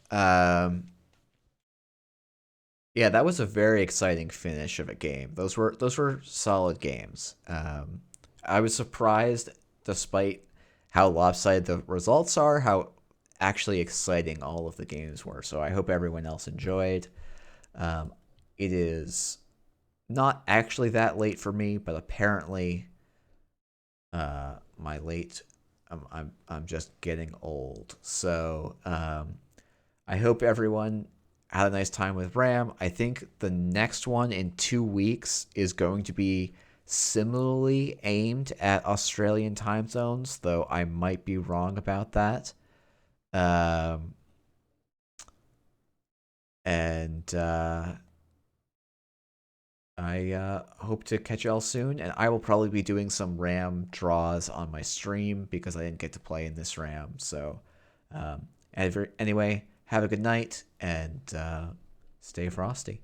Yeah, that was a very exciting finish of a game. Those were solid games. I was surprised, despite how lopsided the results are, how actually exciting all of the games were. So I hope everyone else enjoyed. It is not actually that late for me, but apparently, my late. I'm just getting old. So I hope everyone had a nice time with Ram. I think the next one in 2 weeks is going to be similarly aimed at Australian time zones, though I might be wrong about that. I hope to catch y'all soon, and I will probably be doing some Ram draws on my stream because I didn't get to play in this Ram. So, anyway, have a good night and stay frosty.